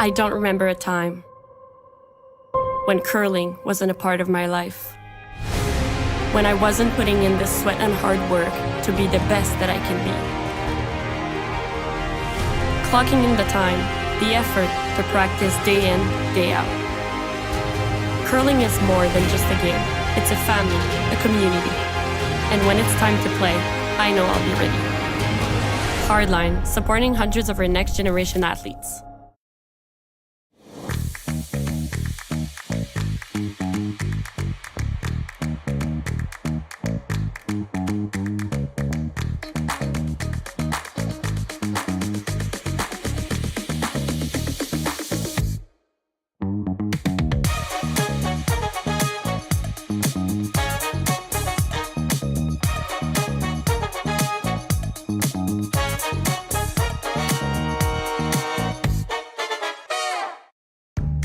I don't remember a time when curling wasn't a part of my life. When I wasn't putting in the sweat and hard work to be the best that I can be. Clocking in the time, the effort to practice day in, day out. Curling is more than just a game. It's a family, a community. And when it's time to play, I know I'll be ready. Hardline, supporting hundreds of our next generation athletes.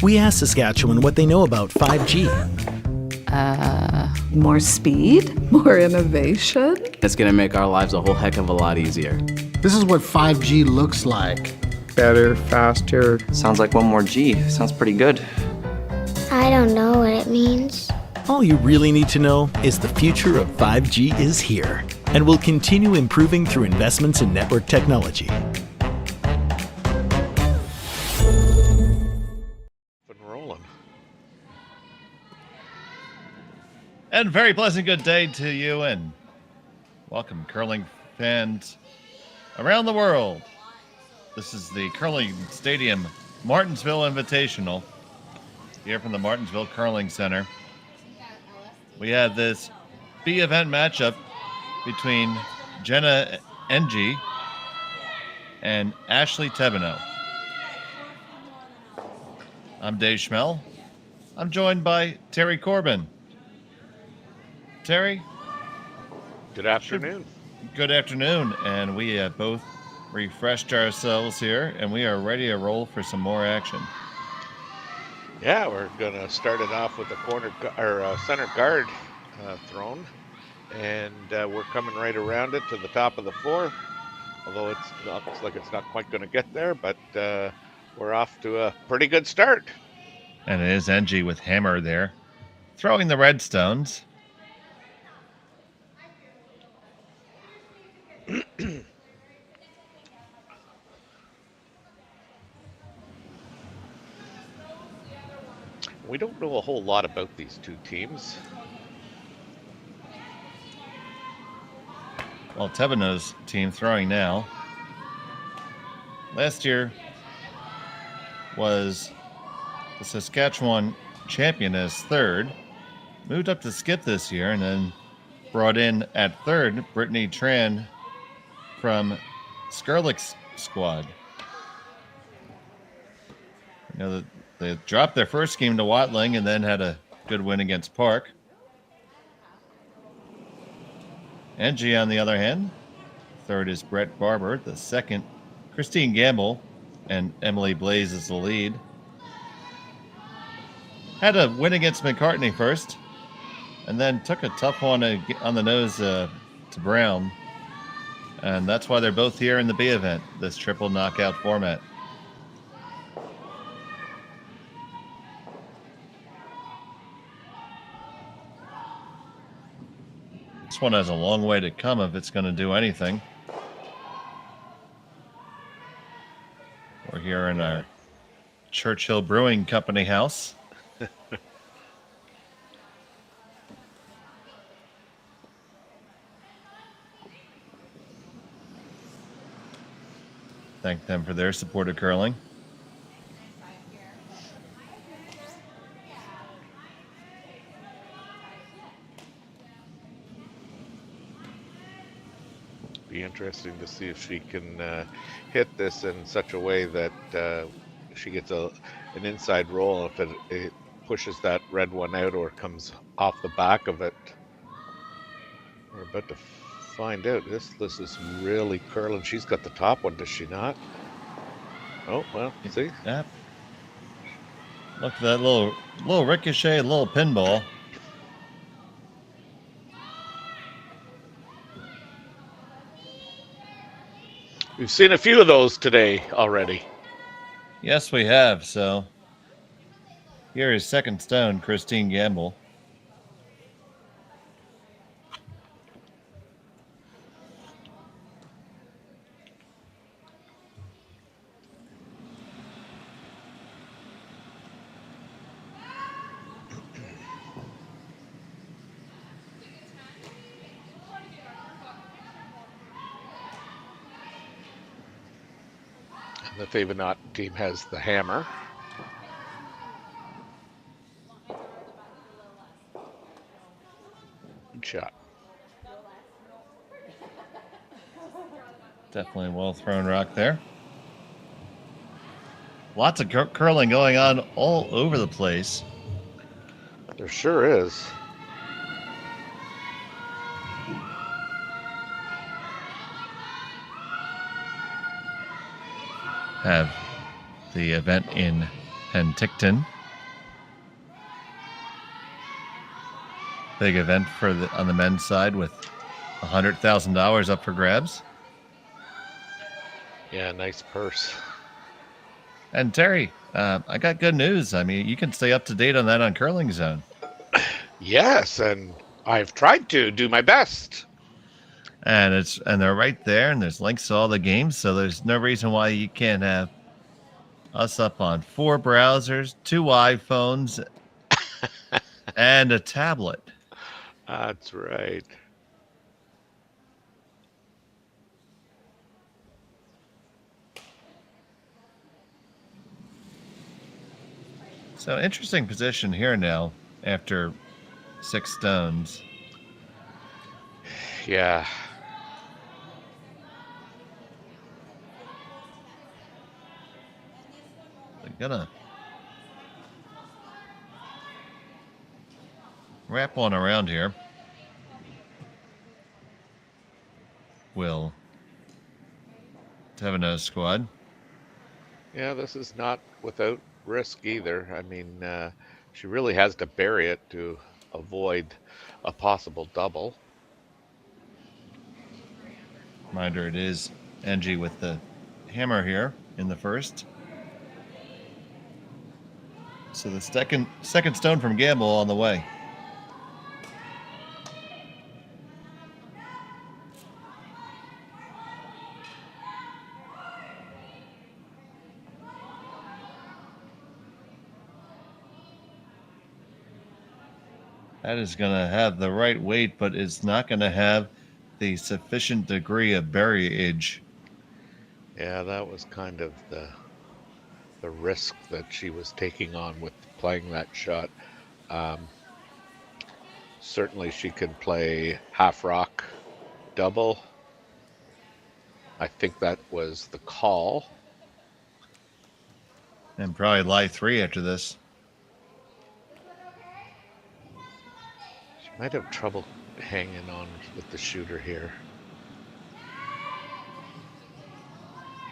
We asked Saskatchewan what they know about 5G. More speed, more innovation. It's going to make our lives a whole heck of a lot easier. This is what 5G looks like. Better, faster. Sounds like one more G. Sounds pretty good. I don't know what it means. All you really need to know is the future of 5G is here and will continue improving through investments in network technology. And very pleasant good day to you, and welcome curling fans around the world. This is the Curling Stadium Martensville Invitational here from the Martensville Curling Center. We have this B event matchup between Jenna Enge and Ashley Thevenot. I'm Dave Schmel. I'm joined by Terry Corbin. Terry? Good afternoon. Good afternoon, and we have both refreshed ourselves here, and we are ready to roll for some more action. Yeah, we're going to start it off with the center guard thrown, and we're coming right around it to the top of the fourth, although it looks like it's not quite going to get there, but we're off to a pretty good start. And it is Enge with hammer there, throwing the redstones. We don't know a whole lot about these two teams. Well, Thevenot's team throwing now. Last year was the Saskatchewan champion as third. Moved up to skip this year and then brought in at third Brittany Tran from Skurlick's squad. You know, they dropped their first game to Watling and then had a good win against Park. Enge, on the other hand, third is Brett Barber. The second, Christine Gamble, and Emily Blaze is the lead. Had a win against McCartney first, and then took a tough one on the nose to Brown. And that's why they're both here in the B event, this triple knockout format. This one has a long way to come if it's going to do anything. We're here in our Churchill Brewing Company house. Thank them for their support of curling. Be interesting to see if she can hit this in such a way that she gets an inside roll. If it pushes that red one out or comes off the back of it. We're about to find out. This is really curling. She's got the top one, does she not? Oh, well, see? Yeah. Look at that little ricochet, little pinball. We've seen a few of those today already. Yes, we have. So here is second stone, Christine Gamble. The Thevenot team has the hammer. Good shot. Definitely well thrown rock there. Lots of curling going on all over the place. There sure is. Have the event in Penticton. Big event on the men's side with $100,000 up for grabs. Yeah, nice purse. And Terry, I got good news. I mean, you can stay up to date on that on Curling Zone. Yes, and I've tried to do my best. And they're right there, and there's links to all the games, so there's no reason why you can't have us up on 4 browsers, 2 iPhones, and a tablet. That's right. So interesting position here now after 6 stones. Yeah. They're gonna wrap one around here. Will Thevenot squad. Yeah, this is not without risk either. I mean, she really has to bury it to avoid a possible double. Reminder, it is Enge with the hammer here in the first. So the second stone from Gamble on the way. That is going to have the right weight, but it's not going to have the sufficient degree of buryage. Yeah, that was kind of the risk that she was taking on with playing that shot. Certainly she could play half rock double. I think that was the call. And probably lie 3 after this. She might have trouble hanging on with the shooter here.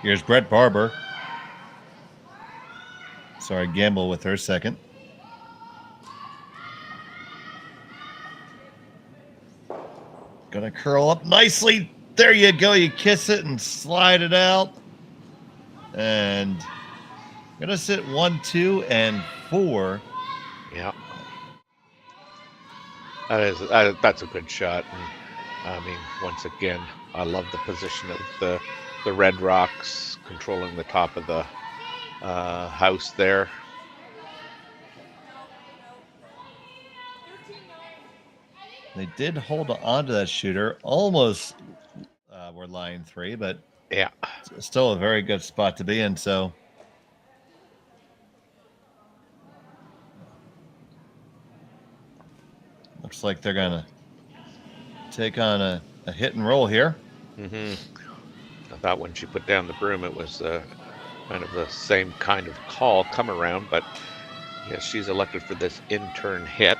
Here's Brett Barber. Sorry, Gamble with her second. Gonna curl up nicely. There you go. You kiss it and slide it out. And gonna sit 1, 2, and 4. Yeah. That's a good shot. And, I mean, once again, I love the position of the red rocks controlling the top of the house there. They did hold on to that shooter. Almost were line 3, but yeah, still a very good spot to be in. So looks like they're gonna take on a hit and roll here. Mm-hmm. I thought when she put down the broom, it was kind of the same kind of call come around, but yes, she's elected for this in-turn hit.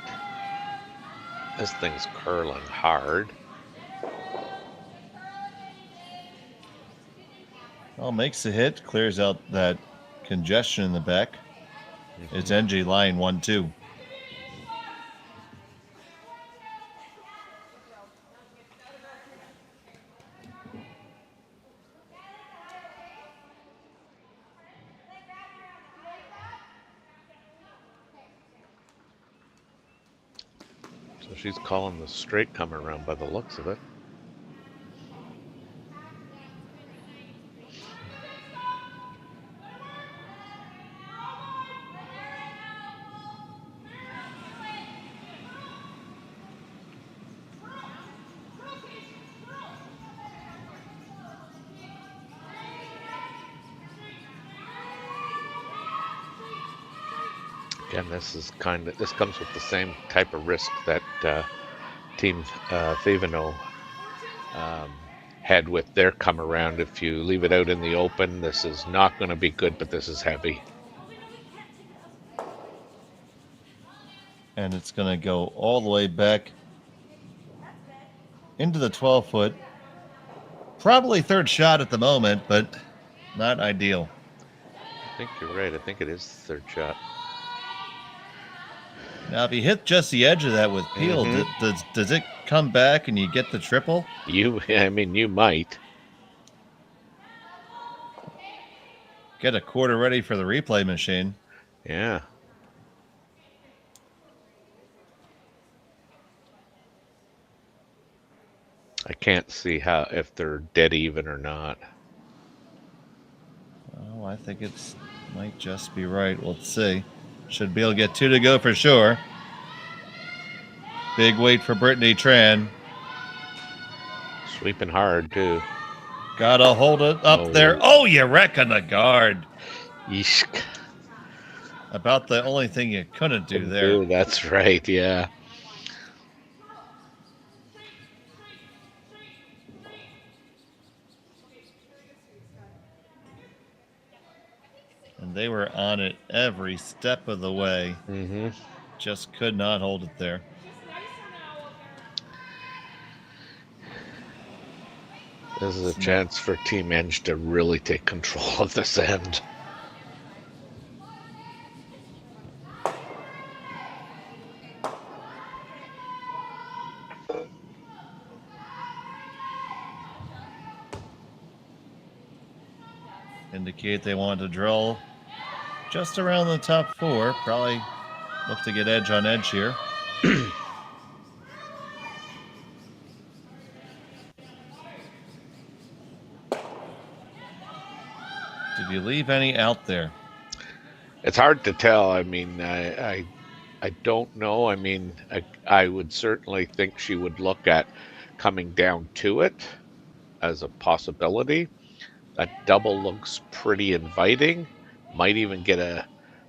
This thing's curling hard. Well, makes the hit, clears out that congestion in the back. Mm-hmm. It's Enge line 1, 2. she's calling the straight come around by the looks of it. Again, this comes with the same type of risk that Team Thevenot had with their come around. If you leave it out in the open, this is not going to be good, but this is heavy. And it's going to go all the way back into the 12-foot. Probably third shot at the moment, but not ideal. I think you're right. I think it is the third shot. Now, if you hit just the edge of that with peel, does it come back and you get the triple? You might. Get a quarter ready for the replay machine. Yeah. I can't see if they're dead even or not. Oh, I think might just be right. Let's see. Should be able to get 2 to go for sure. Big weight for Brittany Tran. Sweeping hard, too. Gotta hold it up there. Oh, you reckon the guard. Yeesh. About the only thing you couldn't do there. That's right, yeah. And they were on it every step of the way. Mm-hmm. Just could not hold it there. This is a chance for Team Enge to really take control of this end. Indicate they want to drill just around the top 4. Probably look to get edge on edge here. Did you leave any out there? It's hard to tell. I mean, I don't know. I mean, I would certainly think she would look at coming down to it as a possibility. That double looks pretty inviting. Might even get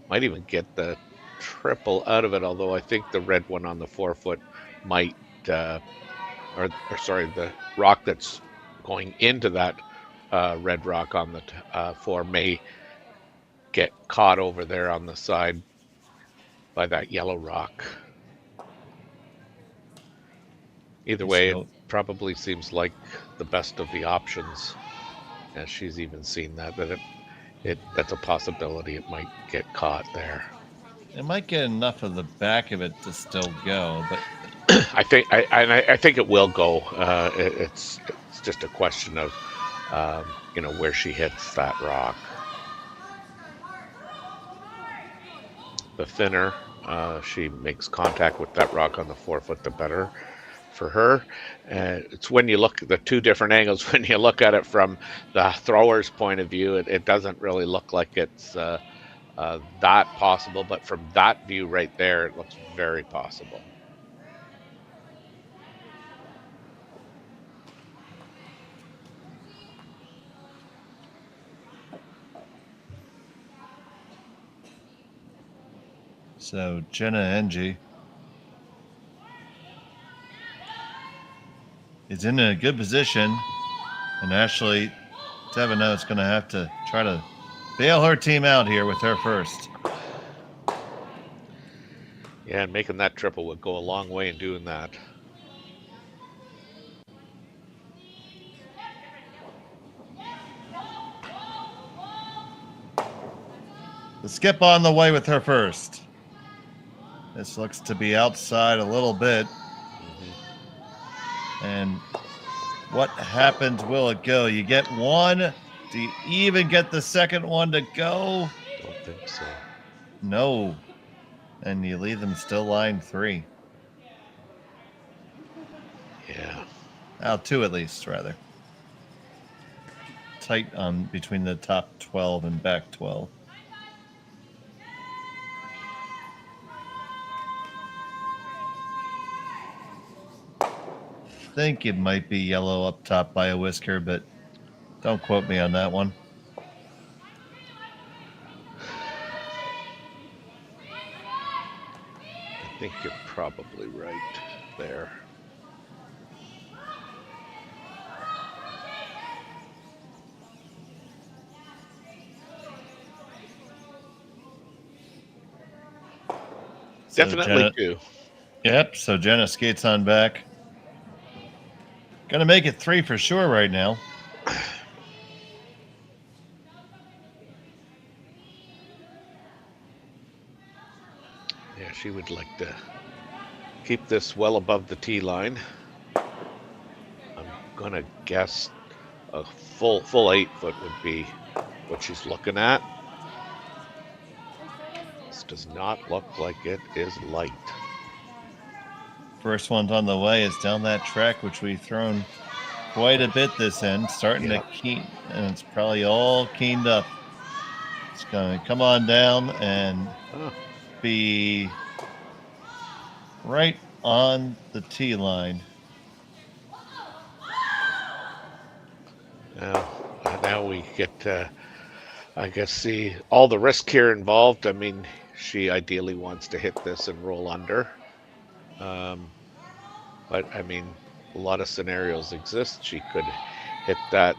the triple out of it. Although I think the red one on the 4-foot might, the rock that's going into that red rock on the 4 may get caught over there on the side by that yellow rock. Either way, it probably seems like the best of the options. As she's even seen that that's a possibility. It might get caught there. It might get enough of the back of it to still go, but I think it will go. It's just a question of where she hits that rock. The thinner she makes contact with that rock on the 4-foot, the better for her. It's when you look at the 2 different angles. When you look at it from the thrower's point of view, it doesn't really look like it's that possible, but from that view right there, it looks very possible. so Jenna Enge is in a good position, and Ashley Thevenot is going to have to try to bail her team out here with her first. Yeah, and making that triple would go a long way in doing that. The skip on the way with her first. This looks to be outside a little bit. And what happens? Will it go? You get one. Do you even get the second one to go? Don't think so. No. And you leave them still line 3. Yeah. 2 at least, rather. Tight on between the top 12 and back 12. I think it might be yellow up top by a whisker, but don't quote me on that one. I think you're probably right there. So Definitely Jenna, 2. Yep, so Jenna skates on back. Gonna make it 3 for sure right now. Yeah, she would like to keep this well above the tee line. I'm gonna guess a full 8-foot would be what she's looking at. This does not look like it is light. First one's on the way. It's down that track, which we've thrown quite a bit this end. Starting to keen, and it's probably all keened up. It's going to come on down and be right on the tee line. Now we get, I guess, see all the risk here involved. I mean, she ideally wants to hit this and roll under. But I mean, a lot of scenarios exist. She could hit that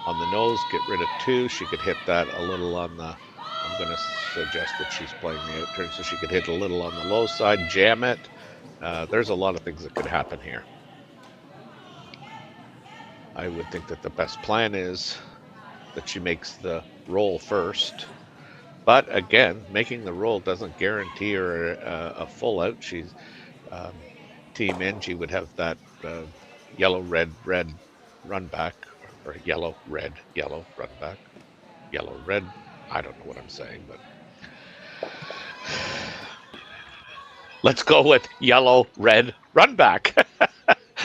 on the nose, get rid of 2. She could hit that a little on the, I'm going to suggest that she's playing the out turn, so she could hit a little on the low side, jam it. There's a lot of things that could happen here. I would think that the best plan is that she makes the roll first. But again, making the roll doesn't guarantee her a full out. She's Team Enge would have that yellow, red run back, or yellow, red, run back. Yellow, red, I don't know what I'm saying, but let's go with yellow, red, run back.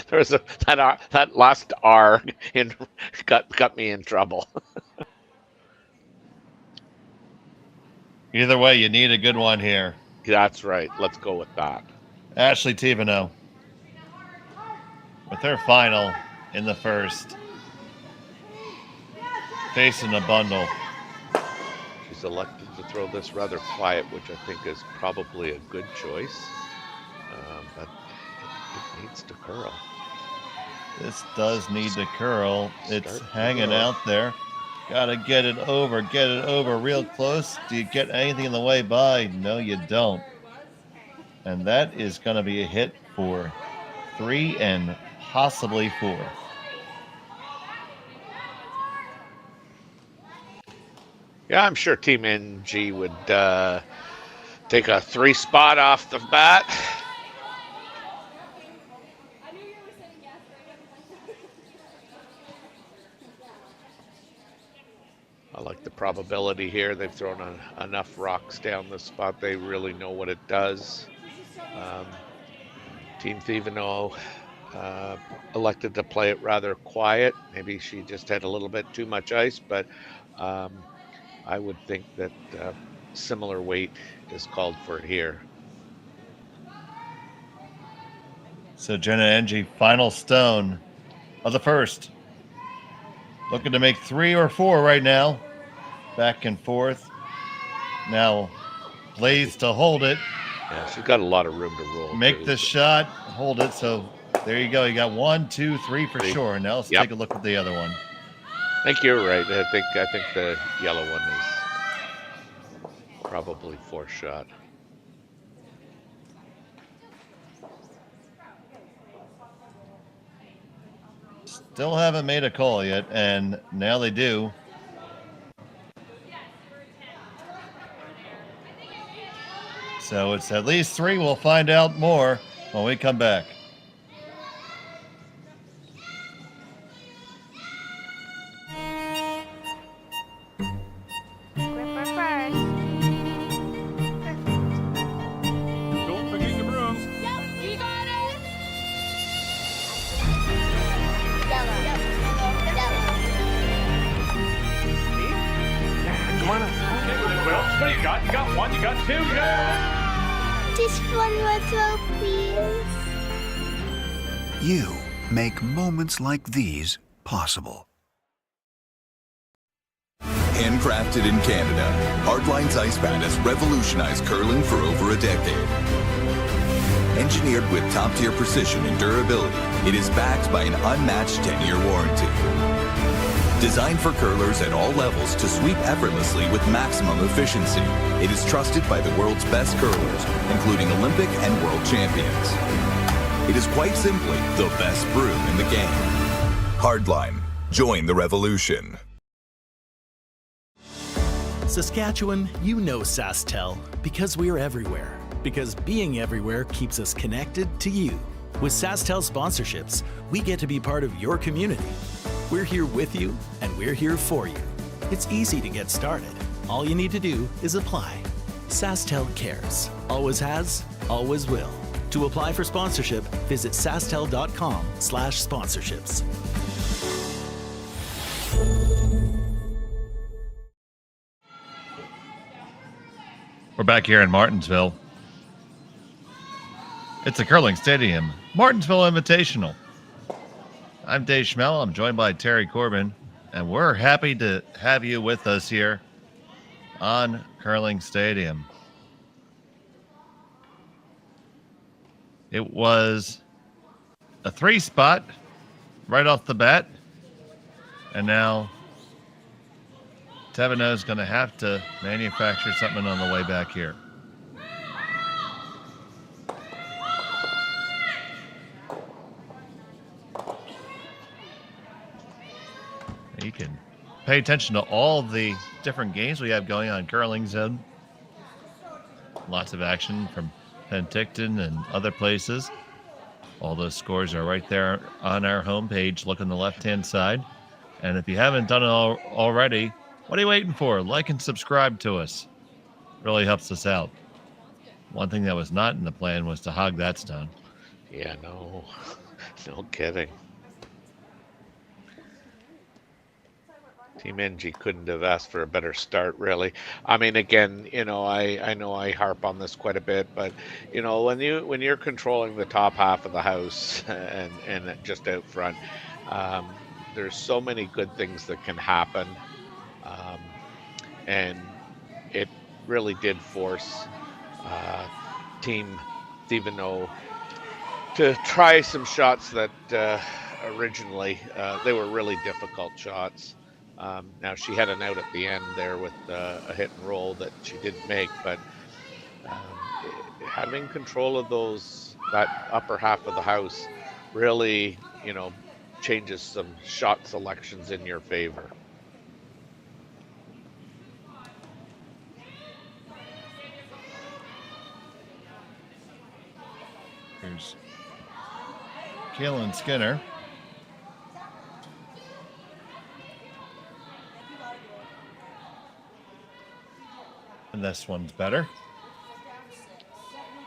There's that last R got me in trouble. Either way, you need a good one here. That's right. Let's go with that. Ashley Thevenot with her final in the first, facing a bundle. She's elected to throw this rather quiet, which I think is probably a good choice, but it needs to curl. This does need to curl. It's hanging out there. Gotta get it over real close. Do you get anything in the way by? No, you don't. And that is going to be a hit for 3 and possibly 4. Yeah, I'm sure Team Enge would take a 3 spot off the bat. I like the probability here. They've thrown enough rocks down this spot. They really know what it does. Team Thevenot elected to play it rather quiet. Maybe she just had a little bit too much ice, but I would think that similar weight is called for it here. So Jenna Enge, final stone of the first. Looking to make 3 or 4 right now. Back and forth. Now Blaze to hold it. Yeah, she's got a lot of room to roll. Make the shot, hold it. So there you go. You got 1, 2, 3 for sure. And now let's take a look at the other one. I think you're right. I think the yellow one is probably 4 shot. Still haven't made a call yet, and now they do. So it's at least 3. We'll find out more when we come back. Don't forget your brooms. Yep, you got it. got one, you got two, you got... Just one more throw, please. You make moments like these possible. Handcrafted in Canada, Hardline's ice pad has revolutionized curling for over a decade. Engineered with top-tier precision and durability, it is backed by an unmatched 10-year warranty. Designed for curlers at all levels to sweep effortlessly with maximum efficiency, it is trusted by the world's best curlers, including Olympic and world champions. It is quite simply the best broom in the game. Hardline. Join the revolution. Saskatchewan, you know SaskTel because we're everywhere. Because being everywhere keeps us connected to you. With SaskTel sponsorships, we get to be part of your community. We're here with you, and we're here for you. It's easy to get started. All you need to do is apply. SaskTel cares. Always has, always will. To apply for sponsorship, visit sastel.com/sponsorships. We're back here in Martensville. It's a curling stadium, Martensville Invitational. I'm Dave Schmel. I'm joined by Terry Corbin, and we're happy to have you with us here on Curling Stadium. It was a 3-spot right off the bat, and now Thevenot is going to have to manufacture something on the way back here. You can pay attention to all the different games we have going on Curling Zone. Lots of action from Penticton and other places. All those scores are right there on our homepage. Look on the left-hand side. And if you haven't done it already, what are you waiting for? Like and subscribe to us. Really helps us out. One thing that was not in the plan was to hog that stone. Yeah, no kidding. Team Enge couldn't have asked for a better start, really. I mean, again, I know I harp on this quite a bit, but when you're controlling the top half of the house and just out front, there's so many good things that can happen, and it really did force Team Thevenot to try some shots that originally they were really difficult shots. Now she had an out at the end there with a hit and roll that she didn't make, but having control of that upper half of the house really, changes some shot selections in your favor. Here's Kaylin Skinner. And this one's better.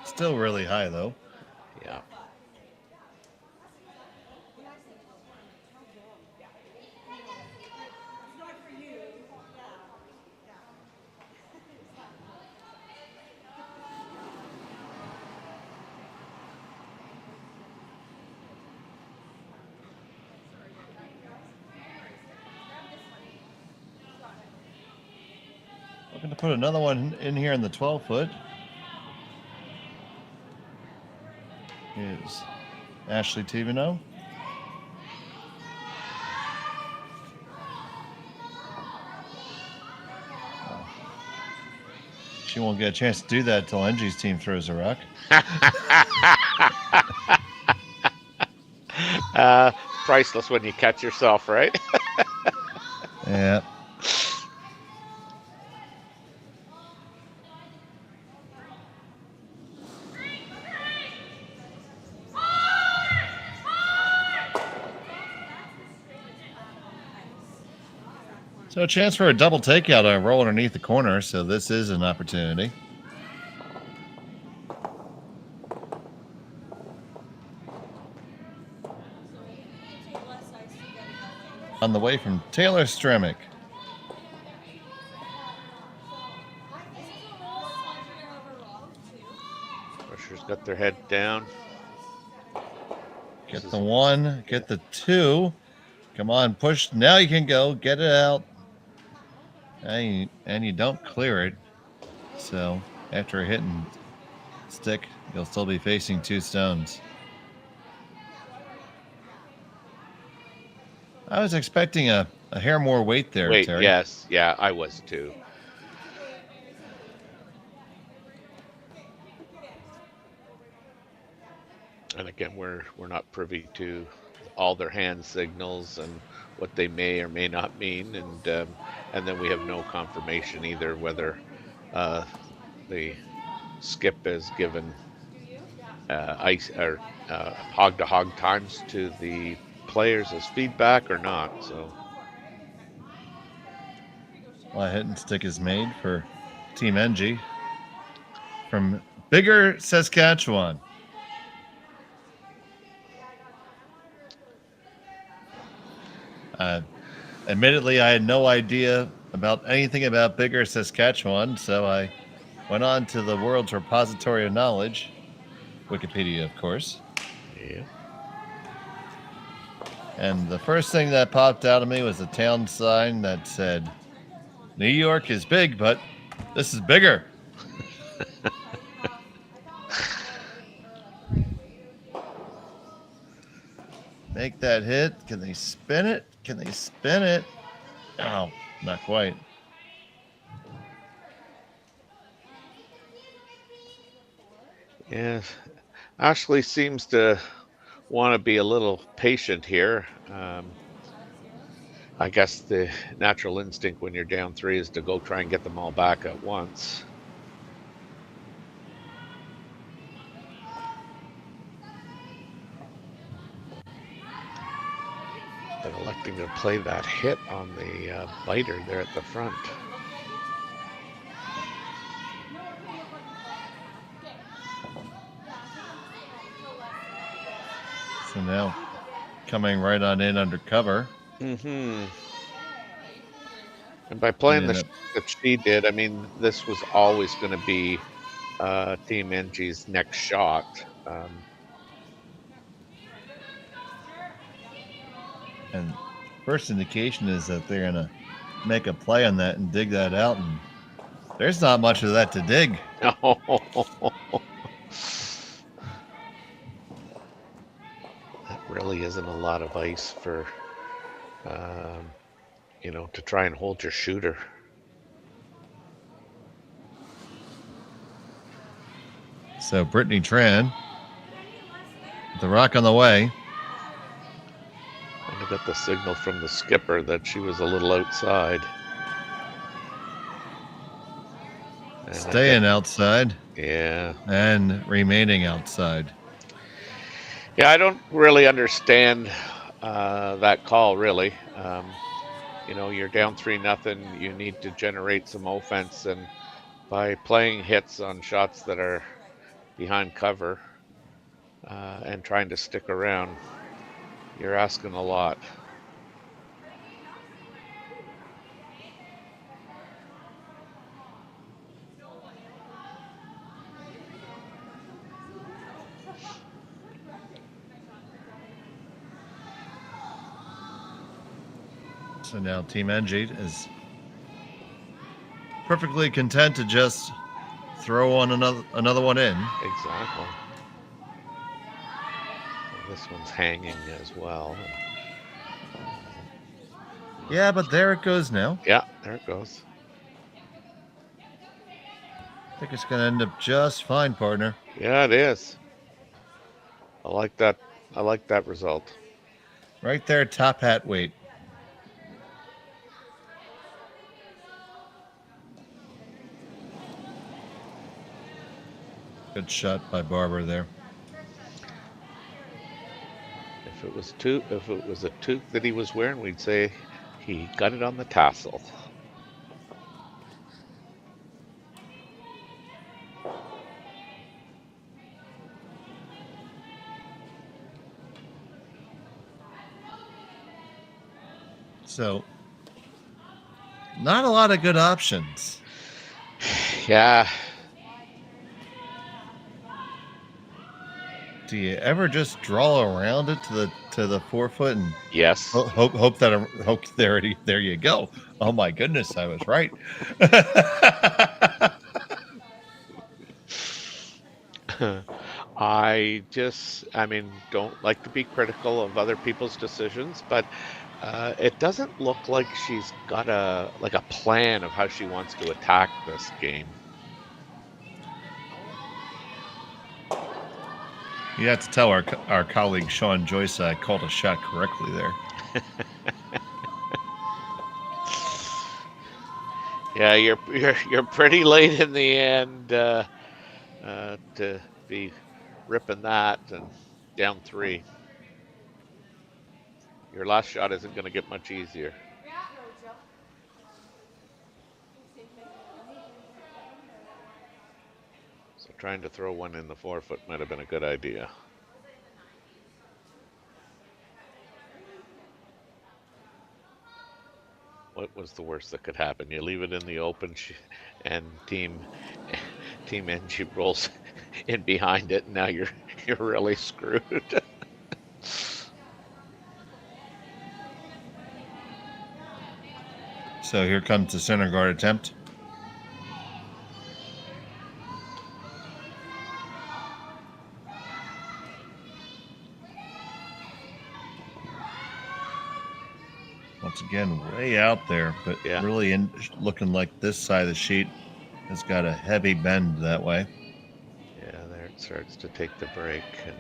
Still really high, though. Yeah. Looking to put another one in here in the 12-foot. Is Ashley Thevenot. She won't get a chance to do that until Enge's team throws a rock. Priceless when you catch yourself, right? Yeah. So a chance for a double takeout on a roll underneath the corner, so this is an opportunity. On the way from Taylor Stremick. got their head down. Get the 1, get the 2. Come on, push. Now you can go. Get it out. And you don't clear it. So after hitting stick, you'll still be facing 2 stones. I was expecting a hair more weight there, Terry. Yes. Yeah, I was too. And again, we're not privy to all their hand signals and what they may or may not mean, and then we have no confirmation either whether the skip is given ice or hog to hog times to the players as feedback or not. So, well, a hit and stick is made for Team Enge from Biggar, Saskatchewan. Admittedly, I had no idea about anything about Biggar, Saskatchewan, so I went on to the world's repository of knowledge, Wikipedia, of course. Yeah. And the first thing that popped out of me was a town sign that said, New York is big, but this is bigger. Make that hit. Can they spin it? Can they spin it? Oh, not quite. Yeah, Ashley seems to want to be a little patient here. I guess the natural instinct when you're down 3 is to go try and get them all back at once. But electing to play that hit on the biter there at the front. So now coming right on in under cover. Mm-hmm. And by playing the that she did, I mean, this was always going to be Team Enge's next shot. And first indication is that they're going to make a play on that and dig that out. And there's not much of that to dig. No. That really isn't a lot of ice for, to try and hold your shooter. So Brittany Tran, the rock on the way. I got the signal from the skipper that she was a little outside. And staying outside. Yeah. And remaining outside. Yeah, I don't really understand that call, really. You're down 3-0. You need to generate some offense, and by playing hits on shots that are behind cover and trying to stick around, you're asking a lot. So now Team Enge is perfectly content to just throw on another one in. Exactly. This one's hanging as well. Yeah, but there it goes now. Yeah, there it goes. I think it's going to end up just fine, partner. Yeah, it is. I like that. I like that result. Right there, top hat weight. Good shot by Barber there. If it was a toque that he was wearing, we'd say he got it on the tassel. So, not a lot of good options. Yeah. do you ever just draw around it to the 4 foot and Yes. hope there you go. Oh my goodness, I was right. I don't like to be critical of other people's decisions, but it doesn't look like she's got a plan of how she wants to attack this game. You have to tell our colleague Sean Joyce I called a shot correctly there. Yeah, you're pretty late in the end to be ripping that and down 3. Your last shot isn't going to get much easier. So trying to throw one in the 4 foot might have been a good idea. What was the worst that could happen? You leave it in the open, and Team Enge rolls in behind it, and now you're really screwed. So here comes the center guard attempt. Once again, way out there, but really looking like this side of the sheet has got a heavy bend that way. Yeah, there it starts to take the break, and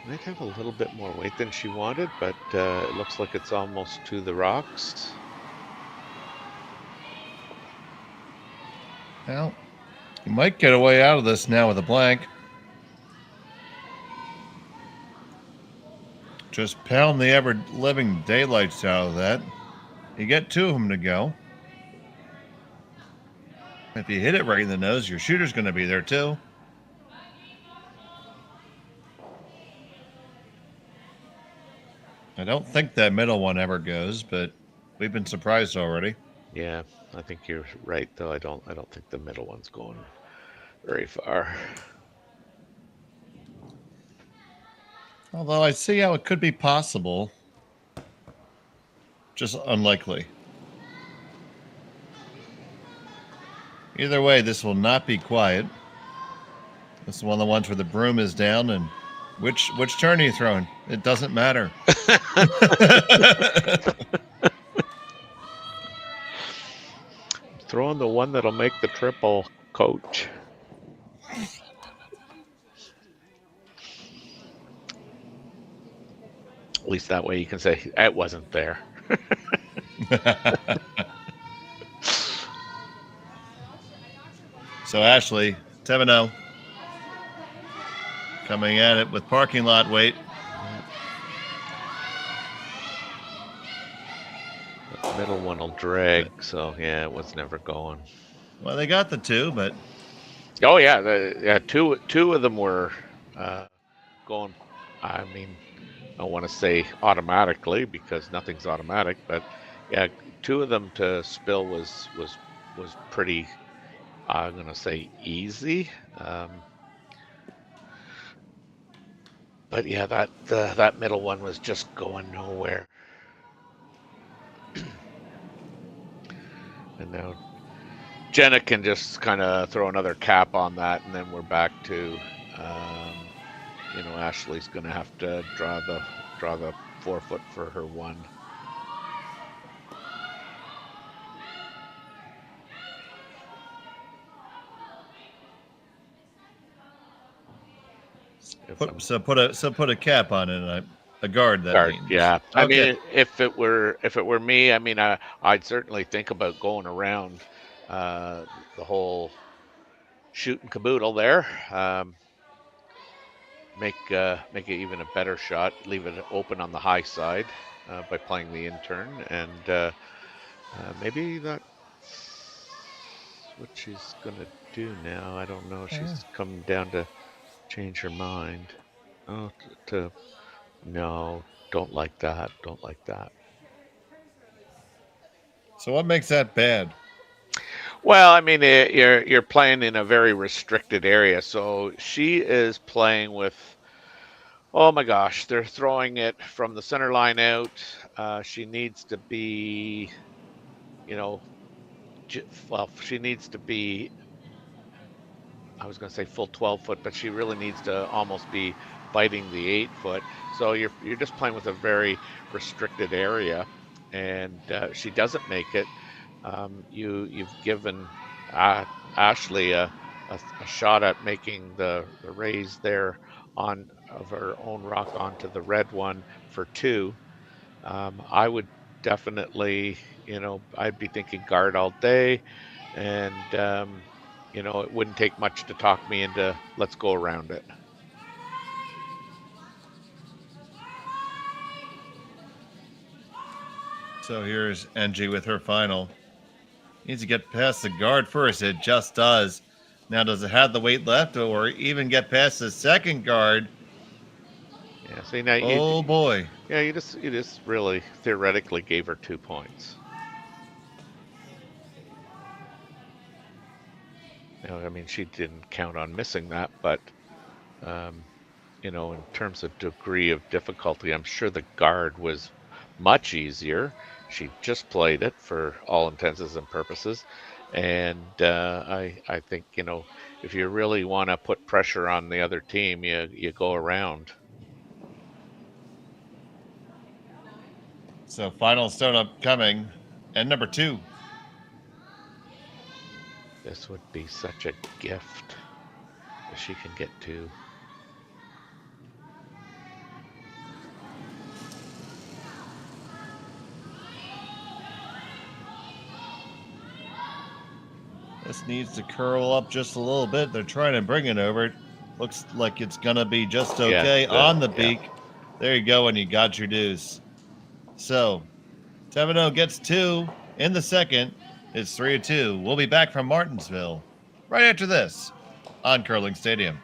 might have a little bit more weight than she wanted, but it looks like it's almost to the rocks. Well, you might get a way out of this now with a blank. Just pound the ever-living daylights out of that. You get 2 of them to go. If you hit it right in the nose, your shooter's going to be there too. I don't think that middle one ever goes, but we've been surprised already. Yeah, I think you're right, though. I don't think the middle one's going very far. Although I see how it could be possible. Just unlikely. Either way, this will not be quiet. This is one of the ones where the broom is down, and which turn are you throwing? It doesn't matter. Throwing the one that'll make the triple, coach. At least that way you can say, it wasn't there. So Ashley, Thevenot, coming at it with parking lot weight. The middle one will drag, so yeah, it was never going. Well, they got the 2, but... Oh yeah, two of them were going, I mean, I don't want to say automatically because nothing's automatic, but yeah, 2 of them to spill was pretty, I'm gonna say, easy. But yeah, that middle one was just going nowhere. And now Jenna can just kind of throw another cap on that, and then we're back to, Ashley's going to have to draw the 4 foot for her 1. Put a cap on it, a guard. That means. Yeah. Okay. I mean, if it were me, I mean, I'd certainly think about going around the whole shoot and caboodle there. Make it even a better shot. Leave it open on the high side by playing the intern, and maybe that's what she's gonna do now. I don't know. She's come down to change her mind. Oh, no, don't like that. Don't like that. So what makes that bad? Well, I mean, you're playing in a very restricted area, so she is playing with. Oh my gosh, they're throwing it from the center line out. She needs to be, you know, well, she needs to be. I was going to say full 12 foot, but she really needs to almost be biting the 8 foot. So you're just playing with a very restricted area, and she doesn't make it. You've given Ashley a shot at making the raise there on of her own rock onto the red one for 2. I would definitely, I'd be thinking guard all day, and it wouldn't take much to talk me into let's go around it. So here's Enge with her final. Needs to get past the guard first. It just does. Now, does it have the weight left, or even get past the second guard? Yeah. See now. Oh boy. Yeah. You just really theoretically gave her 2 points. I mean, she didn't count on missing that, but in terms of degree of difficulty, I'm sure the guard was much easier. She just played it for all intents and purposes, and I think if you really want to put pressure on the other team, you go around. So final stone upcoming, and number 2. This would be such a gift if she can get 2. This needs to curl up just a little bit. They're trying to bring it over. Looks like it's going to be just okay on the beak. Yeah. There you go, and you got your deuce. So, Thevenot gets 2 in the second. It's 3-2. We'll be back from Martensville right after this on Curling Stadium.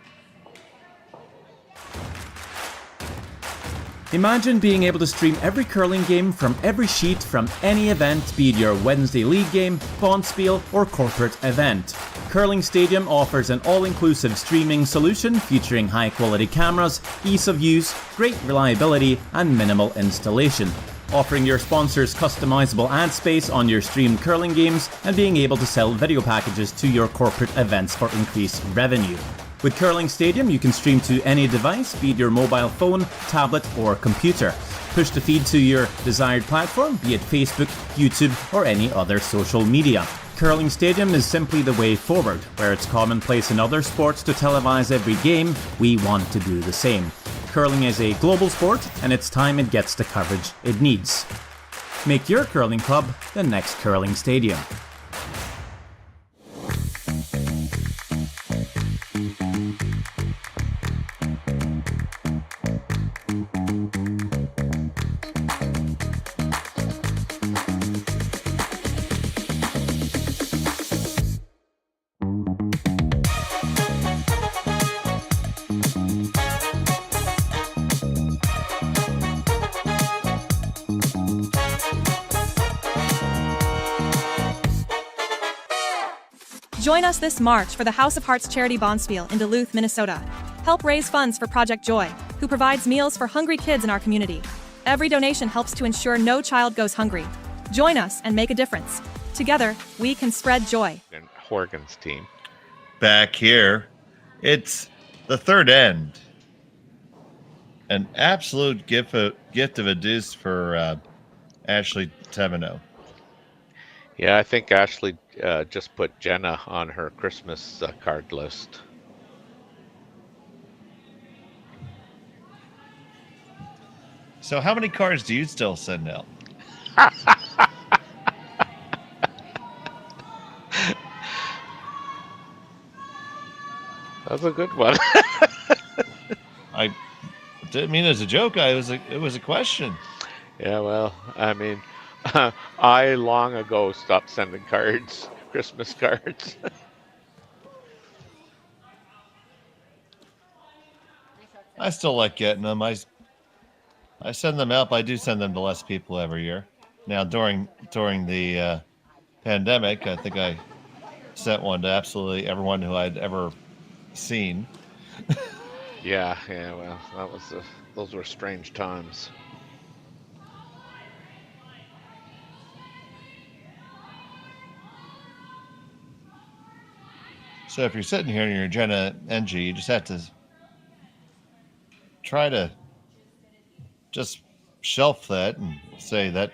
Imagine being able to stream every curling game from every sheet from any event, be it your Wednesday league game, bonspiel, or corporate event. Curling Stadium offers an all-inclusive streaming solution featuring high-quality cameras, ease of use, great reliability, and minimal installation. Offering your sponsors customizable ad space on your streamed curling games and being able to sell video packages to your corporate events for increased revenue. With Curling Stadium, you can stream to any device, be it your mobile phone, tablet, or computer. Push the feed to your desired platform, be it Facebook, YouTube, or any other social media. Curling Stadium is simply the way forward. Where it's commonplace in other sports to televise every game, we want to do the same. Curling is a global sport, and it's time it gets the coverage it needs. Make your curling club the next Curling Stadium. Join us this March for the House of Hearts Charity Bonspiel in Duluth, Minnesota. Help raise funds for Project Joy, who provides meals for hungry kids in our community. Every donation helps to ensure no child goes hungry. Join us and make a difference. Together, we can spread joy. Horgan's team. Back here, it's the third end. An absolute gift of a deuce for Ashley Thevenot. Yeah, I think Ashley just put Jenna on her Christmas card list. So how many cards do you still send out? That's a good one. I didn't mean it as a joke. It was a question. Yeah, well, I mean, I long ago stopped sending cards, Christmas cards. I still like getting them. I send them out, but I do send them to less people every year. Now, during the pandemic, I think I sent one to absolutely everyone who I'd ever seen. Yeah, well, those were strange times. So if you're sitting here and you're Jenna Enge, you just have to try to just shelf that and say that,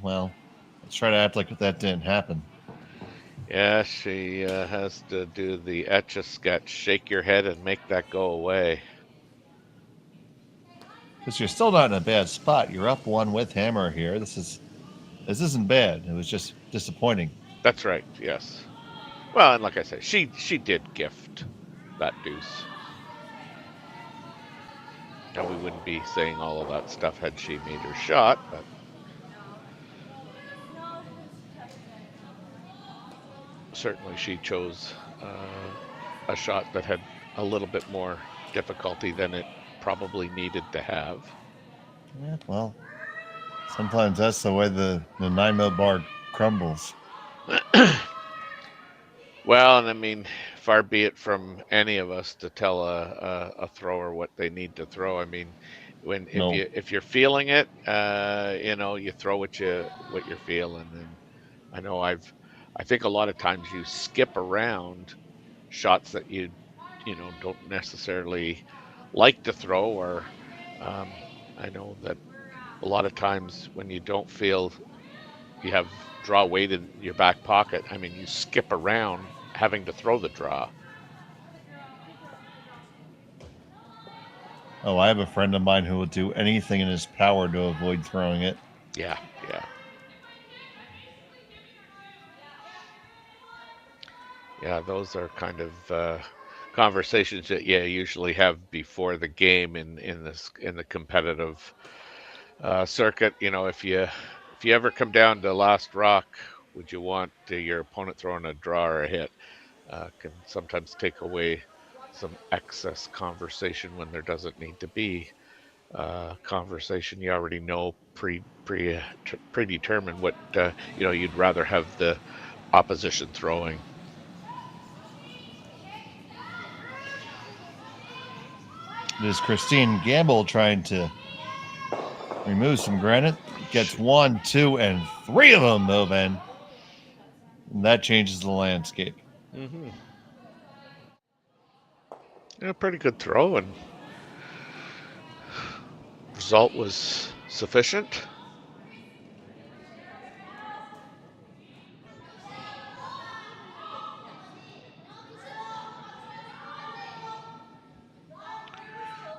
well, let's try to act like that didn't happen. Yeah, she has to do the Etch-a-Sketch, shake your head and make that go away. Because you're still not in a bad spot. You're up one with hammer here. This isn't bad. It was just disappointing. That's right, yes. Well, and like I said, she did gift that deuce. Now, we wouldn't be saying all of that stuff had she made her shot, but certainly she chose a shot that had a little bit more difficulty than it probably needed to have. Yeah, well, sometimes that's the way the 9-mil bar crumbles. Well, and I mean, far be it from any of us to tell a thrower what they need to throw. I mean, if you're feeling it, you throw what you're feeling. And I know I think a lot of times you skip around shots that you don't necessarily like to throw, or I know that a lot of times when you don't feel you have draw weight in your back pocket, I mean, you skip around having to throw the draw. Oh, I have a friend of mine who will do anything in his power to avoid throwing it. Yeah. Yeah, those are kind of conversations that you usually have before the game in the competitive circuit. If you ever come down to last rock, would you want your opponent throwing a draw or a hit? Can sometimes take away some excess conversation when there doesn't need to be conversation. You already know predetermined what you'd rather have the opposition throwing. It is Christine Gamble trying to remove some granite. Gets 1, 2, and 3 of them moving. And that changes the landscape. Mm-hmm. Yeah, pretty good throw, and result was sufficient.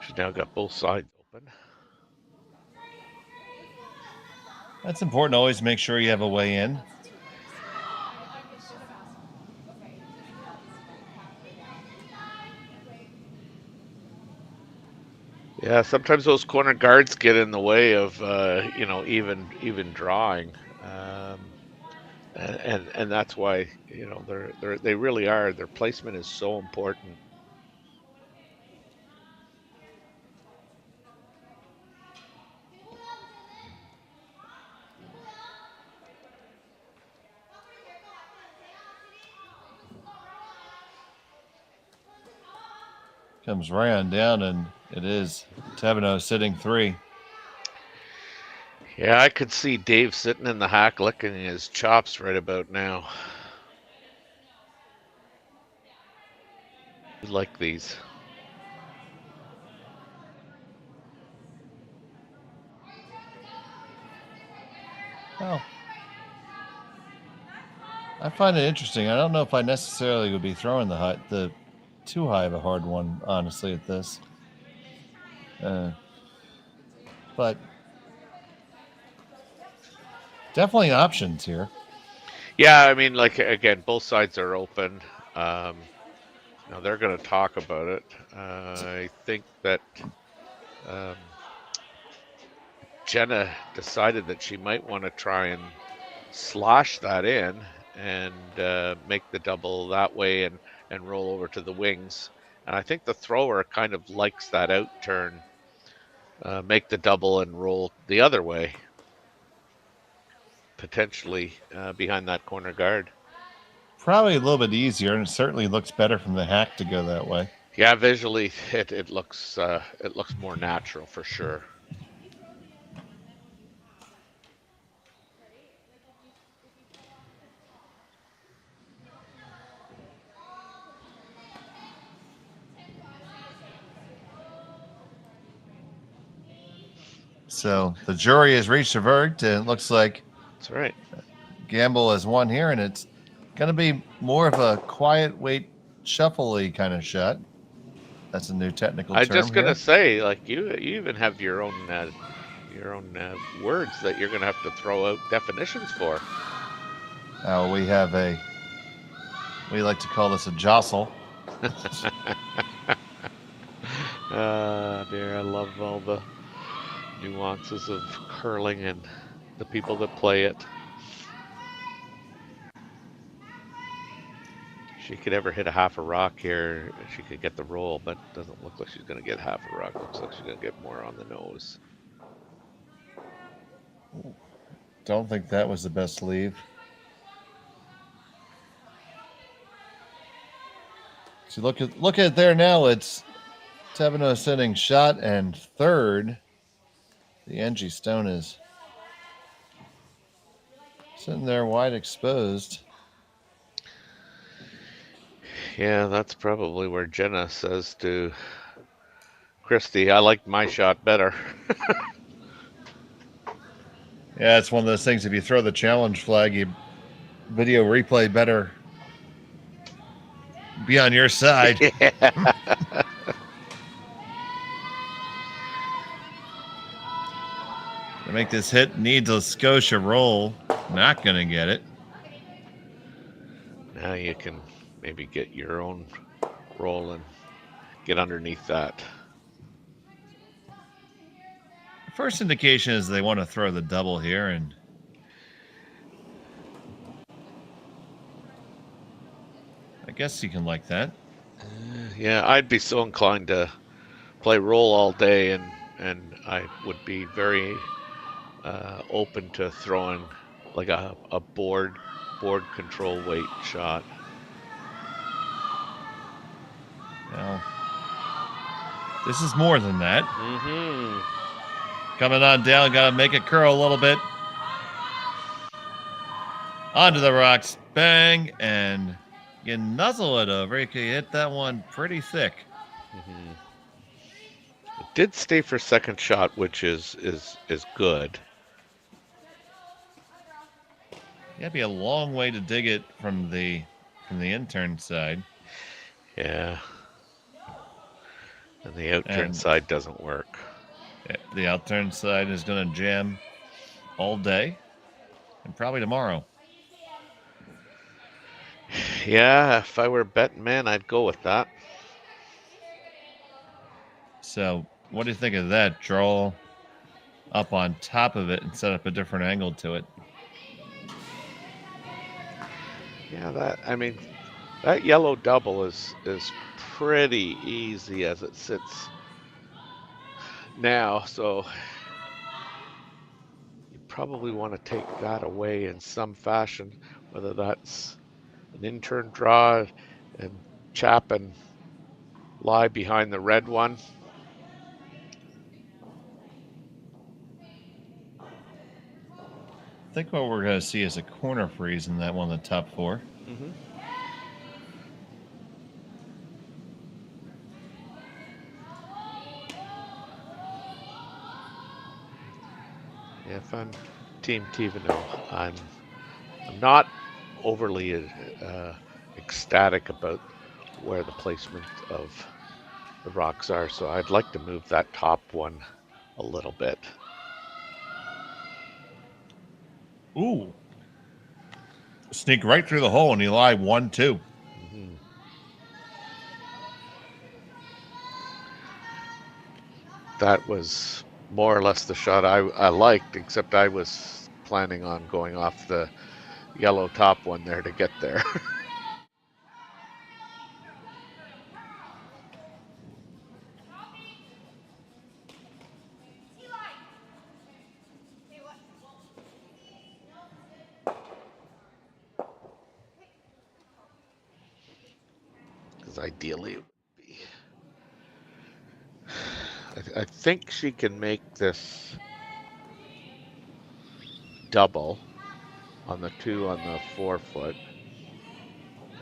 She's now got both sides open. That's important. Always make sure you have a way in. Yeah, sometimes those corner guards get in the way of even drawing, and that's why they really are. Their placement is so important. Comes right on down, and it is Thevenot sitting 3. Yeah, I could see Dave sitting in the hack licking his chops right about now. I like these. Well, I find it interesting. I don't know if I necessarily would be throwing the too high of a hard one, honestly, at this. But definitely options here. Yeah, I mean, like, again, both sides are open. Now they're going to talk about it. I think that Jenna decided that she might want to try and slosh that in and make the double that way and roll over to the wings. And I think the thrower kind of likes that out turn, make the double and roll the other way, potentially behind that corner guard. probably a little bit easier, and it certainly looks better from the hack to go that way. Yeah, visually it looks more natural for sure. So the jury has reached a verdict, and it looks like that's right. Gamble has won here, and it's going to be more of a quiet weight, shuffly kind of shot. That's a new technical term. I'm just gonna here. say, like you even have your own words that you're gonna have to throw out definitions for. We like to call this a jostle. Dear, I love all the nuances of curling and the people that play it. She could ever hit a half a rock here, she could get the roll, but it doesn't look like she's going to get half a rock. Looks like she's going to get more on the nose. Don't think that was the best leave. So look at it there now. It's Thevenot sitting shot and third. The Enge stone is sitting there wide exposed. Yeah, that's probably where Jenna says to Christy, I liked my shot better. Yeah, it's one of those things. If you throw the challenge flag, you video replay better be on your side. Yeah. To make this hit, needs a Scotia roll. Not going to get it. Now you can maybe get your own roll and get underneath that. First indication is they want to throw the double here, and I guess you can like that. Yeah, I'd be so inclined to play roll all day, and I would be very open to throwing like a board control weight shot. Now, this is more than that. Mm-hmm. Coming on down, got to make it curl a little bit. Onto the rocks, bang, and you nuzzle it over. You can hit that one pretty thick. Mm-hmm. It did stay for second shot, which is good. Yeah, it'd be a long way to dig it from the intern side. Yeah. And the outturn side doesn't work. The outturn side is going to jam all day and probably tomorrow. Yeah, if I were a betting man, I'd go with that. So, what do you think of that? Draw up on top of it and set up a different angle to it. Yeah, that yellow double is pretty easy as it sits now, so you probably want to take that away in some fashion, whether that's an intern draw and chap and lie behind the red one. I think what we're going to see is a corner freeze in that one of the top four. Mm-hmm. Yeah, if I'm Team Thevenot, I'm not overly ecstatic about where the placement of the rocks are, so I'd like to move that top one a little bit. Ooh. Sneak right through the hole and you lie 1-2. Mm-hmm. That was more or less the shot I liked, except I was planning on going off the yellow top one there to get there. Because ideally, it would be. I think she can make this double on the 2 on the 4 foot.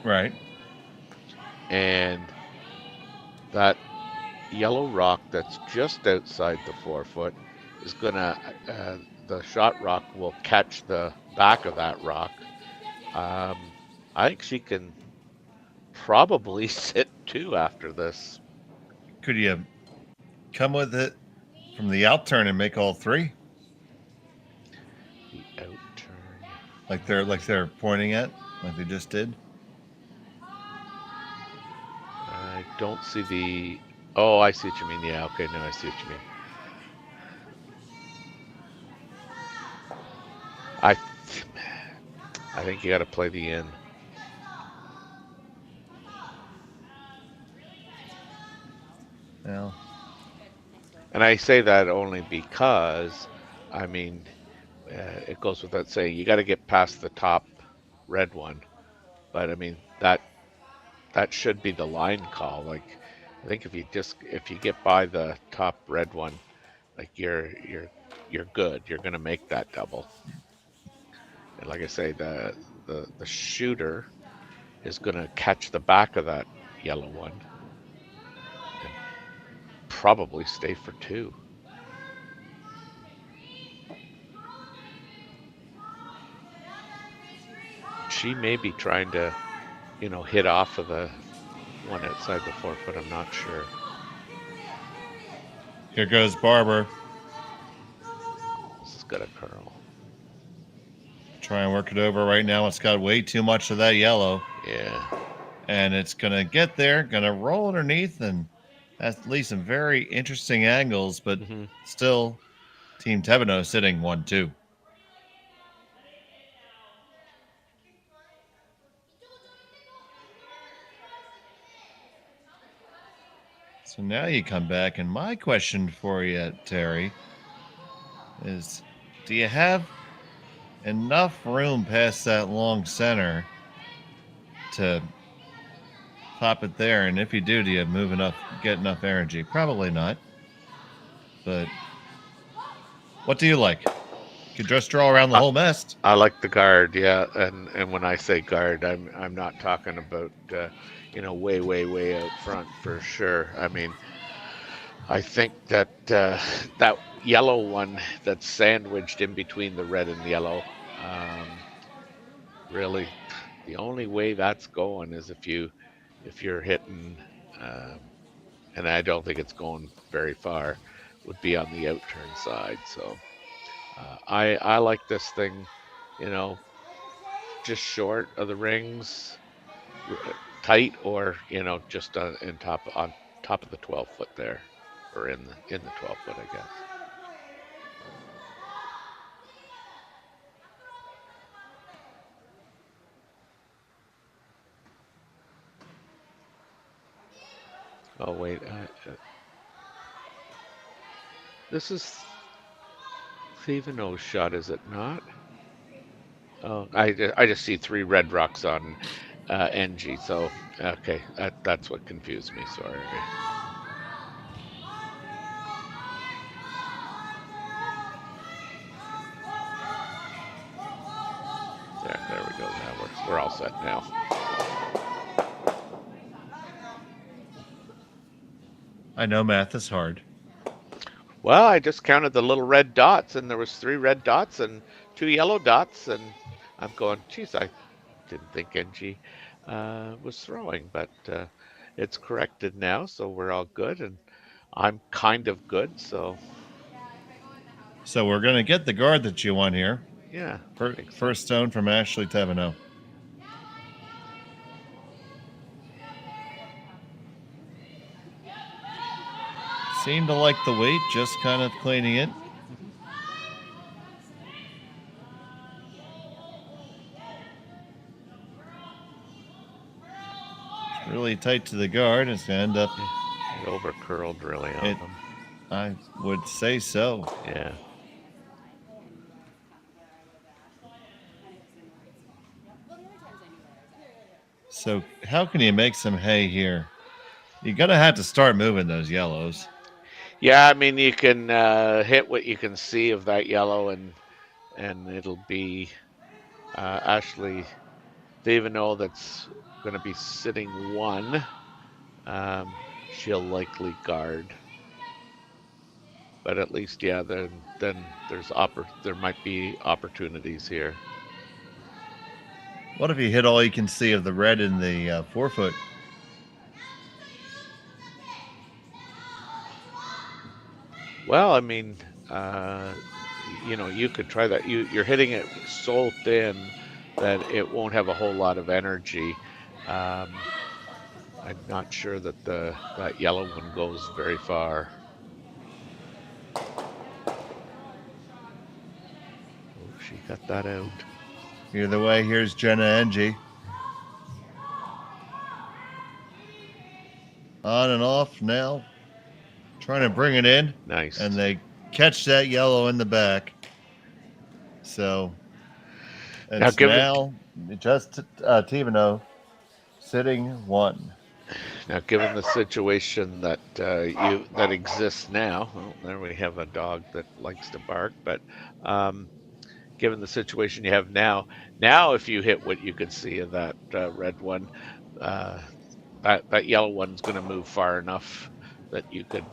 Right. And that yellow rock that's just outside the 4 foot is gonna, the shot rock will catch the back of that rock. I think she can probably sit 2 after this. Could you come with it from the out turn and make all 3? The out turn. Like they're pointing at, like they just did? I don't see the... Oh, I see what you mean. Yeah, okay, now I see what you mean. I think you got to play the in. Well. And I say that only because, I mean, it goes without saying, you got to get past the top red one. But I mean, that should be the line call. Like, I think if you get by the top red one, like you're good. You're gonna make that double. And like I say, the shooter is gonna catch the back of that yellow one and probably stay for 2. She may be trying to, hit off of the one outside the 4 foot. I'm not sure. Here goes Barber. This has got a curl. Try and work it over right now. It's got way too much of that yellow. Yeah. And it's going to get there, going to roll underneath, and that's at least some very interesting angles, but still Team Thevenot sitting 1-2. So now you come back, and my question for you, Terry, is do you have enough room past that long center to pop it there? And if you do you move enough, get enough energy? Probably not. But what do you like? You could just draw around the whole nest. I like the guard, yeah. And when I say guard, I'm not talking about way out front for sure. I mean, I think that that yellow one that's sandwiched in between the red and yellow, really, the only way that's going is if you're hitting, and I don't think it's going very far, would be on the out turn side. So I like this thing, just short of the rings, tight, or just on top of the 12 foot there, or in the 12 foot, I guess. Oh wait, this is Thevenot's shot, is it not? Oh, I just see 3 red rocks on Enge, so okay, that's what confused me. Sorry. There we go. Now we're all set now. I know math is hard. Well, I just counted the little red dots, and there was 3 red dots and 2 yellow dots, and I'm going, geez, I didn't think Enge was throwing, but it's corrected now, so we're all good, and I'm kind of good, so. So we're going to get the guard that you want here. Yeah. First stone from Ashley Thevenot. Seemed to like the weight, just kind of cleaning it. It's really tight to the guard. It's going to end up... It over curled really on them. I would say so. Yeah. So how can you make some hay here? You're going to have to start moving those yellows. Yeah, I mean, you can hit what you can see of that yellow, and it'll be Ashley Thevenot that's going to be sitting 1. She'll likely guard. But at least, yeah, then there might be opportunities here. What if you hit all you can see of the red in the 4-foot? Well, I mean, you could try that. You're hitting it so thin that it won't have a whole lot of energy. I'm not sure that that yellow one goes very far. Oh, she got that out. Either way, here's Jenna Enge. On and off now. Trying to bring it in. Nice. And they catch that yellow in the back. So it's now just Thevenot sitting 1. Now, given the situation that that exists now, well, there we have a dog that likes to bark, but given the situation you have now if you hit what you can see of that red one, that yellow one's going to move far enough that you could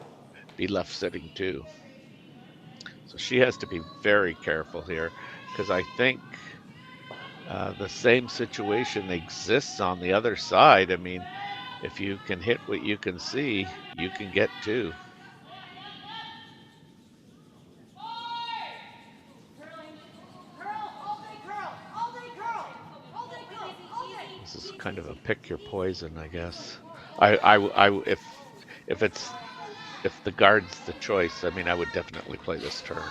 be left sitting 2. So she has to be very careful here, because I think the same situation exists on the other side. I mean, if you can hit what you can see, you can get 2. This is kind of a pick your poison, I guess. If the guard's the choice, I mean, I would definitely play this turn.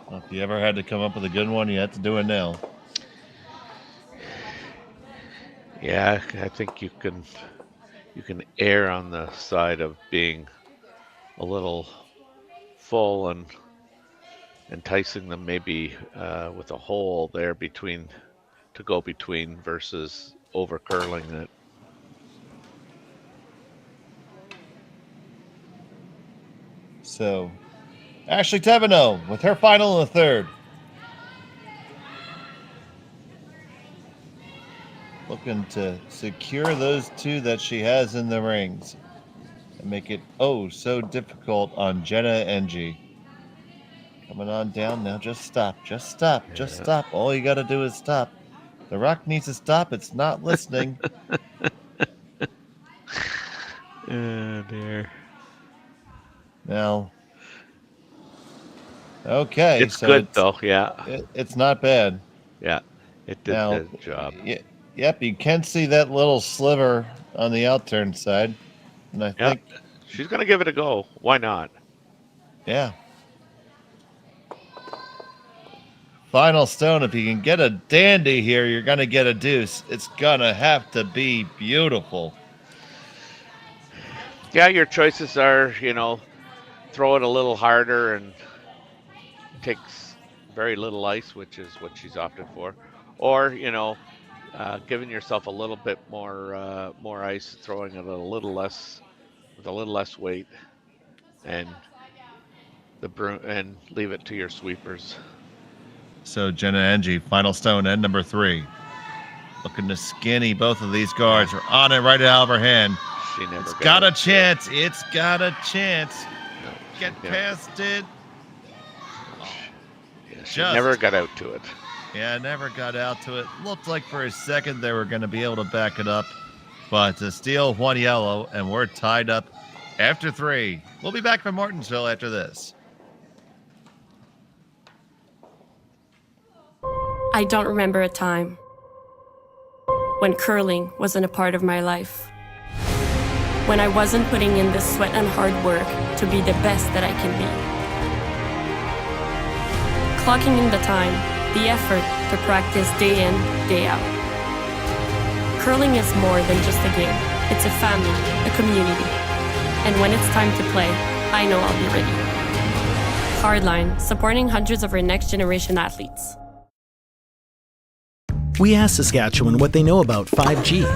Well, if you ever had to come up with a good one, you have to do it now. Yeah, I think you can err on the side of being a little full and enticing them maybe with a hole there to go between versus over curling it. So Ashley Thevenot with her final in the 3rd. Looking to secure those 2 that she has in the rings and make it so difficult on Jenna Enge. Coming on down now. Just stop. Just stop. Yeah. Just stop. All you got to do is stop. The rock needs to stop. It's not listening. Oh, dear. Now. Okay. It's so good, though. Yeah. It's not bad. Yeah. It did a good job. Yep. You can see that little sliver on the outturn side. And I think she's going to give it a go. Why not? Yeah. Final stone, if you can get a dandy here, you're going to get a deuce. It's going to have to be beautiful. Yeah, your choices are, throw it a little harder and takes very little ice, which is what she's opted for. Or, giving yourself a little bit more ice, throwing it a little less, with a little less weight, and and leave it to your sweepers. So Jenna Enge, final stone, end number 3. Looking to skinny both of these guards. Are on it right out of her hand. She never It's got a chance. It's got a chance. Get past it. Yeah, she never got out to it. Yeah, never got out to it. Looked like for a second they were going to be able to back it up. But to steal 1 yellow, and we're tied up after 3. We'll be back from Martensville after this. I don't remember a time when curling wasn't a part of my life. When I wasn't putting in the sweat and hard work to be the best that I can be. Clocking in the time, the effort to practice day in, day out. Curling is more than just a game. It's a family, a community. And when it's time to play, I know I'll be ready. Hardline, supporting hundreds of our next generation athletes. We asked Saskatchewan what they know about 5G.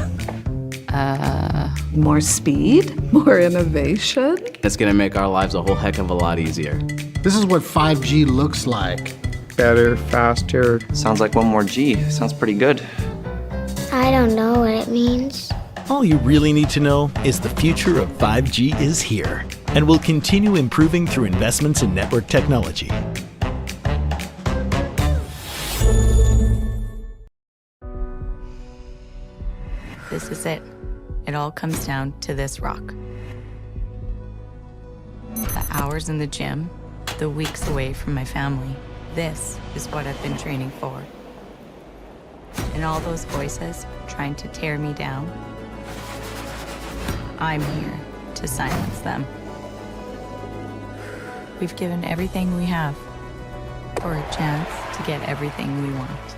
More speed? More innovation? It's gonna make our lives a whole heck of a lot easier. This is what 5G looks like. Better, faster. Sounds like one more G. Sounds pretty good. I don't know what it means. All you really need to know is the future of 5G is here and will continue improving through investments in network technology. This is it. It all comes down to this rock. The hours in the gym, the weeks away from my family. This is what I've been training for. And all those voices trying to tear me down, I'm here to silence them. We've given everything we have for a chance to get everything we want.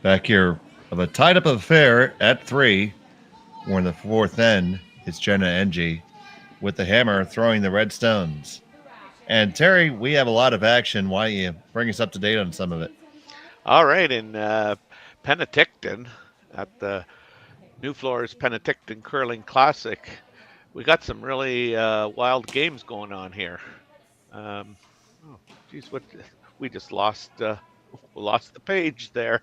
Back here of a tied-up affair at 3. We're in the 4th end. It's Jenna Enge with the hammer throwing the red stones. And Terry, we have a lot of action. Why don't you bring us up to date on some of it? All right, in Penticton at the New Floors Penticton Curling Classic, we got some really wild games going on here. What we just lost the page there.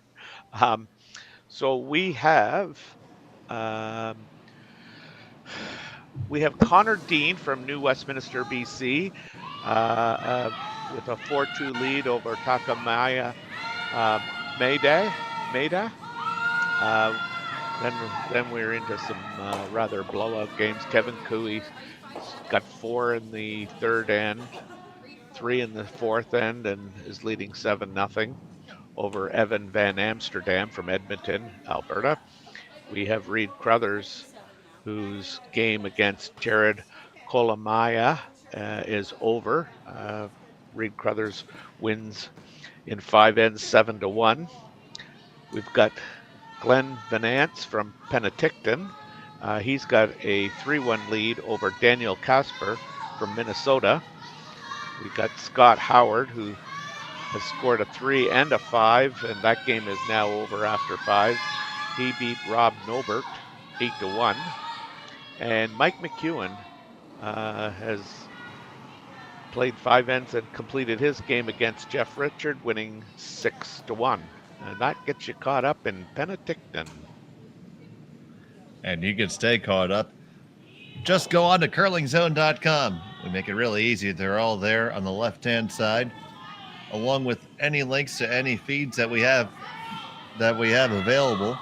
So we have Connor Dean from New Westminster, BC, with a 4-2 lead over Takamaya Maida. Then we're into some rather blowout games. Kevin Cooey got 4 in the 3rd end, 3 in the 4th end, and is leading 7-0 over Evan Van Amsterdam from Edmonton, Alberta. We have Reed Crothers, whose game against Jared Kolomaya is over. Reed Crothers wins in 5 ends 7-1. We've got Glenn Venance from Penticton. He's got a 3-1 lead over Daniel Casper from Minnesota. We've got Scott Howard, who has scored a 3 and a 5, and that game is now over after 5. He beat Rob Nobert 8-1. And Mike McEwen has played 5 ends and completed his game against Jeff Richard, winning 6-1. And that gets you caught up in Penticton. And you can stay caught up. Just go on to curlingzone.com. We make it really easy. They're all there on the left-hand side, along with any links to any feeds that we have available.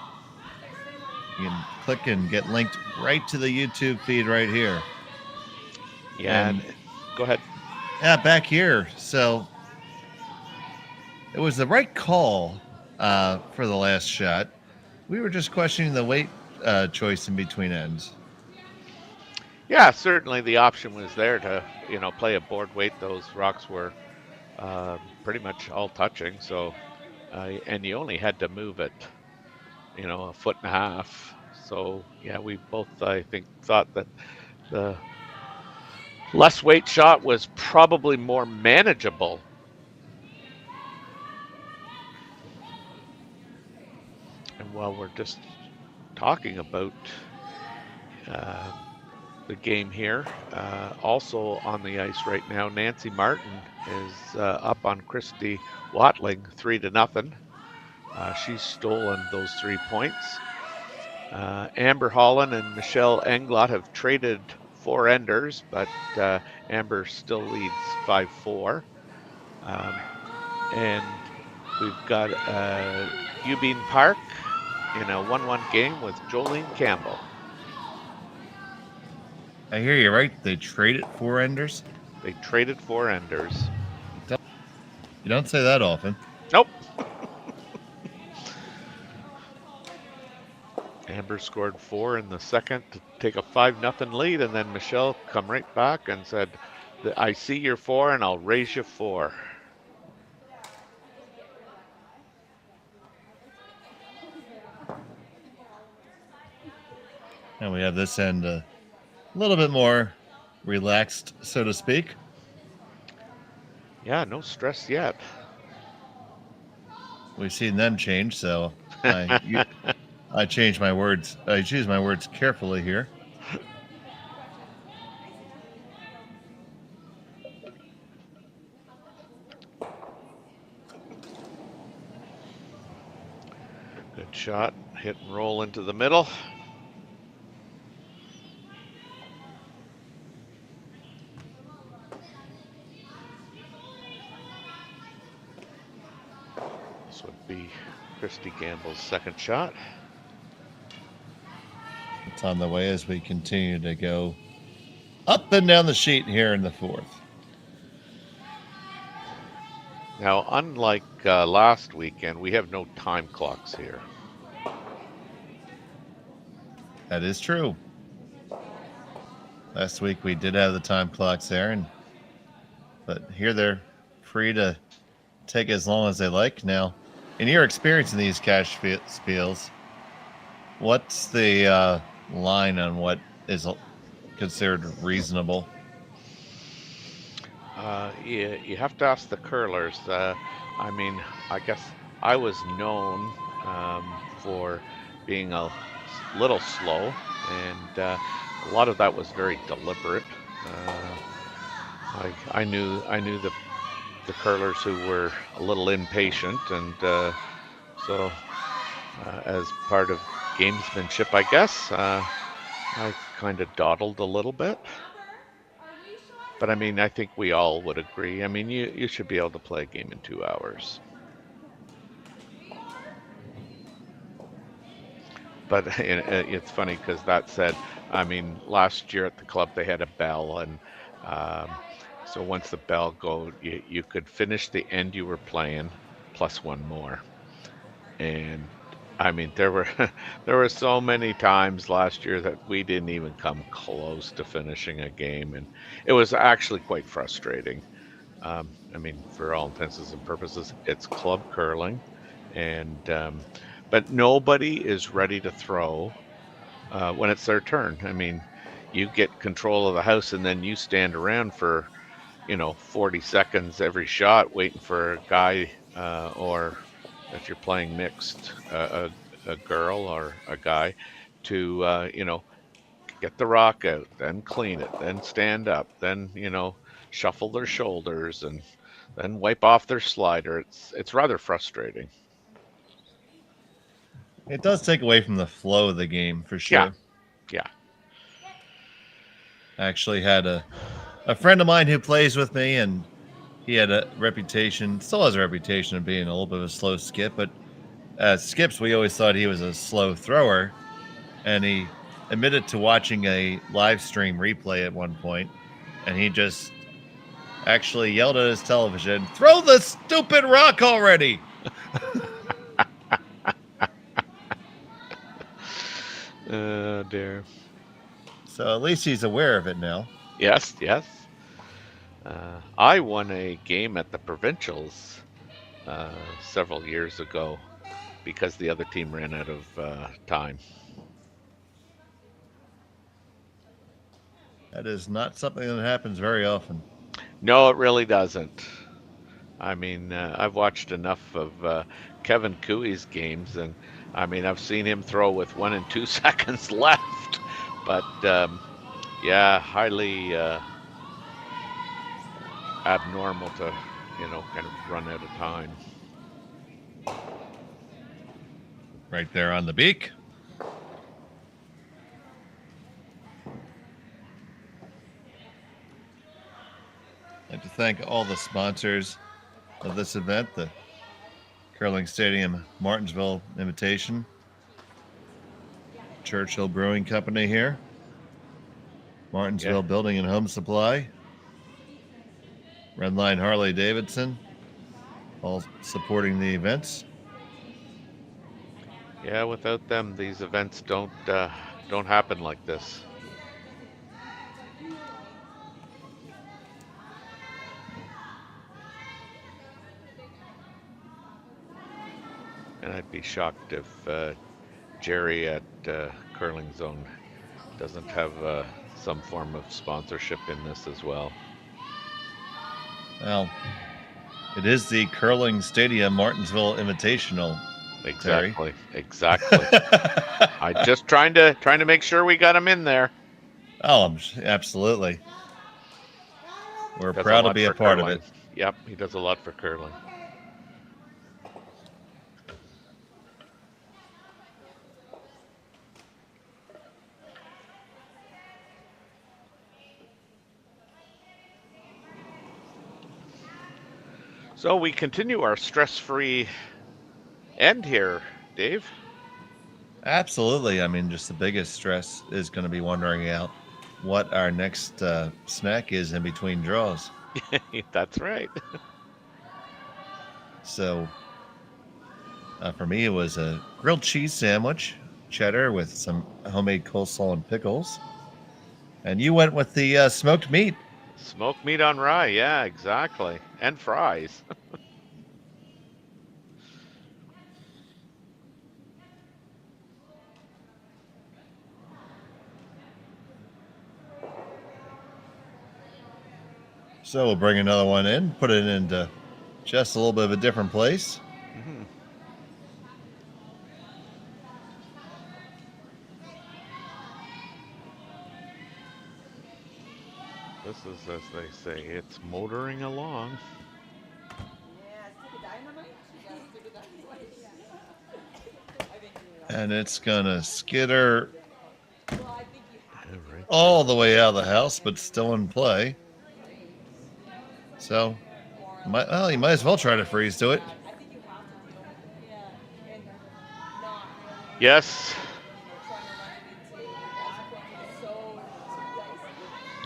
You can click and get linked right to the YouTube feed right here. Yeah, and go ahead. Yeah, back here. So it was the right call for the last shot. We were just questioning the weight choice in between ends. Yeah, certainly the option was there to, play a board weight. Those rocks were pretty much all touching. So, and you only had to move it, a 1.5 feet. So, yeah, we both, I think, thought that the less weight shot was probably more manageable. And while we're just talking about the game here, also on the ice right now, Nancy Martin is up on Christy Watling 3-0. She's stolen those 3 points. Amber Holland and Michelle Englot have traded 4-enders, but Amber still leads 5-4. And we've got Eubene Park in a 1-1 game with Jolene Campbell. I hear you right. They traded 4-enders? They traded 4-enders. You don't say that often. Nope. Amber scored 4 in the second to take a 5-0 lead, and then Michelle come right back and said, I see your 4 and I'll raise you 4. And we have this end a little bit more relaxed, so to speak. Yeah, no stress yet. We've seen them change, so I change my words. I choose my words carefully here. Good shot. Hit and roll into the middle. This would be Christy Gamble's second shot. It's on the way as we continue to go up and down the sheet here in the fourth. Now, unlike last weekend, we have no time clocks here. That is true. Last week we did have the time clocks there, but here they're free to take as long as they like. Now, in your experience in these cash spiels, what's the line on what is considered reasonable? You have to ask the curlers. I mean, I guess I was known for being a little slow, and a lot of that was very deliberate. I knew the curlers who were a little impatient, and so as part of gamesmanship, I guess, I kind of dawdled a little bit. But I mean, I think we all would agree. I mean, you should be able to play a game in 2 hours. But it's funny because that said, I mean, last year at the club they had a bell, and so once the bell goes, you could finish the end you were playing plus one more. And I mean, there were so many times last year that we didn't even come close to finishing a game, and it was actually quite frustrating. I mean, for all intents and purposes, it's club curling, and but nobody is ready to throw when it's their turn. I mean, you get control of the house, and then you stand around for 40 seconds every shot waiting for a guy, or if you're playing mixed, a girl or a guy, to get the rock out, then clean it, then stand up, then shuffle their shoulders, and then wipe off their slider. It's rather frustrating. It does take away from the flow of the game, for sure. Yeah. I actually had a friend of mine who plays with me, and he had a reputation, still has a reputation of being a little bit of a slow skip, but as skips, we always thought he was a slow thrower, and he admitted to watching a live stream replay at one point, and he just actually yelled at his television, "Throw the stupid rock already!" Oh, dear. So at least he's aware of it now. Yes. I won a game at the provincials several years ago because the other team ran out of time. That is not something that happens very often. No, it really doesn't. I mean, I've watched enough of Kevin Cooey's games, and I mean, I've seen him throw with 1 and 2 seconds left. But yeah, highly abnormal to kind of run out of time. Right there on the beak. I'd like to thank all the sponsors of this event, the Curling Stadium Martensville Invitation, Churchill Brewing Company here, Martensville Building and Home Supply, Redline Harley Davidson, all supporting the events. Yeah, without them, these events don't happen like this. And I'd be shocked if Jerry at Curling Zone doesn't have some form of sponsorship in this as well. Well, it is the Curling Stadium Martensville Invitational. Exactly. Exactly. I just trying to make sure we got him in there. Oh, absolutely. We're proud to be a part of it. Yep, he does a lot for curling. So we continue our stress-free end here, Dave. Absolutely. I mean, just the biggest stress is going to be wondering out what our next snack is in between draws. That's right. So for me, it was a grilled cheese sandwich, cheddar with some homemade coleslaw and pickles. And you went with the smoked meat. Smoked meat on rye, yeah, exactly. And fries. So we'll bring another one in, put it into just a little bit of a different place. Mm-hmm. This is, as they say, it's motoring along. And it's going to skitter all the way out of the house, but still in play. So, well, you might as well try to freeze to it. Yes.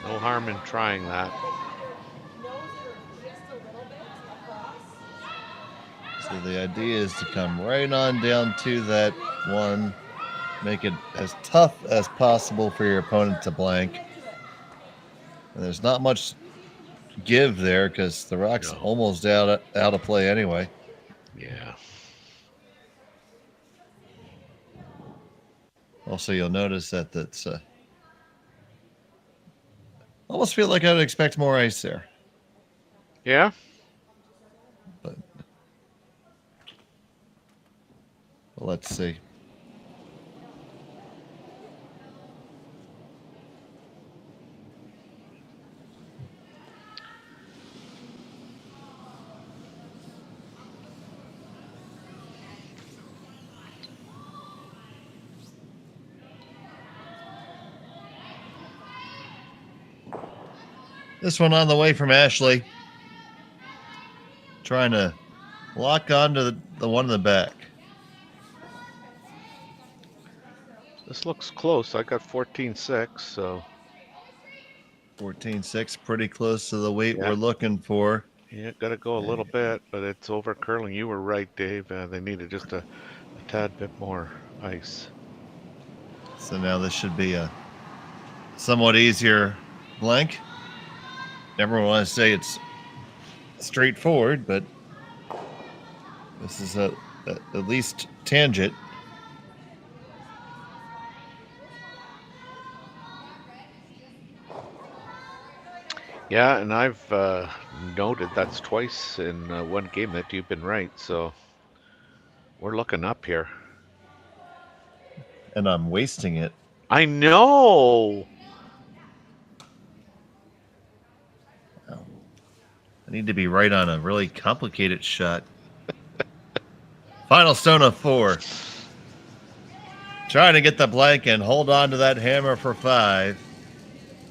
No harm in trying that. So the idea is to come right on down to that one, make it as tough as possible for your opponent to blank. And there's not much give there because the rock's almost out of play anyway. Yeah. Also, you'll notice that that's almost feel like I'd expect more ice there. Yeah. But let's see. This one on the way from Ashley. Trying to lock onto the one in the back. This looks close. I got 14.6, so 14.6, pretty close to the weight we're looking for. Yeah, got to go a little bit, but it's over curling. You were right, Dave. They needed just a tad bit more ice. So now this should be a somewhat easier blank. Never want to say it's straightforward, but this is at least tangent. Yeah, and I've noted that's twice in one game that you've been right, so we're looking up here. And I'm wasting it. I know! I need to be right on a really complicated shot. Final stone of 4. Trying to get the blank and hold on to that hammer for 5.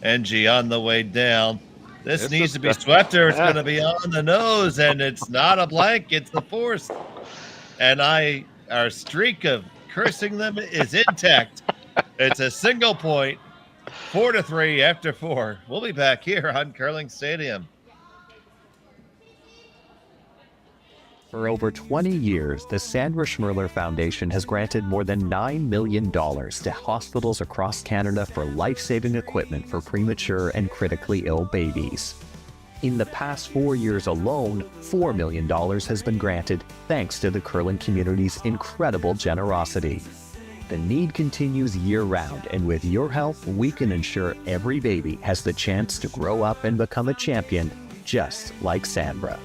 Enge on the way down. This needs to be swept or it's going to be on the nose, and it's not a blank, it's the force. And our streak of cursing them is intact. It's a single point, 4-3 after 4. We'll be back here on Curling Stadium. For over 20 years, the Sandra Schmirler Foundation has granted more than $9 million to hospitals across Canada for life-saving equipment for premature and critically ill babies. In the past 4 years alone, $4 million has been granted thanks to the curling community's incredible generosity. the need continues year-round, and with your help, we can ensure every baby has the chance to grow up and become a champion, just like Sandra.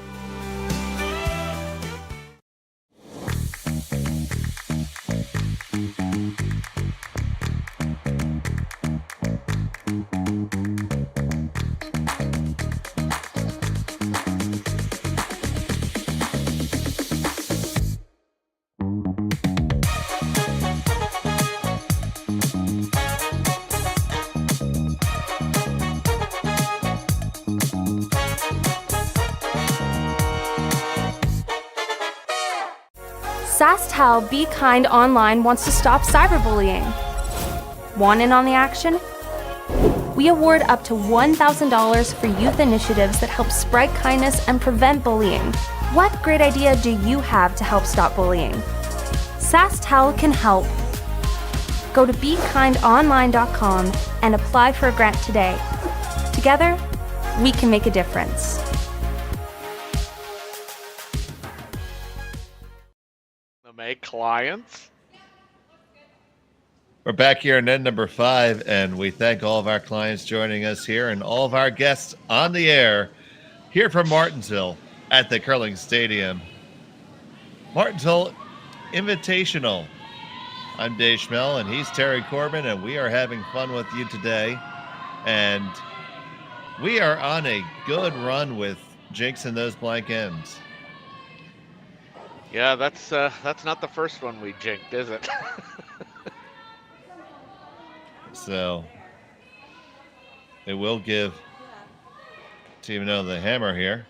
SaskTel Be Kind Online wants to stop cyberbullying. Want in on the action? We award up to $1,000 for youth initiatives that help spread kindness and prevent bullying. What great idea do you have to help stop bullying? SaskTel can help. Go to BeKindOnline.com and apply for a grant today. Together, we can make a difference. Make clients. We're back here in end number 5, and we thank all of our clients joining us here and all of our guests on the air here from Martensville at the Curling Stadium. Martensville Invitational. I'm Dave Schmel, and he's Terry Corbin, and we are having fun with you today. And we are on a good run with Jinx and those blank ends. Yeah, that's not the first one we jinked, is it? So it will give Thevenot the hammer here.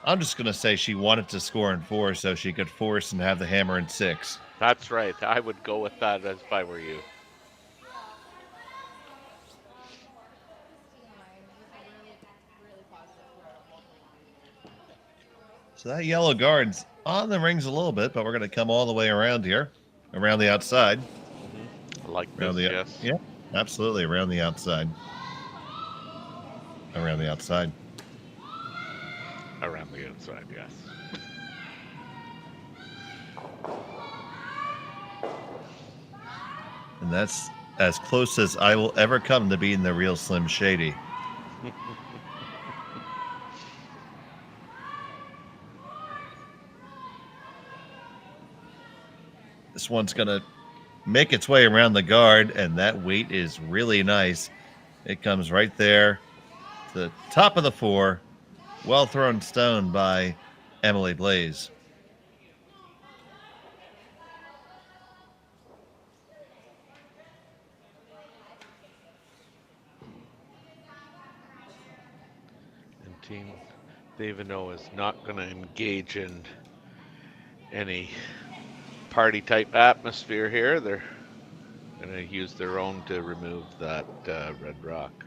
I'm just going to say she wanted to score in 4 so she could force and have the hammer in 6. That's right. I would go with that if I were you. So that yellow guard's on the rings a little bit, but we're going to come all the way around here, around the outside. I like Around this, the, yes. Yeah, absolutely, around the outside. Around the outside. Around the outside, yes. And that's as close as I will ever come to being the real Slim Shady. This one's going to make its way around the guard, and that weight is really nice. It comes right there to the top of the 4. Well thrown stone by Emily Blaze. And Team Thevenot is not going to engage in any party type atmosphere here. They're going to use their own to remove that red rock.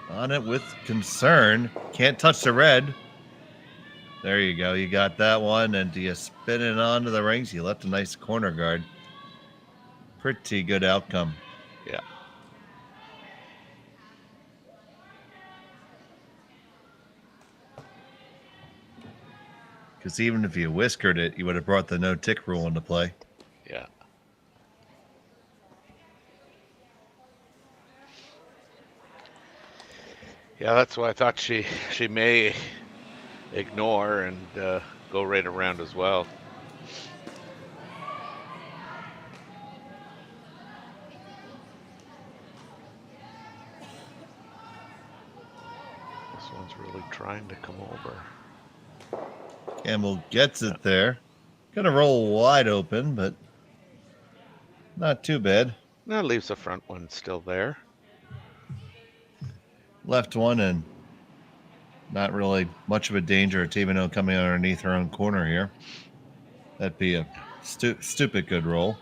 On it with concern. Can't touch the red. There you go. You got that one. And do you spin it onto the rings? You left a nice corner guard. Pretty good outcome. Yeah. Because even if you whiskered it, you would have brought the no-tick rule into play. Yeah. Yeah, that's why I thought she may ignore and go right around as well. This one's really trying to come over. Campbell gets it there. Gonna roll wide open, but not too bad. That leaves the front one still there. Left one, and not really much of a danger of Thevenot coming underneath her own corner here. That'd be a stupid good roll.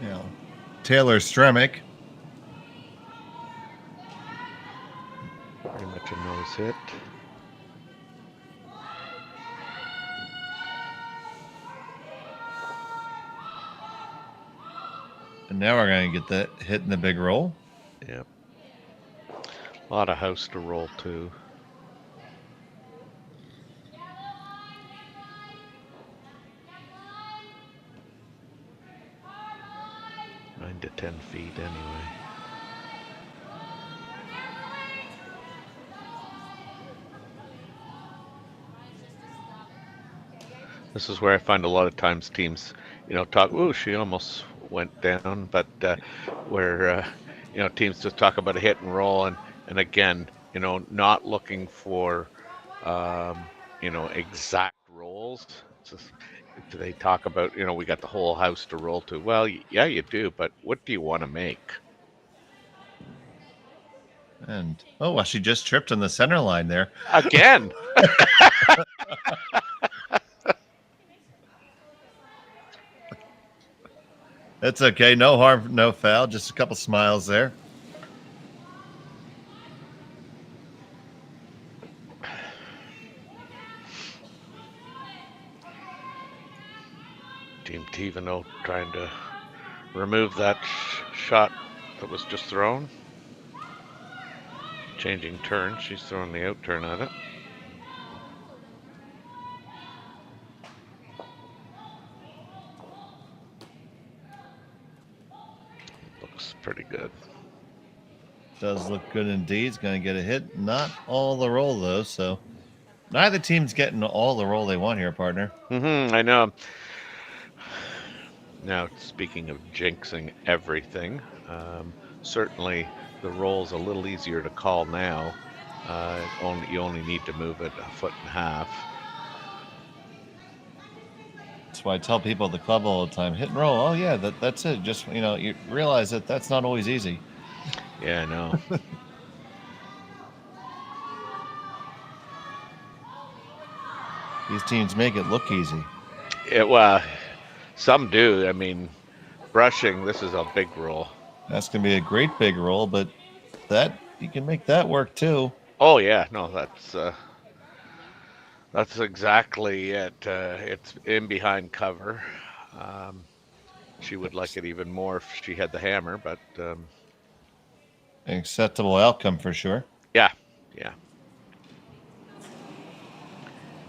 Now, Taylor Stremick. Pretty much a nose hit. And now we're going to get that hit in the big roll. Yep. A lot of house to roll too. 9 to 10 feet anyway. This is where I find a lot of times teams, talk, "Ooh, she almost went down," but where, teams just talk about a hit and roll, and again, not looking for, exact rolls. It's just, they talk about, we got the whole house to roll to. Well, yeah, you do, but what do you want to make? And, well, she just tripped on the center line there. Again! That's okay. No harm, no foul. Just a couple smiles there. Team Thevenot trying to remove that shot that was just thrown. Changing turn. She's throwing the out turn at it. Looks pretty good. Does look good indeed. It's going to get a hit. Not all the roll, though, so neither team's getting all the roll they want here, partner. I know. Now, speaking of jinxing everything, certainly the roll's a little easier to call now. You only need to move it 1.5 feet. That's why I tell people at the club all the time, hit and roll. Oh, yeah, that's it. Just, you realize that that's not always easy. Yeah, I know. These teams make it look easy. Well, some do. I mean, brushing, this is a big roll. That's going to be a great big roll, but that you can make that work too. Oh, yeah. No, that's exactly it. It's in behind cover. She would like it even more if she had the hammer, but... An acceptable outcome for sure. Yeah.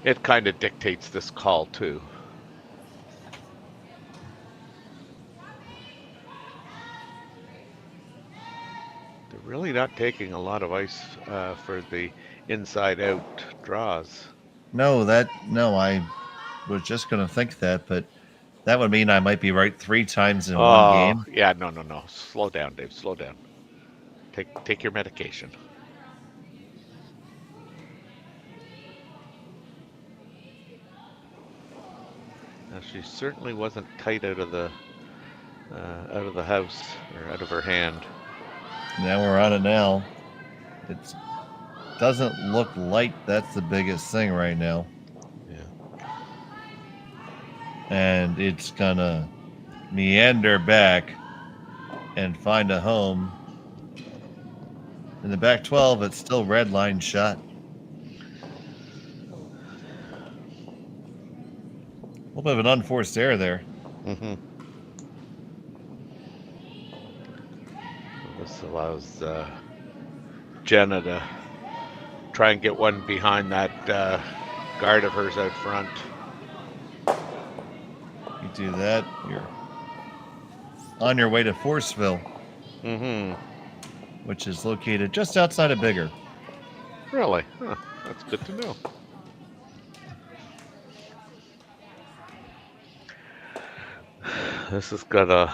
It kind of dictates this call, too. They're really not taking a lot of ice for the inside-out draws. No, I was just going to think that, but that would mean I might be right 3 times in one game. Yeah, no. Slow down, Dave. Slow down. Take your medication. Now, she certainly wasn't tight out of the house or out of her hand. Now we're on it now. It doesn't look light. That's the biggest thing right now. Yeah. And it's gonna meander back and find a home. In the back 12, it's still red line shot. A little bit of an unforced error there. This allows Jenna to try and get one behind that guard of hers out front. You do that, you're on your way to Forceville. Which is located just outside of Biggar. Really? Huh. That's good to know. This has got a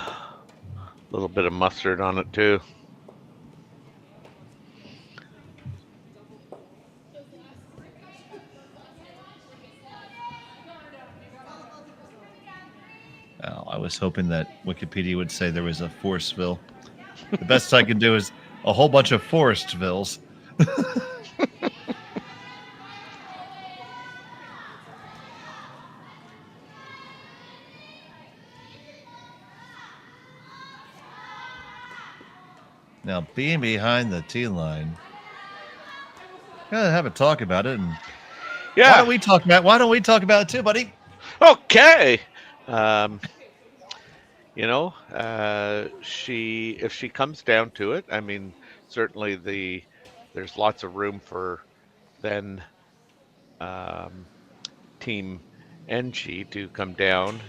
little bit of mustard on it too. Oh, I was hoping that Wikipedia would say there was a Forceville. The best I can do is a whole bunch of Forestvilles. Now, being behind the tee line, gotta have a talk about it. And yeah, why don't we talk about it too, buddy? Okay. You know, if she comes down to it, I mean, certainly there's lots of room for then Team Enge to come down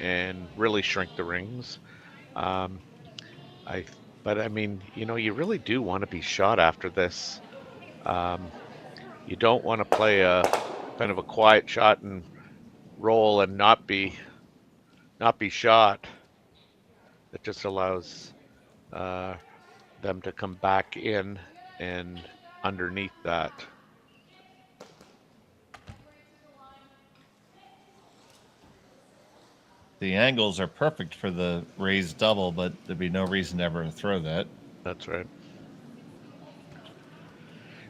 and really shrink the rings. Um, I, but I mean, you know, you really do want to be shot after this. You don't want to play a kind of a quiet shot and roll and not be shot. It just allows them to come back in and underneath that. The angles are perfect for the raised double, but there'd be no reason ever to throw that. That's right.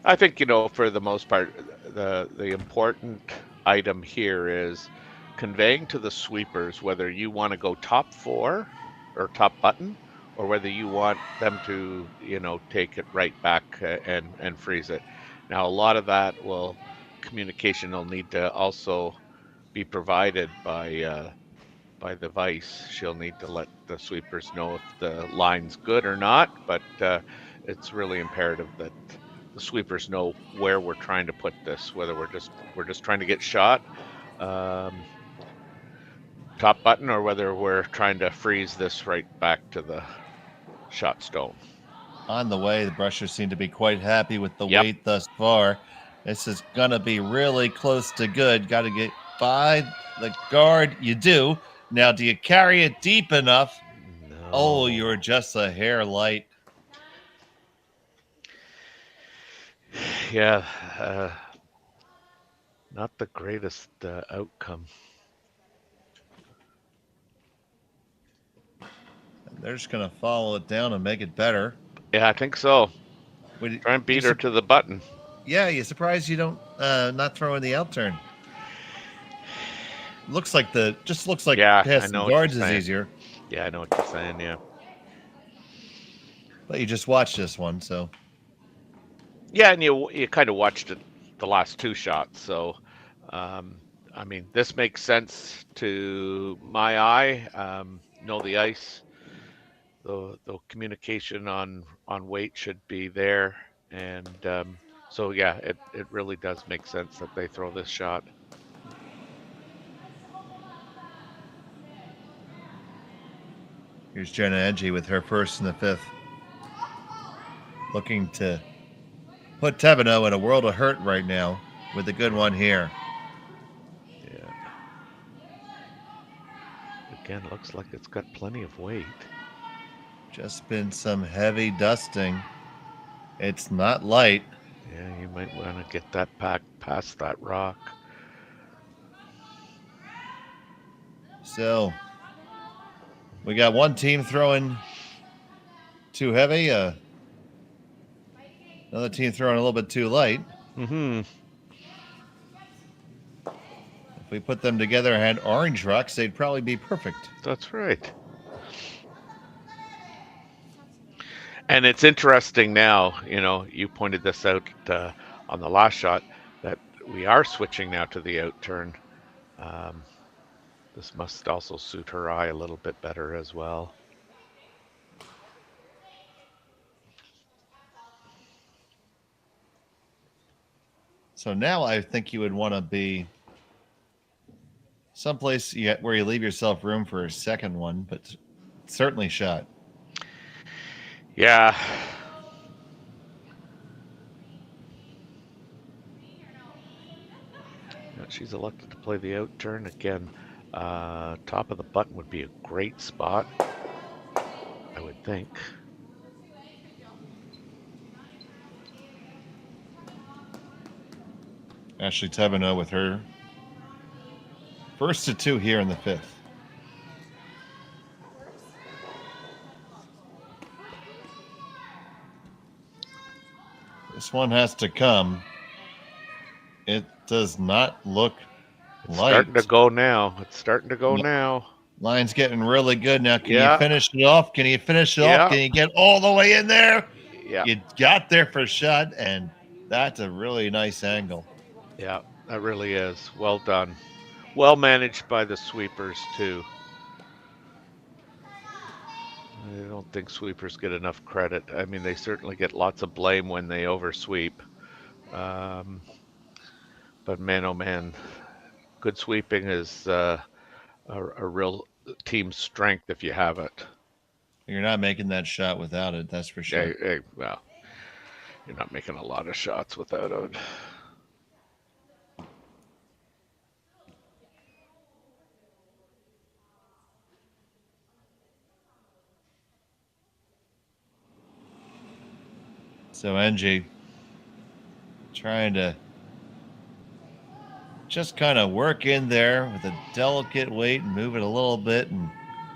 I think, you know, for the most part, the important item here is conveying to the sweepers whether you want to go top 4 or top button, or whether you want them to, you know, take it right back and freeze it. Now, a lot of that communication will need to also be provided by the vice. She'll need to let the sweepers know if the line's good or not, but it's really imperative that the sweepers know where we're trying to put this, whether we're just trying to get shot top button, or whether we're trying to freeze this right back to the shot stone. On the way, the brushers seem to be quite happy with the weight thus far. This is going to be really close to good. Got to get by the guard. You do. Now, do you carry it deep enough? No. Oh, you're just a hair light. Yeah, not the greatest outcome. They're just going to follow it down and make it better. Yeah, I think so. Try and beat her to the button. Yeah, you surprised you don't not throw in the out turn. Looks like passing the guards is easier. Yeah, I know what you're saying. Yeah, but you just watched this one, so. Yeah, and you kind of watched it the last 2 shots, so I mean, this makes sense to my eye. Know the ice. The communication on weight should be there, and so yeah, it really does make sense that they throw this shot. Here's Jenna Enge with her first in the 5th, looking to put Thevenot in a world of hurt right now with a good one here. Yeah. Again, looks like it's got plenty of weight. Just been some heavy dusting. It's not light. Yeah, you might want to get that pack past that rock. So, we got one team throwing too heavy, another team throwing a little bit too light. Mm-hmm. If we put them together and had orange rocks, they'd probably be perfect. That's right. And it's interesting now, you know, you pointed this out on the last shot, that we are switching now to the out turn. This must also suit her eye a little bit better as well. So now I think you would want to be someplace where you leave yourself room for a second one, but certainly shot. Yeah. She's elected to play the out turn again. Top of the button would be a great spot, I would think. Ashley Thevenot with her first to 2 here in the 5th. This one has to come. It does not look light. Starting to go now. It's starting to go now. Line's getting really good now. Can you finish it off? Can you finish it off? Can you get all the way in there? Yeah. You got there for a shot, and that's a really nice angle. Yeah, that really is. Well done. Well managed by the sweepers, too. I don't think sweepers get enough credit. I mean, they certainly get lots of blame when they oversweep. But man, oh man, good sweeping is a real team strength if you have it. You're not making that shot without it, that's for sure. Well, you're not making a lot of shots without it. So Enge trying to just kind of work in there with a delicate weight and move it a little bit and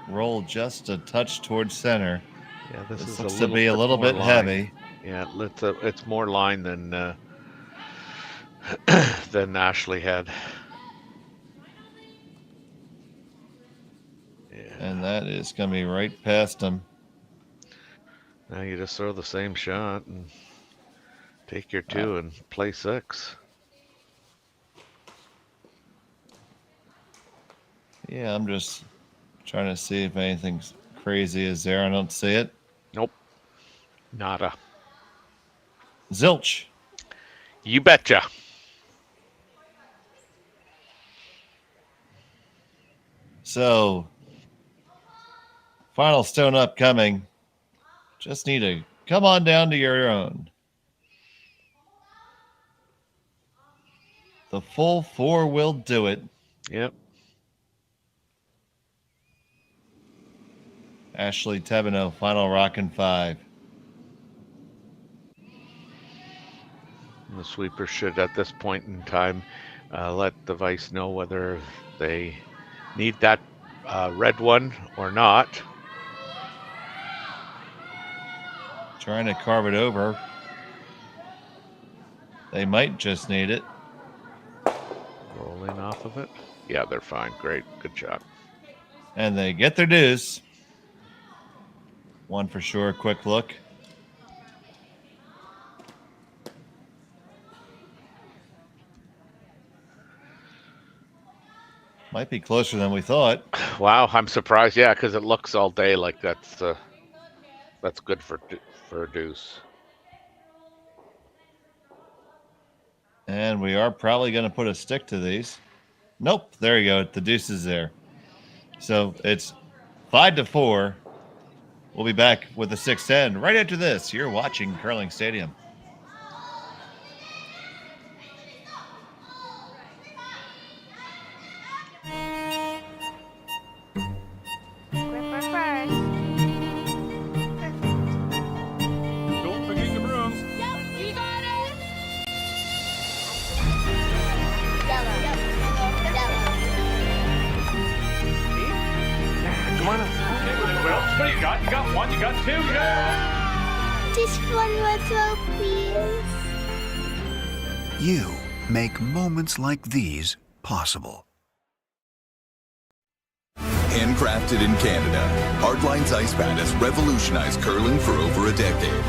roll just a touch towards center. Yeah, this looks to be a little bit heavy. Yeah, it's more line than than Ashley had. Yeah. And that is going to be right past him. Now you just throw the same shot and take your 2 and play 6. Yeah, I'm just trying to see if anything crazy is there. I don't see it. Nope. Nada. Zilch. You betcha. So, final stone upcoming. Just need to come on down to your own. The full 4 will do it. Yep. Ashley Thevenot, final rockin' 5. The sweeper should, at this point in time, let the vice know whether they need that red one or not. Trying to carve it over. They might just need it. Rolling off of it. Yeah, they're fine. Great. Good job. And they get their deuce. 1 for sure. Quick look. Might be closer than we thought. Wow, I'm surprised. Yeah, because it looks all day like that's good for a deuce. And we are probably going to put a stick to these. Nope. There you go. The deuce is there. So it's 5-4. We'll be back with the 6-10 right after this. You're watching Curling Stadium. Don't forget your brooms. You got it. Come on up. Okay, well, what do you got? You got 1, you got 2, you got... Just one more throw, please. You make moments like these possible. Handcrafted in Canada, Hardline's ice pad has revolutionized curling for over a decade.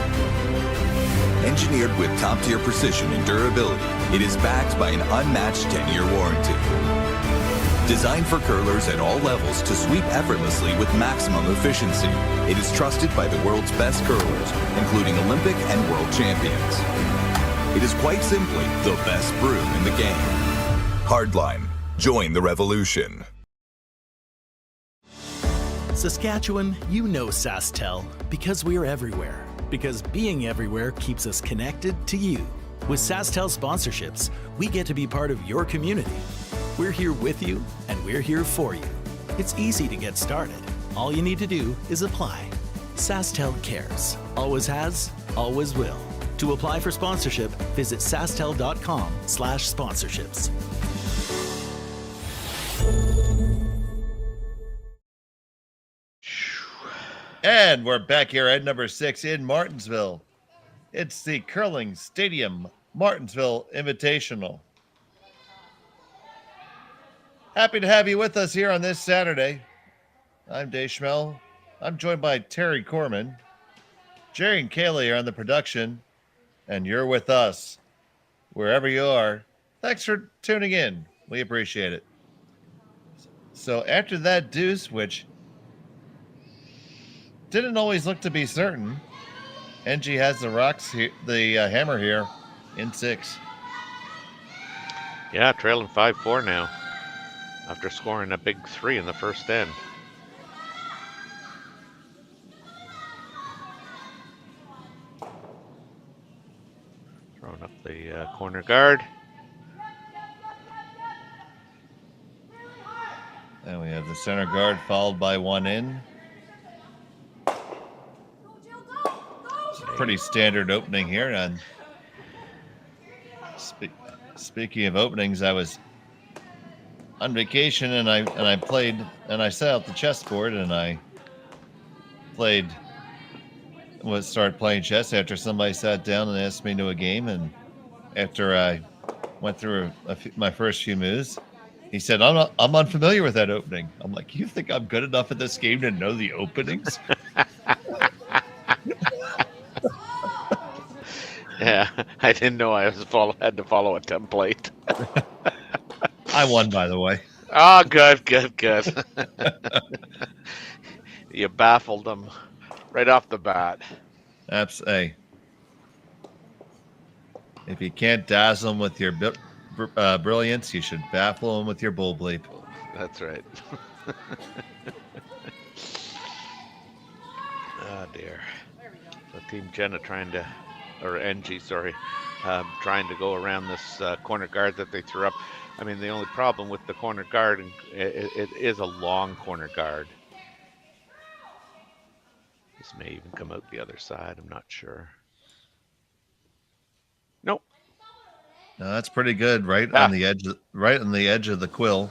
Engineered with top-tier precision and durability, it is backed by an unmatched 10-year warranty. Designed for curlers at all levels to sweep effortlessly with maximum efficiency, it is trusted by the world's best curlers, including Olympic and world champions. It is quite simply the best broom in the game. Hardline. Join the revolution. Saskatchewan, you know SaskTel because we're everywhere. Because being everywhere keeps us connected to you. With SaskTel sponsorships, we get to be part of your community. We're here with you, and we're here for you. It's easy to get started. All you need to do is apply. SaskTel cares. Always has, always will. To apply for sponsorship, visit sastel.com/sponsorships. And we're back here at number 6 in Martensville. It's the Curling Stadium Martensville Invitational. Happy to have you with us here on this Saturday. I'm Dave Schmel. I'm joined by Terry Corman. Jerry and Kaylee are on the production, and you're with us wherever you are. Thanks for tuning in. We appreciate it. So after that deuce, which didn't always look to be certain. Enge has the hammer here in 6. Yeah, trailing 5-4 now after scoring a big 3 in the first end. Throwing up the corner guard. And we have the center guard followed by 1 in. Pretty standard opening here. And speaking of openings, I was on vacation and I played and I set out the chessboard and I started playing chess after somebody sat down and asked me to a game. And after I went through my first few moves, he said, I'm unfamiliar with that opening. I'm like, you think I'm good enough at this game to know the openings? Yeah, I didn't know I had to follow a template. I won, by the way. Oh, good. You baffled them right off the bat. Hey, if you can't dazzle them with your brilliance, you should baffle them with your bull bleep. That's right. Oh, dear. So Team Jenna trying to go around this corner guard that they threw up. I mean, the only problem with the corner guard, it is a long corner guard. This may even come out the other side. I'm not sure. Nope. No, that's pretty good. Right on the edge of the quill.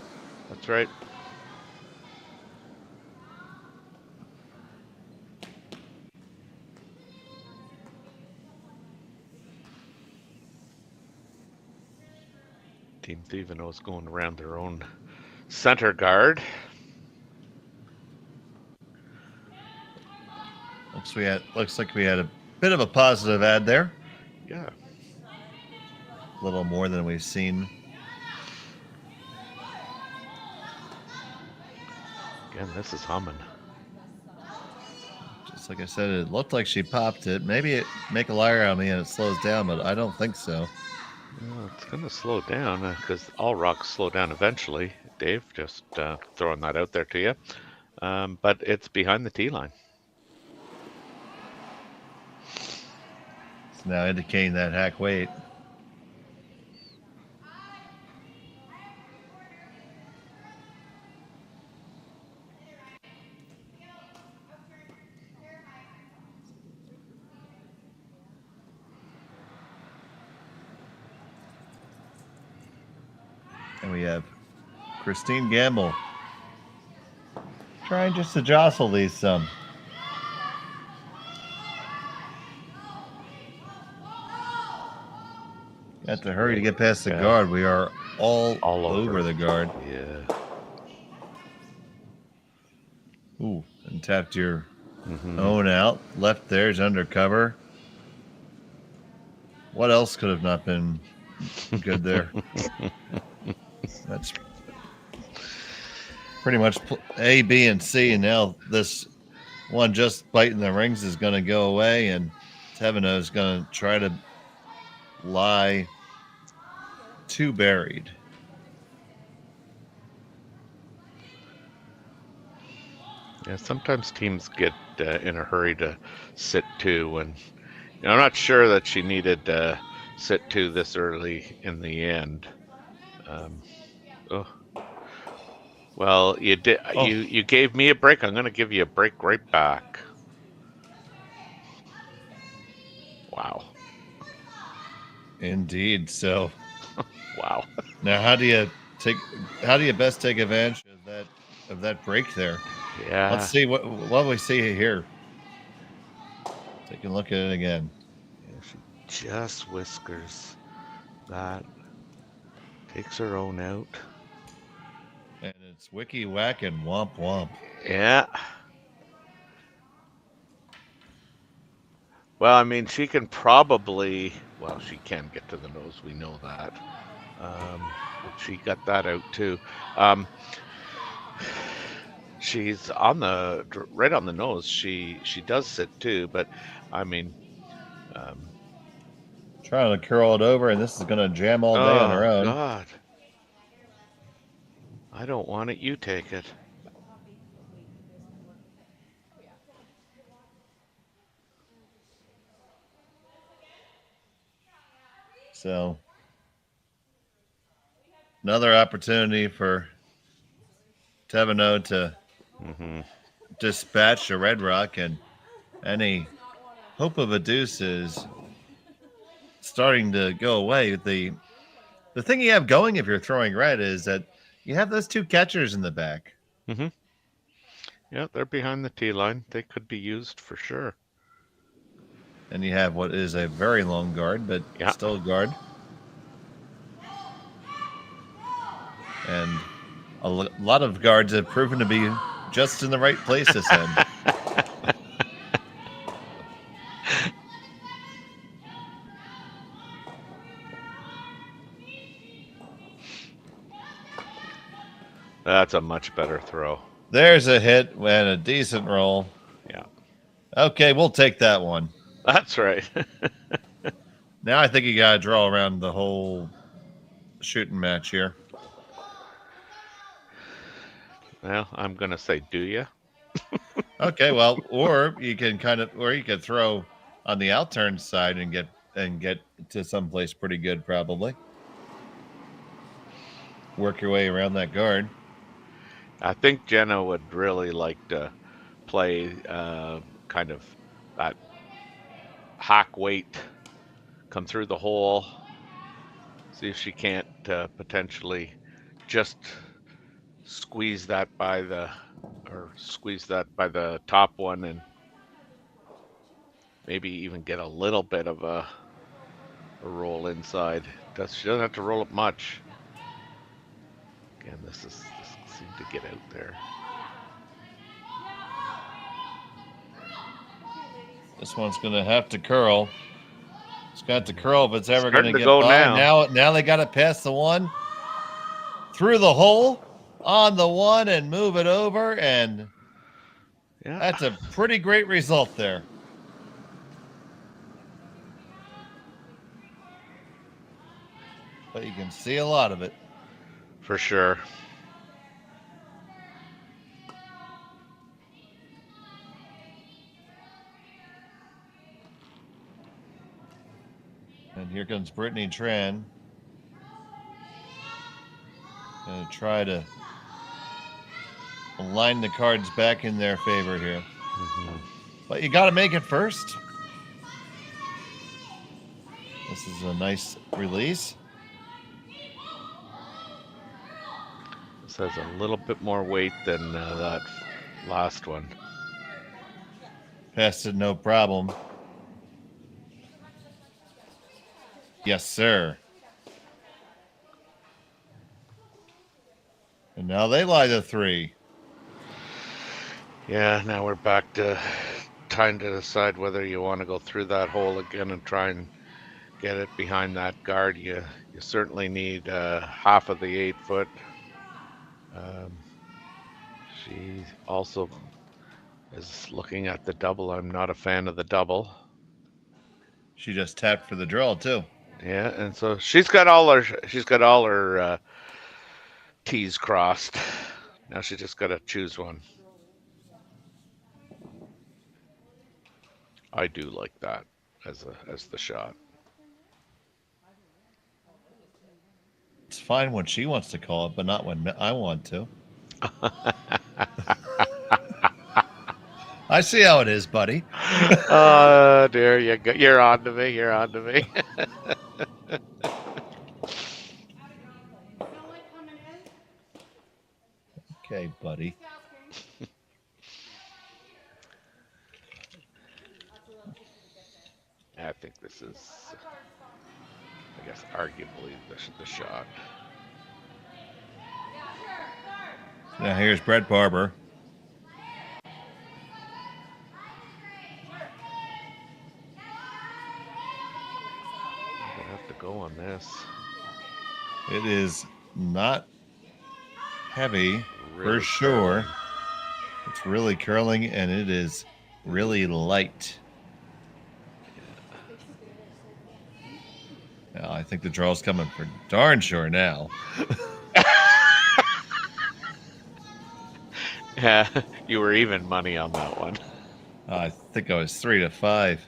That's right. Team Thevenot is going around their own center guard. Looks like we had a bit of a positive ad there. Yeah. A little more than we've seen. Again, this is humming. Just like I said, it looked like she popped it. Maybe it make a liar out of me and it slows down, but I don't think so. Well, it's going to slow down because all rocks slow down eventually. Dave, just throwing that out there to you. But it's behind the tee line. It's now indicating that hack weight. And we have Christine Gamble trying just to jostle these some. Got to hurry to get past the guard. We are all over the guard. Yeah. Ooh, and tapped your own out. Left there's undercover. What else could have not been good there? That's pretty much A, B, and C, and now this one just biting the rings is going to go away, and Thevenot is going to try to lie 2 buried. Yeah, sometimes teams get in a hurry to sit 2, and I'm not sure that she needed to sit 2 this early in the end. Well, you did. You gave me a break. I'm going to give you a break right back. Wow. Indeed. So. Wow. Now, how do you best take advantage of that break there? Yeah. Let's see what we see here. Take a look at it again. Yeah, she just whiskers that. Takes her own out. And it's wicky whack and womp womp. Yeah. Well, I mean, she can probably... Well, she can get to the nose. We know that. She got that out, too. She's on the right on the nose. She does sit too, but I mean, trying to curl it over, and this is going to jam all day on her own. Oh God! I don't want it. You take it. So another opportunity for Thevenot to dispatch a Red Rock, and any hope of a deuce is starting to go away. The thing you have going if you're throwing red is that you have those two catchers in the back. Yeah, they're behind the tee line. They could be used for sure. And you have what is a very long guard, but still a guard. And a lot of guards have proven to be just in the right place this end. That's a much better throw. There's a hit and a decent roll. Yeah. Okay, we'll take that one. That's right. Now I think you got to draw around the whole shooting match here. Well, I'm going to say, do you? Okay, well, or you can throw on the outturn side and get to someplace pretty good, probably. Work your way around that guard. I think Jenna would really like to play kind of that hack weight, come through the hole, see if she can't potentially just squeeze that by the top one, and maybe even get a little bit of a roll inside. She doesn't have to roll it much. Again, this seemed to get out there. This one's going to have to curl. It's got to curl if it's ever going to get go by. Now they got to pass the one through the hole on the one and move it over, and that's a pretty great result there. But you can see a lot of it. For sure. And here comes Brittany Tran. Going to try to align the cards back in their favor here. But you got to make it first. This is a nice release. This has a little bit more weight than that last one. Passed it no problem. Yes, sir. And now they lie the three. Yeah, now we're back to trying to decide whether you want to go through that hole again and try and get it behind that guard. You certainly need half of the 8 foot. She also is looking at the double. I'm not a fan of the double. She just tapped for the draw too. Yeah, and so she's got all her T's crossed. Now she just got to choose one. I do like that as the shot. It's fine when she wants to call it, but not when I want to. I see how it is, buddy. Oh, dear, you're on to me. You're on to me. Okay, buddy. I think this is, I guess, arguably the shot. Now here's Brett Barber. I have to go on this. It is not heavy Really for sure. It's really curling, and it is really light. Now, I think the draw's coming for darn sure now. Yeah, you were even money on that one. I think I was 3-5.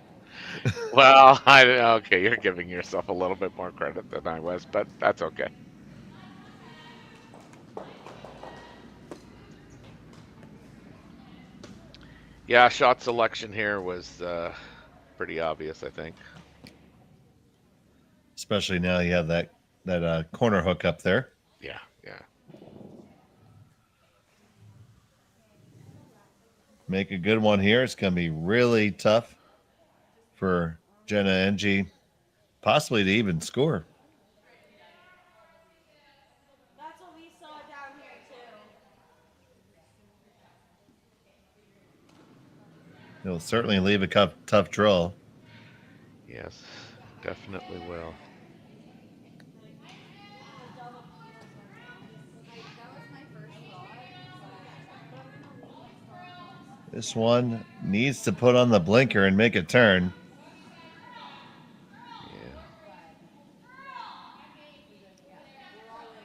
Well, okay, you're giving yourself a little bit more credit than I was, but that's okay. Yeah, shot selection here was pretty obvious, I think. Especially now you have that corner hook up there. Yeah, yeah. Make a good one here. It's going to be really tough for Jenna Enge possibly to even score. That's what we saw down here too. It'll certainly leave a tough draw. Yes, definitely will. This one needs to put on the blinker and make a turn.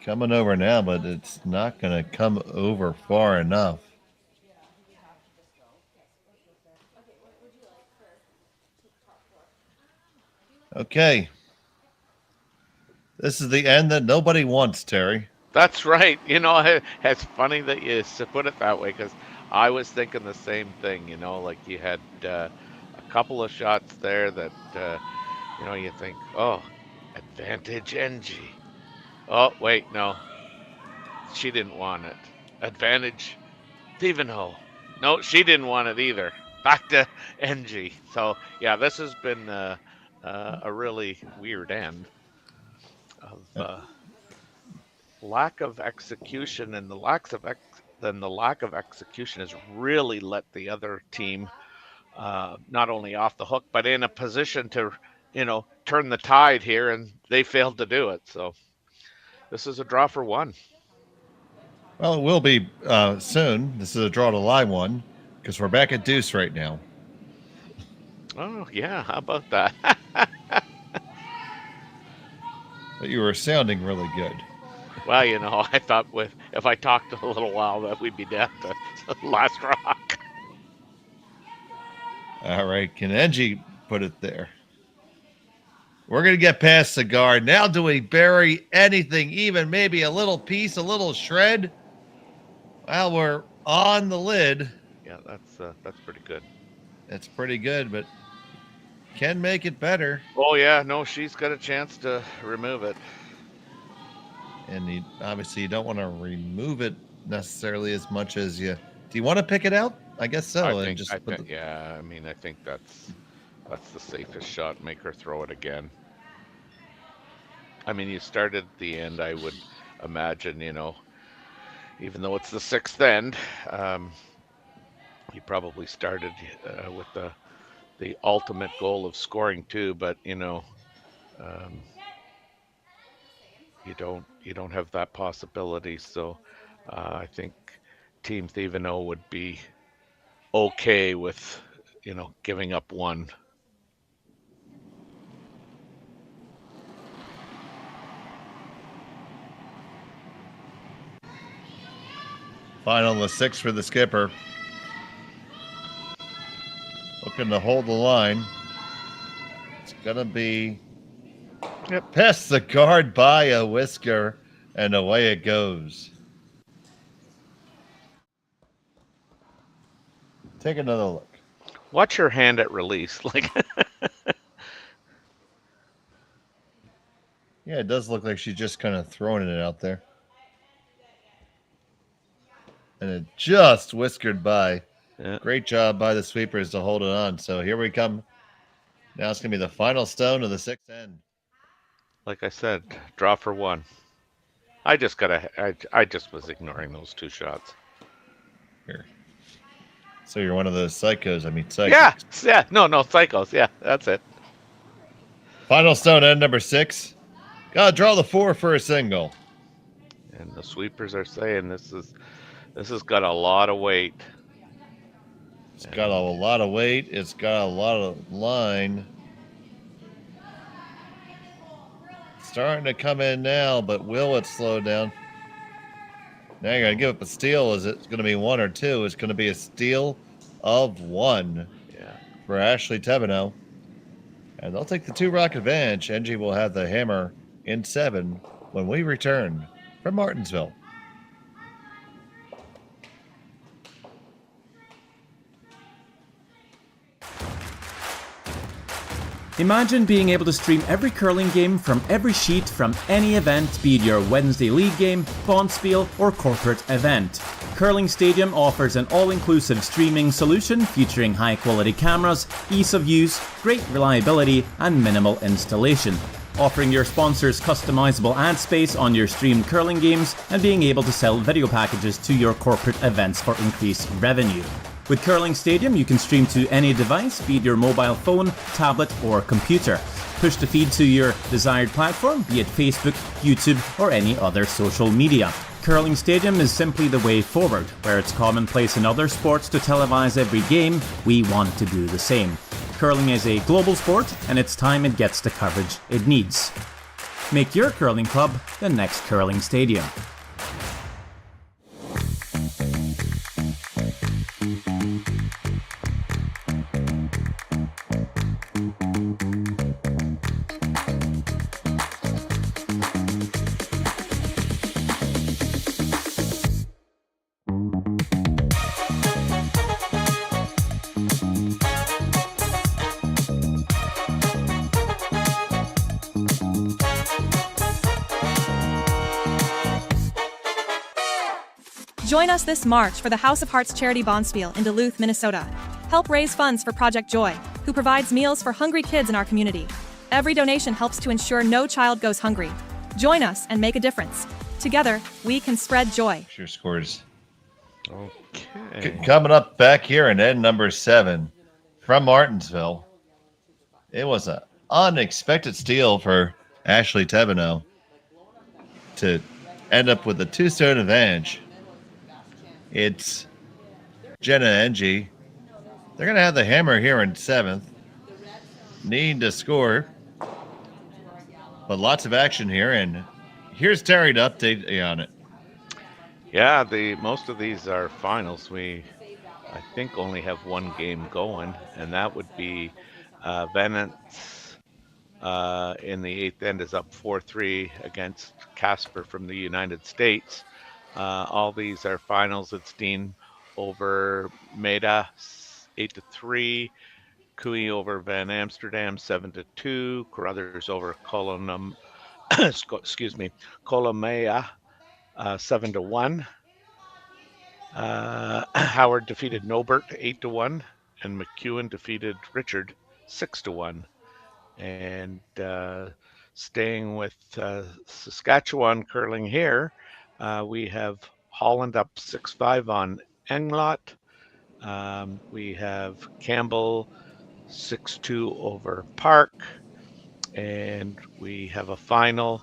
Coming over now, but it's not going to come over far enough. Okay. This is the end that nobody wants, Terry. That's right. You know, it's funny that you put it that way, because I was thinking the same thing. You know, like you had a couple of shots there that, you know, you think, oh, advantage Enge. Oh, wait, no. She didn't want it. Advantage Thevenot. No, she didn't want it either. Back to Enge. So, yeah, this has been a really weird end of lack of execution, and the lack of execution has really let the other team not only off the hook, but in a position to, you know, turn the tide here, and they failed to do it. So this is a draw for one. Well, it will be soon. This is a draw to lie one, because we're back at deuce right now. Oh, yeah. How about that? But you were sounding really good. Well, you know, I thought if I talked a little while that we'd be down to the last rock. All right, can Enge put it there? We're going to get past the guard. Now do we bury anything, even maybe a little piece, a little shred? Well, we're on the lid. Yeah, that's pretty good. That's pretty good, but can make it better. Oh, yeah, no, she's got a chance to remove it. And obviously you don't want to remove it necessarily as much as you... Do you want to pick it out? I guess so. Yeah, I mean, I think that's the safest shot. Make her throw it again. I mean, you started at the end, I would imagine, you know, even though it's the sixth end, you probably started with the ultimate goal of scoring two, but, you know, you don't have that possibility. So I think Team Thevenot would be okay with, you know, giving up one. Final the 6 for the skipper. Looking to hold the line. It's going to be past the guard by a whisker, and away it goes. Take another look. Watch her hand at release. Like, yeah, it does look like she's just kind of throwing it out there. And it just whiskered by. Yeah. Great job by the sweepers to hold it on. So here we come. Now it's going to be the final stone of the sixth end. Like I said, draw for one. I just was ignoring those two shots. Here. So you're one of those psychos. I mean, psychos. Yeah. No, psychos. Yeah, that's it. Final stone, end number 6. Gotta draw the 4 for a single. And the sweepers are saying this has got a lot of weight. It's got a lot of weight. It's got a lot of line. Starting to come in now, but will it slow down? Now you're going to give up a steal. Is it going to be 1 or 2? It's going to be a steal of 1 for Ashley Thevenot. And they'll take the 2-rock advantage. Enge will have the hammer in 7 when we return from Martensville. Imagine being able to stream every curling game from every sheet from any event, be it your Wednesday league game, bonspiel, or corporate event. Curling Stadium offers an all-inclusive streaming solution featuring high-quality cameras, ease of use, great reliability, and minimal installation. Offering your sponsors customizable ad space on your streamed curling games and being able to sell video packages to your corporate events for increased revenue. With Curling Stadium, you can stream to any device, be it your mobile phone, tablet, or computer. Push the feed to your desired platform, be it Facebook, YouTube, or any other social media. Curling Stadium is simply the way forward. Where it's commonplace in other sports to televise every game, we want to do the same. Curling is a global sport, and it's time it gets the coverage it needs. Make your curling club the next Curling Stadium. Join us this March for the House of Hearts Charity Bonspiel in Duluth, Minnesota. Help raise funds for Project Joy, who provides meals for hungry kids in our community. Every donation helps to ensure no child goes hungry. Join us and make a difference. Together, we can spread joy. Your scores. Okay. Coming up back here in end number 7 from Martensville. It was an unexpected steal for Ashley Thevenot to end up with a 2-stone advantage. It's Jenna Enge. They're going to have the hammer here in 7th. Need to score. But lots of action here. And here's Terry to update on it. Yeah, most of these are finals. I think, only have one game going, and that would be Thevenot in the 8th end is up 4-3 against Casper from the United States. All these are finals. It's Dean over Maida 8-3, Cooey over Van Amsterdam 7-2, Carruthers over Colomea 7-1. Howard defeated Nobert 8-1, and McEwen defeated Richard 6-1. And staying with Saskatchewan curling here, we have Holland up 6-5 on Englot. We have Campbell 6-2 over Park. And we have a final,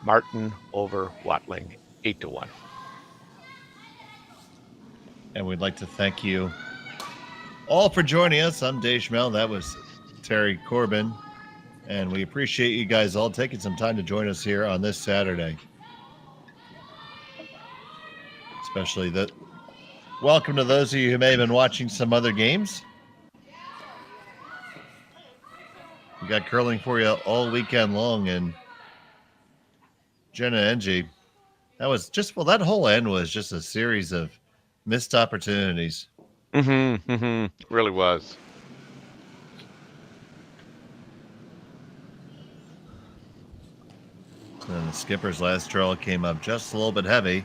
Martin over Watling 8-1. And we'd like to thank you all for joining us. I'm Dave Schmel. That was Terry Corbin. And we appreciate you guys all taking some time to join us here on this Saturday. Especially welcome to those of you who may have been watching some other games. We got curling for you all weekend long, and Jenna Enge, that whole end was just a series of missed opportunities. Really was. And then the skipper's last draw came up just a little bit heavy,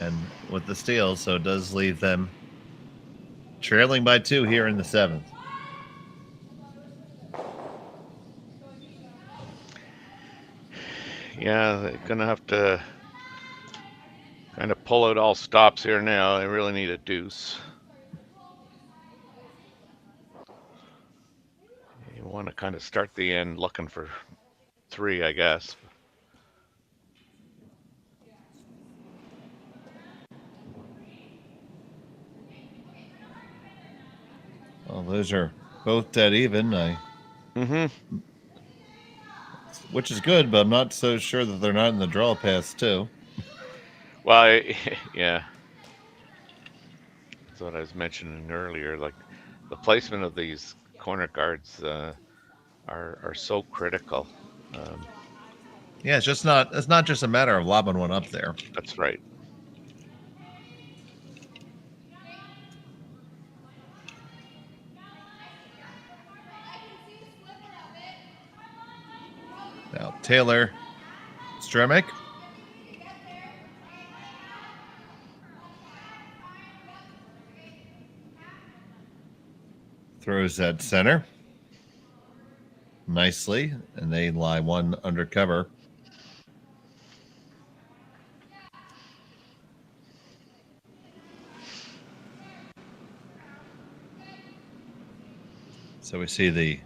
and with the steal, so it does leave them trailing by 2 here in the 7th. Yeah, they're going to have to kind of pull out all stops here now. They really need a deuce. You want to kind of start the end looking for 3, I guess. Well, those are both dead even. Which is good, but I'm not so sure that they're not in the draw paths too. Well, yeah. That's what I was mentioning earlier. Like the placement of these corner guards are so critical. Yeah, it's not just a matter of lobbing one up there. That's right. Now Taylor Stremick throws that center nicely, and they lie one under cover. So we see the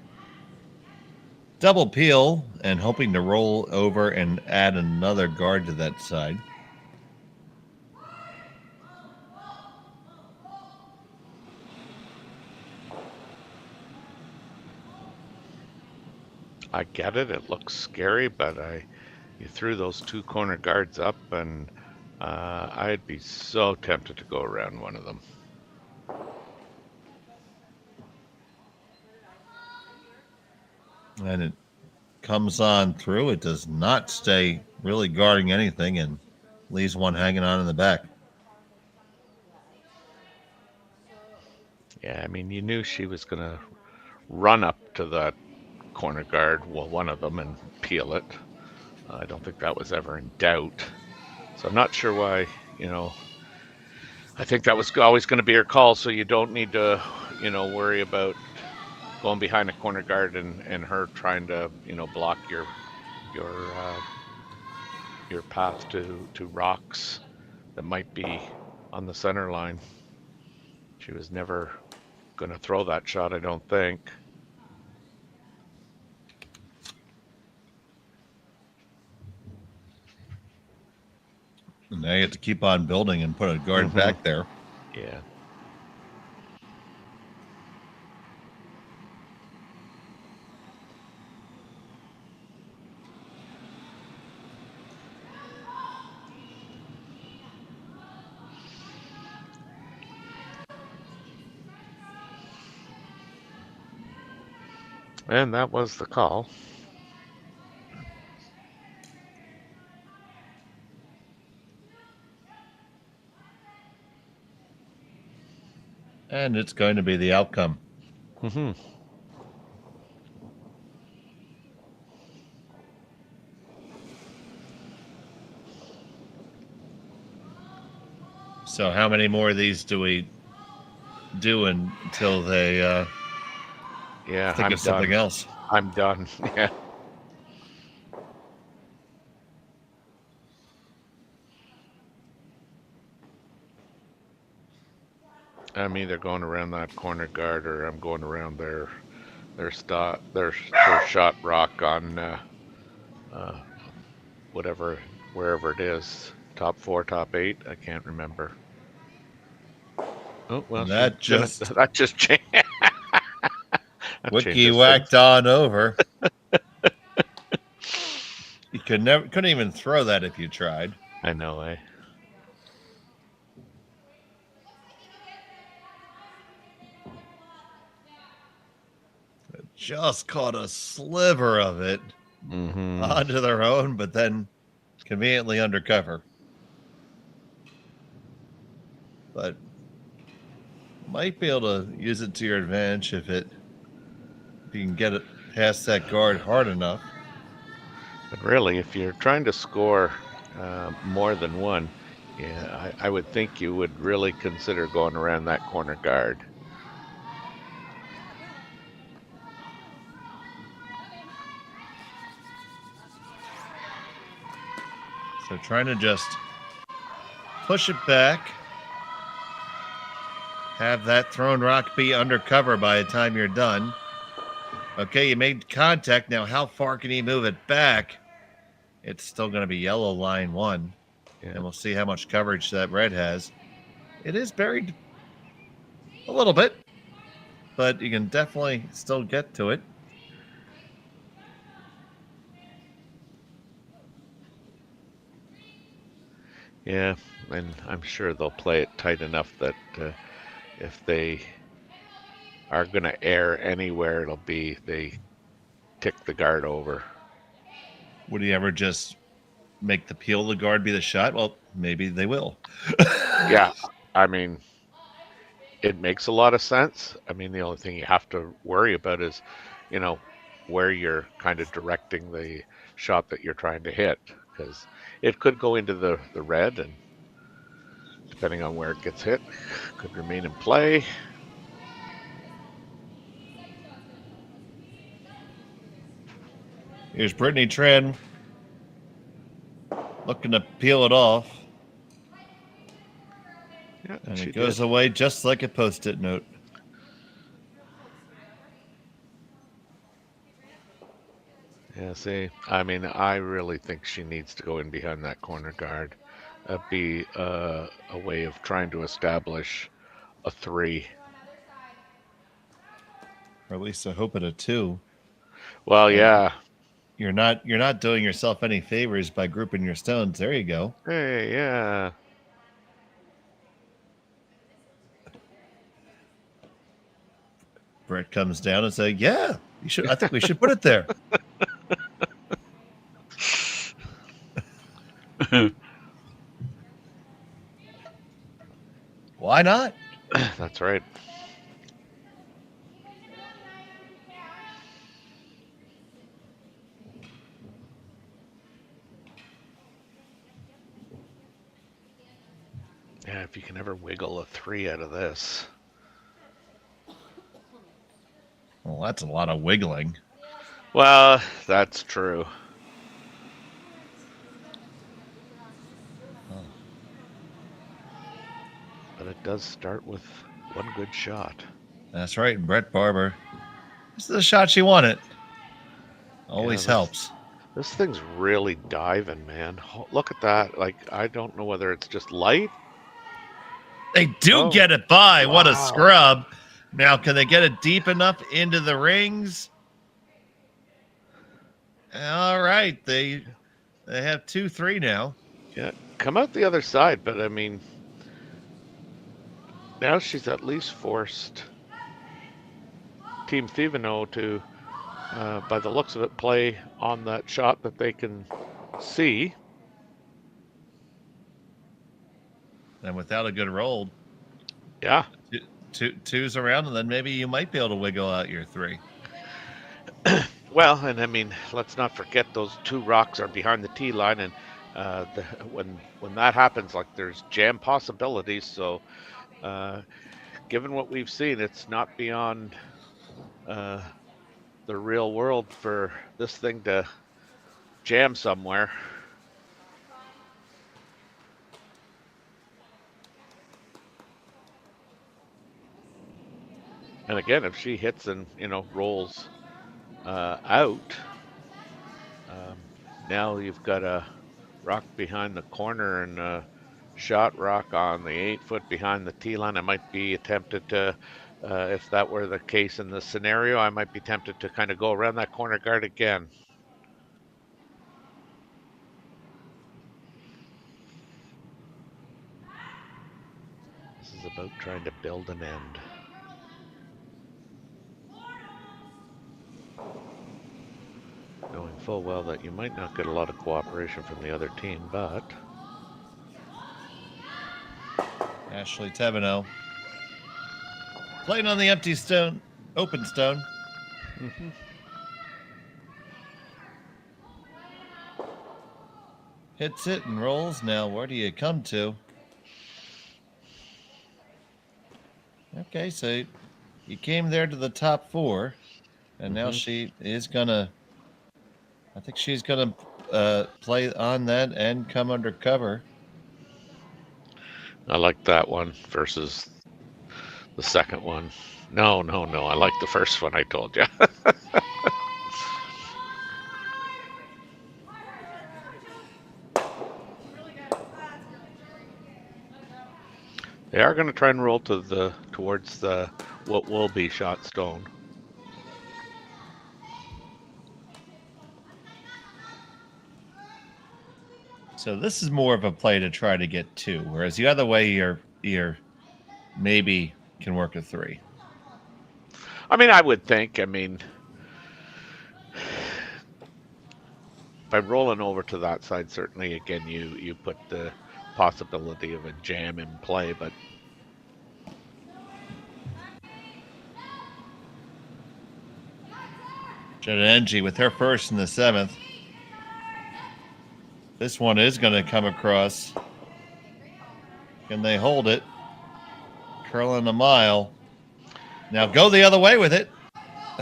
double peel and hoping to roll over and add another guard to that side. I get it. It looks scary, but you threw those two corner guards up, and I'd be so tempted to go around one of them. And it comes on through. It does not stay really guarding anything and leaves one hanging on in the back. Yeah, I mean, you knew she was going to run up to that corner guard, well, one of them, and peel it. I don't think that was ever in doubt. So I'm not sure why, I think that was always going to be her call, so you don't need to, worry about going behind a corner guard and her trying to, block your path to rocks that might be on the center line. She was never going to throw that shot, I don't think. And now you have to keep on building and put a guard back there. Yeah. And that was the call. And it's going to be the outcome. So how many more of these do we do until they think of something else? I'm done. Yeah. I'm either going around that corner guard or I'm going around their shot rock on wherever it is, top 4, top 8. I can't remember. Oh well, that just changed. Wiki whacked on over. You couldn't even throw that if you tried. I know, eh? Just caught a sliver of it onto their own, but then conveniently undercover. But might be able to use it to your advantage if you can get it past that guard hard enough. But really, if you're trying to score more than one, yeah, I would think you would really consider going around that corner guard. So trying to just push it back, have that thrown rock be undercover by the time you're done. Okay, you made contact. Now, how far can you move it back? It's still going to be yellow line 1. Yeah. And we'll see how much coverage that red has. It is buried a little bit. but you can definitely still get to it. Yeah, and I'm sure they'll play it tight enough that if they are going to err anywhere, it'll be they tick the guard over. Would he ever just make the peel of the guard be the shot? Well, maybe they will. Yeah, I mean, it makes a lot of sense. I mean, the only thing you have to worry about is, you know, where you're kind of directing the shot that you're trying to hit, because it could go into the red, and depending on where it gets hit, could remain in play. Here's Brittany Tran looking to peel it off. Yeah, and it goes away just like a Post-it note. Yeah, see, I mean, I really think she needs to go in behind that corner guard. That'd be a way of trying to establish a 3. Or at least I hope at a 2. Well, yeah. You're not doing yourself any favors by grouping your stones. There you go. Hey, yeah. Brett comes down and say, "Yeah, you should. I think we should put it there." Why not? That's right. Yeah, if you can ever wiggle a 3 out of this. Well, that's a lot of wiggling. Well, that's true. Oh. But it does start with one good shot. That's right, Brett Barber. This is the shot she wanted. Always helps. This thing's really diving, man. Look at that. Like, I don't know whether it's just light. They do get it by. Wow. What a scrub. Now, can they get it deep enough into the rings? All right. They have 2-3 now. Yeah, come out the other side. But, I mean, now she's at least forced Team Thevenot to, by the looks of it, play on that shot that they can see. And without a good roll. Yeah. Two's around, and then maybe you might be able to wiggle out your 3. Well, and I mean, let's not forget those 2 rocks are behind the tee line, and when that happens, like, there's jam possibilities. So, given what we've seen, it's not beyond the real world for this thing to jam somewhere. And again, if she hits and, rolls out, now you've got a rock behind the corner and a shot rock on the 8-foot behind the tee line. I might be tempted to, if that were the case in this scenario, I might be tempted to kind of go around that corner guard again. This is about trying to build an end. Knowing full well that you might not get a lot of cooperation from the other team, but Ashley Thevenot playing on the empty stone, open stone. Mm-hmm. Hits it and rolls. Now, where do you come to? Okay, so you came there to the top 4, and now she is gonna. I think she's going to play on that and come under cover. I like that one versus the second one. No. I like the first one I told you. They are going to try and roll towards the what will be shot stone. So this is more of a play to try to get 2, whereas the other way you're maybe can work a 3. I mean, I would think. I mean, by rolling over to that side, certainly again you put the possibility of a jam in play, but Jenna Enge with her first in the 7th. This one is going to come across. Can they hold it? Curling a mile. Now go the other way with it.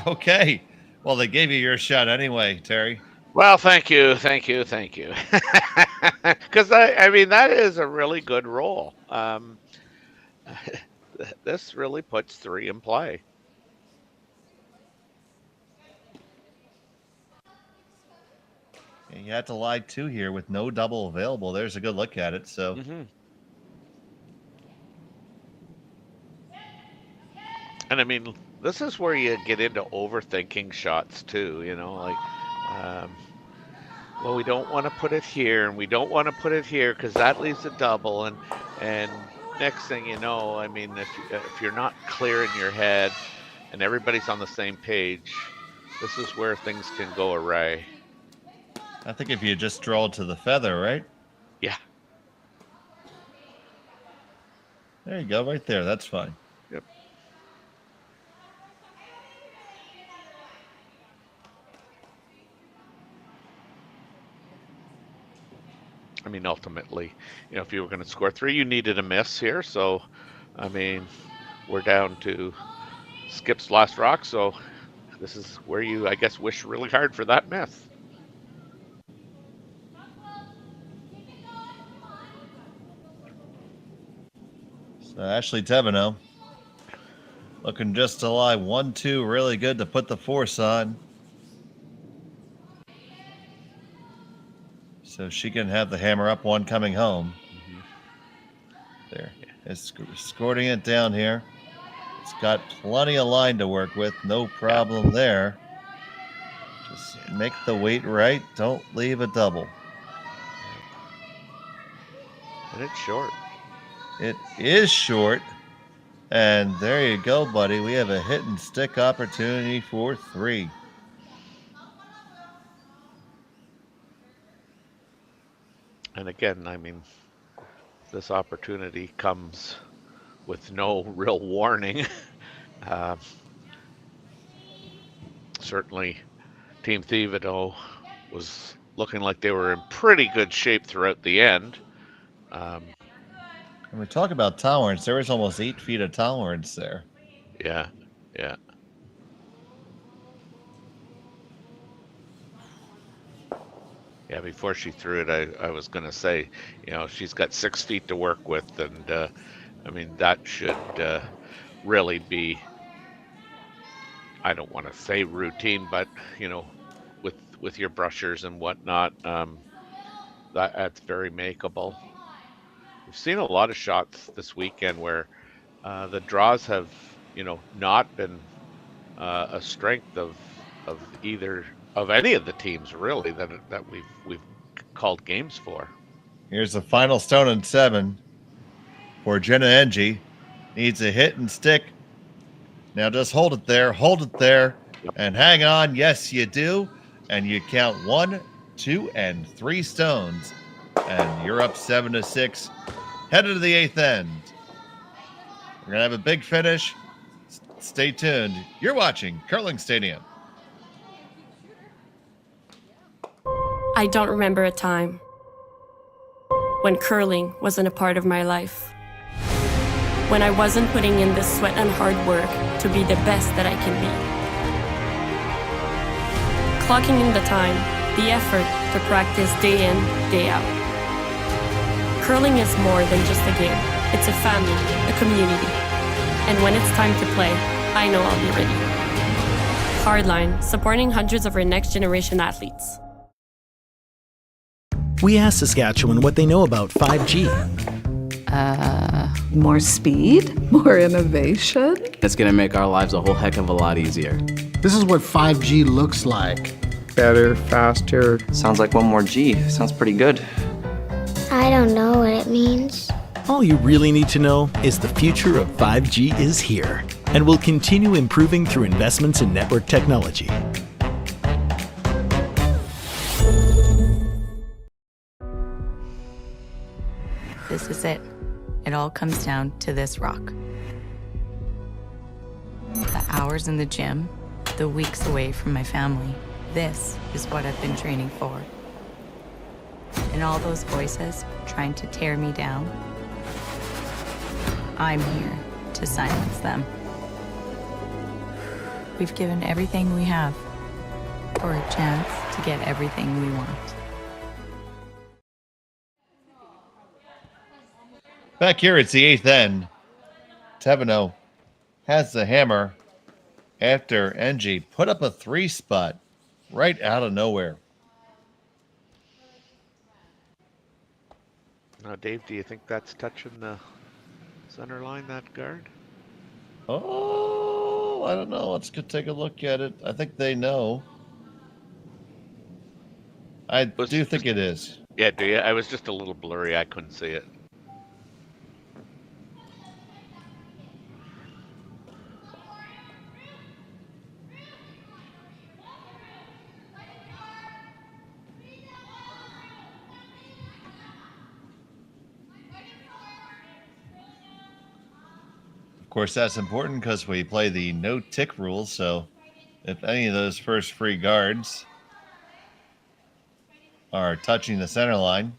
Okay. Well, they gave you your shot anyway, Terry. Well, thank you. Because, I mean, that is a really good roll. This really puts 3 in play. You had to lie 2 here with no double available. There's a good look at it. So, and I mean, this is where you get into overthinking shots too. You know, like, well, we don't want to put it here, and we don't want to put it here because that leaves a double. And next thing you know, I mean, if you're not clear in your head, and everybody's on the same page, this is where things can go awry. I think if you just draw to the feather, right? Yeah. There you go, right there. That's fine. Yep. I mean, ultimately, you know, if you were going to score 3, you needed a miss here. So, I mean, we're down to Skip's last rock. So this is where you, I guess, wish really hard for that miss. So Ashley Thevenot looking just to lie 1-2, really good to put the force on. So she can have the hammer up one coming home. There. It's escorting it down here. It's got plenty of line to work with. No problem there. Just make the weight right. Don't leave a double. And it's short. It is short. And there you go, buddy. We have a hit and stick opportunity for 3. And again, I mean, this opportunity comes with no real warning. Certainly, Team Thevenot was looking like they were in pretty good shape throughout the end. When we talk about tolerance, there was almost 8 feet of tolerance there. Yeah, yeah. Yeah, before she threw it, I was going to say, you know, she's got 6 feet to work with, and I mean, that should really be, I don't want to say routine, but, you know, with your brushers and whatnot, that's very makeable. We've seen a lot of shots this weekend where the draws have, you know, not been a strength of either of any of the teams really that we've called games for. Here's the final stone and 7 for Jenna Enge. Needs a hit and stick. Now just hold it there, and hang on. Yes, you do. And you count 1, 2, and 3 stones. And you're up 7-6. Headed to the 8th end. We're going to have a big finish. Stay tuned. You're watching Curling Stadium. I don't remember a time when curling wasn't a part of my life. When I wasn't putting in the sweat and hard work to be the best that I can be. Clocking in the time, the effort to practice day in, day out. Curling is more than just a game. It's a family, a community. And when it's time to play, I know I'll be ready. Hardline, supporting hundreds of our next generation athletes. We asked Saskatchewan what they know about 5G. More speed? More innovation? It's gonna make our lives a whole heck of a lot easier. This is what 5G looks like. Better, faster. Sounds like one more G. Sounds pretty good. I don't know what it means. All you really need to know is the future of 5G is here and will continue improving through investments in network technology. This is it. It all comes down to this rock. The hours in the gym, the weeks away from my family. This is what I've been training for. And all those voices trying to tear me down, I'm here to silence them. We've given everything we have for a chance to get everything we want. Back here, it's the 8th end. Thevenot has the hammer after Enge put up a 3-spot right out of nowhere. Now, Dave, do you think that's touching the center line, that guard? Oh, I don't know. Let's go take a look at it. I think they know. I do think it is. Yeah, do you? I was just a little blurry. I couldn't see it. Of course, that's important because we play the no tick rules. So if any of those first free guards are touching the center line,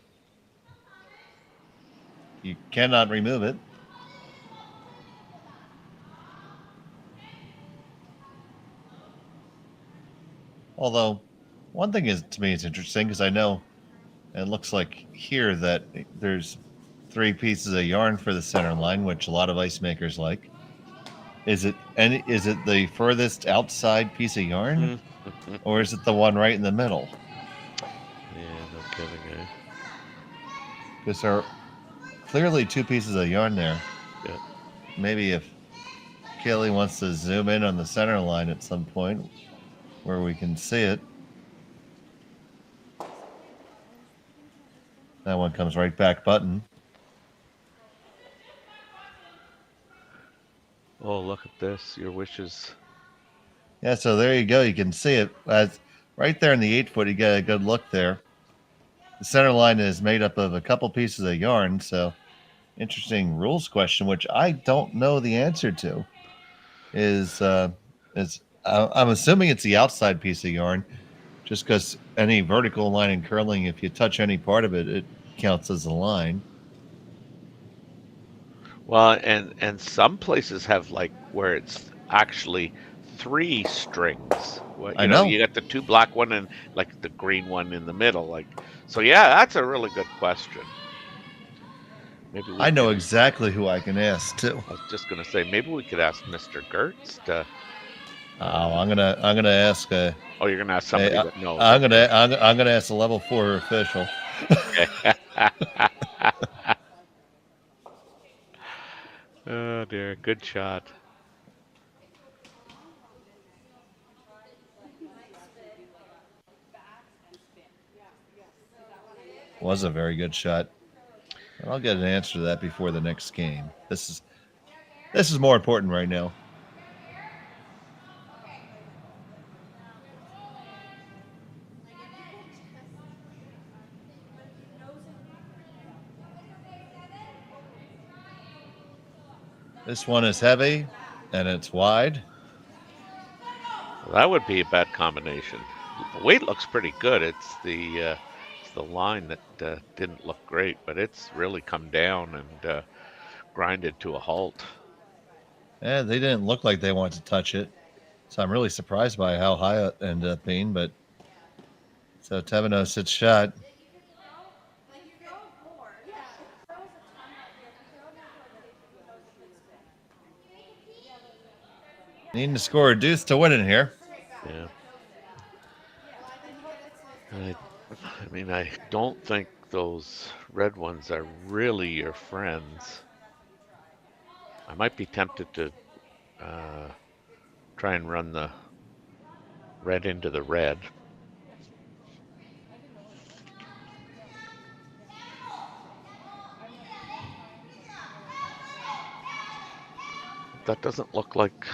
you cannot remove it. Although, one thing is to me is interesting because I know it looks like here that there's 3 pieces of yarn for the center line, which a lot of ice makers like. Is it the furthest outside piece of yarn, or is it the one right in the middle? Yeah, no kidding, eh? Because there are clearly 2 pieces of yarn there. Yeah. Maybe if Kaylee wants to zoom in on the center line at some point where we can see it. That one comes right back button. Oh, look at this. Your wishes. Yeah, so there you go. You can see it. Right there in the 8-foot, you get a good look there. The center line is made up of a couple pieces of yarn, so interesting rules question, which I don't know the answer to. I'm assuming it's the outside piece of yarn, just because any vertical line in curling, if you touch any part of it, it counts as a line. Well, and some places have like where it's actually 3 strings. I know. You got the 2 black one and like the green one in the middle. Like, so yeah, that's a really good question. Maybe I know exactly who I can ask too. I was just gonna say maybe we could ask Mr. Gertz to. Oh, I'm gonna ask. Oh, you're gonna ask somebody that knows. I'm gonna ask a level 4 official. Oh dear, good shot. Was a very good shot. And I'll get an answer to that before the next game. This is more important right now. This one is heavy, and it's wide. Well, that would be a bad combination. The weight looks pretty good. It's the line that didn't look great, but it's really come down and grinded to a halt. Yeah, they didn't look like they wanted to touch it, so I'm really surprised by how high it ended up being. But so Thevenot sits shot. Needing to score a deuce to win it here. Yeah. I mean, I don't think those red ones are really your friends. I might be tempted to try and run the red into the red. That doesn't look like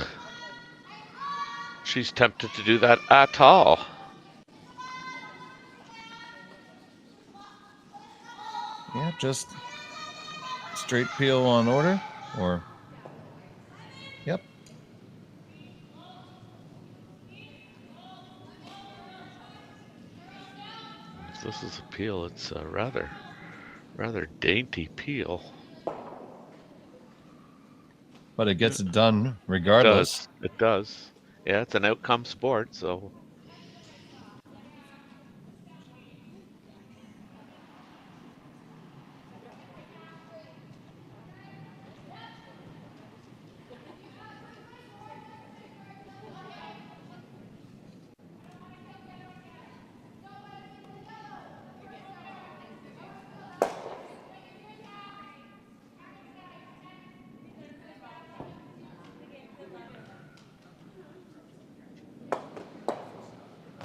she's tempted to do that at all. Yeah, just straight peel on order, or yep. If this is a peel, it's a rather dainty peel. But it gets it done regardless. It does. Yeah, it's an outcome sport, so.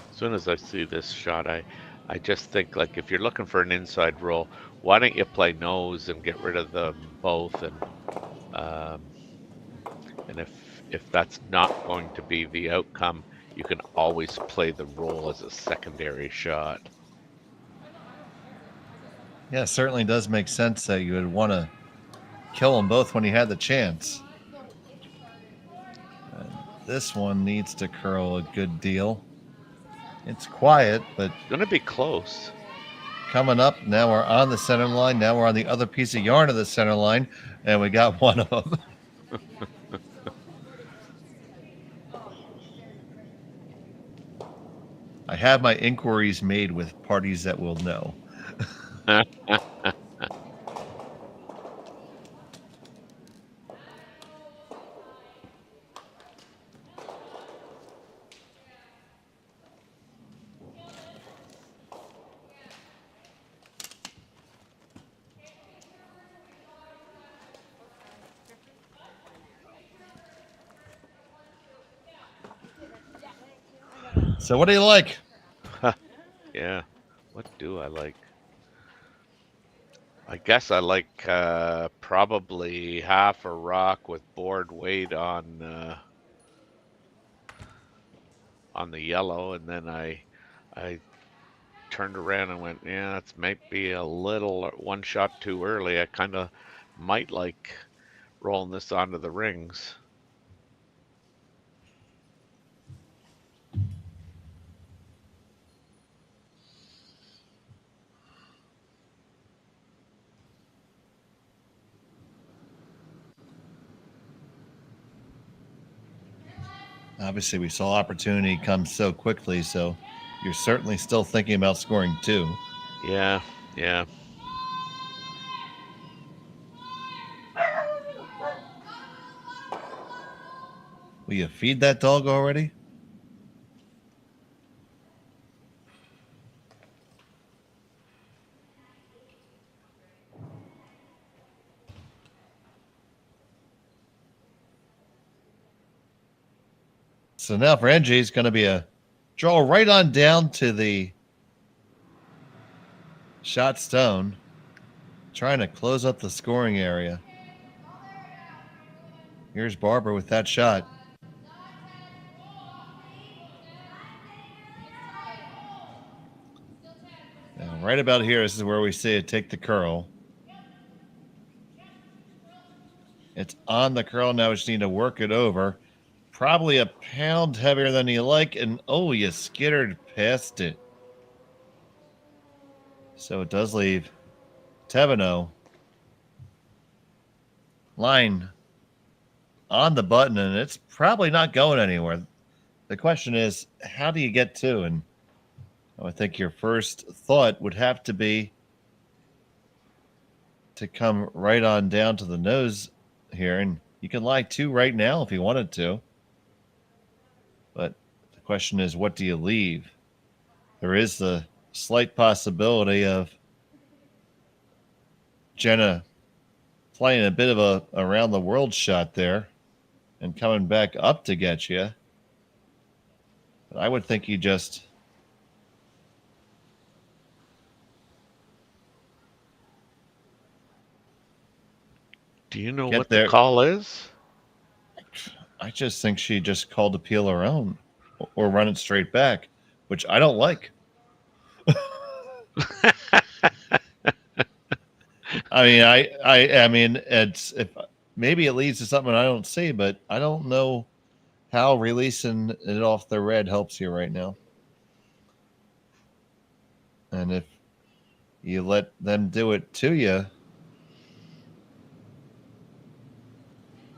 As soon as I see this shot, I just think, like, if you're looking for an inside roll, why don't you play nose and get rid of them both? And if that's not going to be the outcome, you can always play the roll as a secondary shot. Yeah, it certainly does make sense that you would want to kill them both when you had the chance. And this one needs to curl a good deal. It's quiet, but it's going to be close. Coming up, now we're on the center line. Now we're on the other piece of yarn of the center line, and we got one of them. I have my inquiries made with parties that will know. So what do you like? Yeah, what do I like? I guess I like probably half a rock with board weight on the yellow, and then I turned around and went, yeah, that's might be a little one shot too early. I kind of might like rolling this onto the rings. Obviously, we saw opportunity come so quickly, so you're certainly still thinking about scoring two. Yeah, yeah. Will you feed that dog already? So now for Enge, it's going to be a draw right on down to the shot stone, trying to close up the scoring area. Here's Barbara with that shot. Now, right about here, this is where we see it take the curl. It's on the curl now. We just need to work it over. Probably a pound heavier than you like, and oh, you skittered past it. So it does leave Thevenot line on the button, and it's probably not going anywhere. The question is, how do you get to? And I think your first thought would have to be to come right on down to the nose here, and you can lie two right now if you wanted to. But the question is, what do you leave? There is the slight possibility of Jenna playing a bit of a around the world shot there and coming back up to get you. But I would think you just... Do you know Get what there. the call is? I just think she just called to peel her own or run it straight back, which I don't like. I mean, it's maybe it leads to something I don't see, but I don't know how releasing it off the red helps you right now. And if you let them do it to you,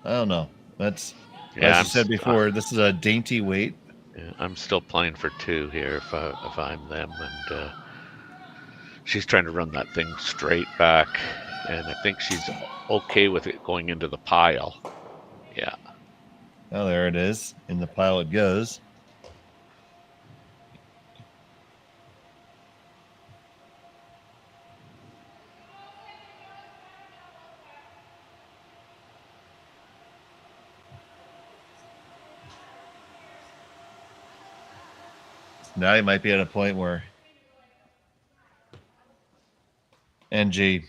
I don't know. That's, as you said before, this is a dainty weight. Yeah, I'm still playing for 2 here if I'm them, and she's trying to run that thing straight back, and I think she's okay with it going into the pile. Yeah. Oh, there it is. In the pile it goes. Now you might be at a point where Enge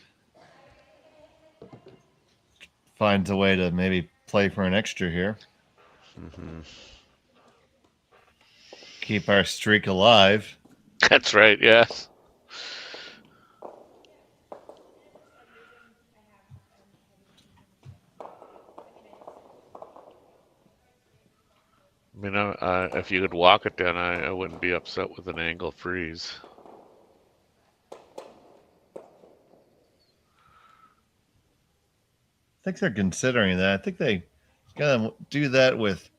finds a way to maybe play for an extra here. Mm-hmm. Keep our streak alive. That's right, yes. I mean, if you could walk it down, I wouldn't be upset with an angle freeze. I think they're considering that. I think they gotta do that with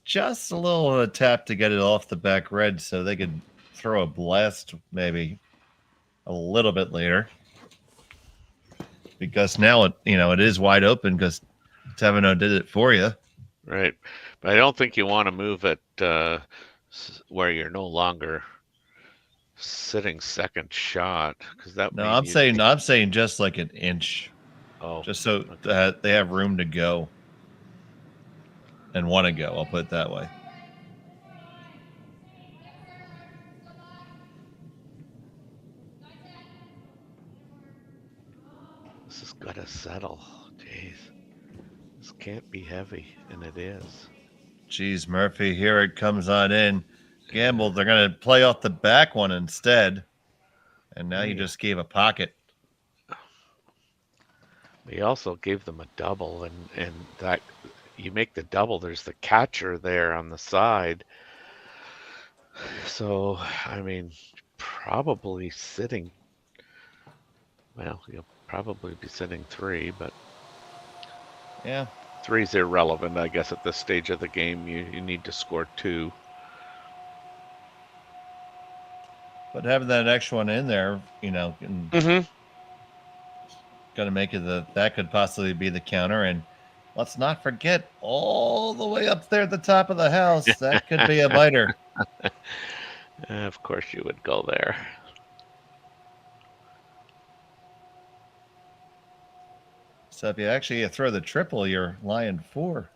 just a little tap to get it off the back red so they could throw a blast maybe a little bit later. Because now it is wide open because Thevenot did it for you. Right. But I don't think you want to move it where you're no longer sitting second shot, because that. No, I'm saying just like an inch. Oh, just so that they have room to go and want to go. I'll put it that way. This has got to settle. Jeez, this can't be heavy, and it is. Geez, Murphy, here it comes on in. Gamble, they're going to play off the back one instead. And now you just gave a pocket. We also gave them a double, and that you make the double, there's the catcher there on the side. So, I mean, probably sitting, well, you'll probably be sitting 3, but yeah. 3's irrelevant, I guess, at this stage of the game. You need to score 2. But having that extra one in there, can got to make it that could possibly be the counter. And let's not forget, all the way up there at the top of the house, that could be a biter. Of course you would go there. So if you actually throw the triple, you're lying 4.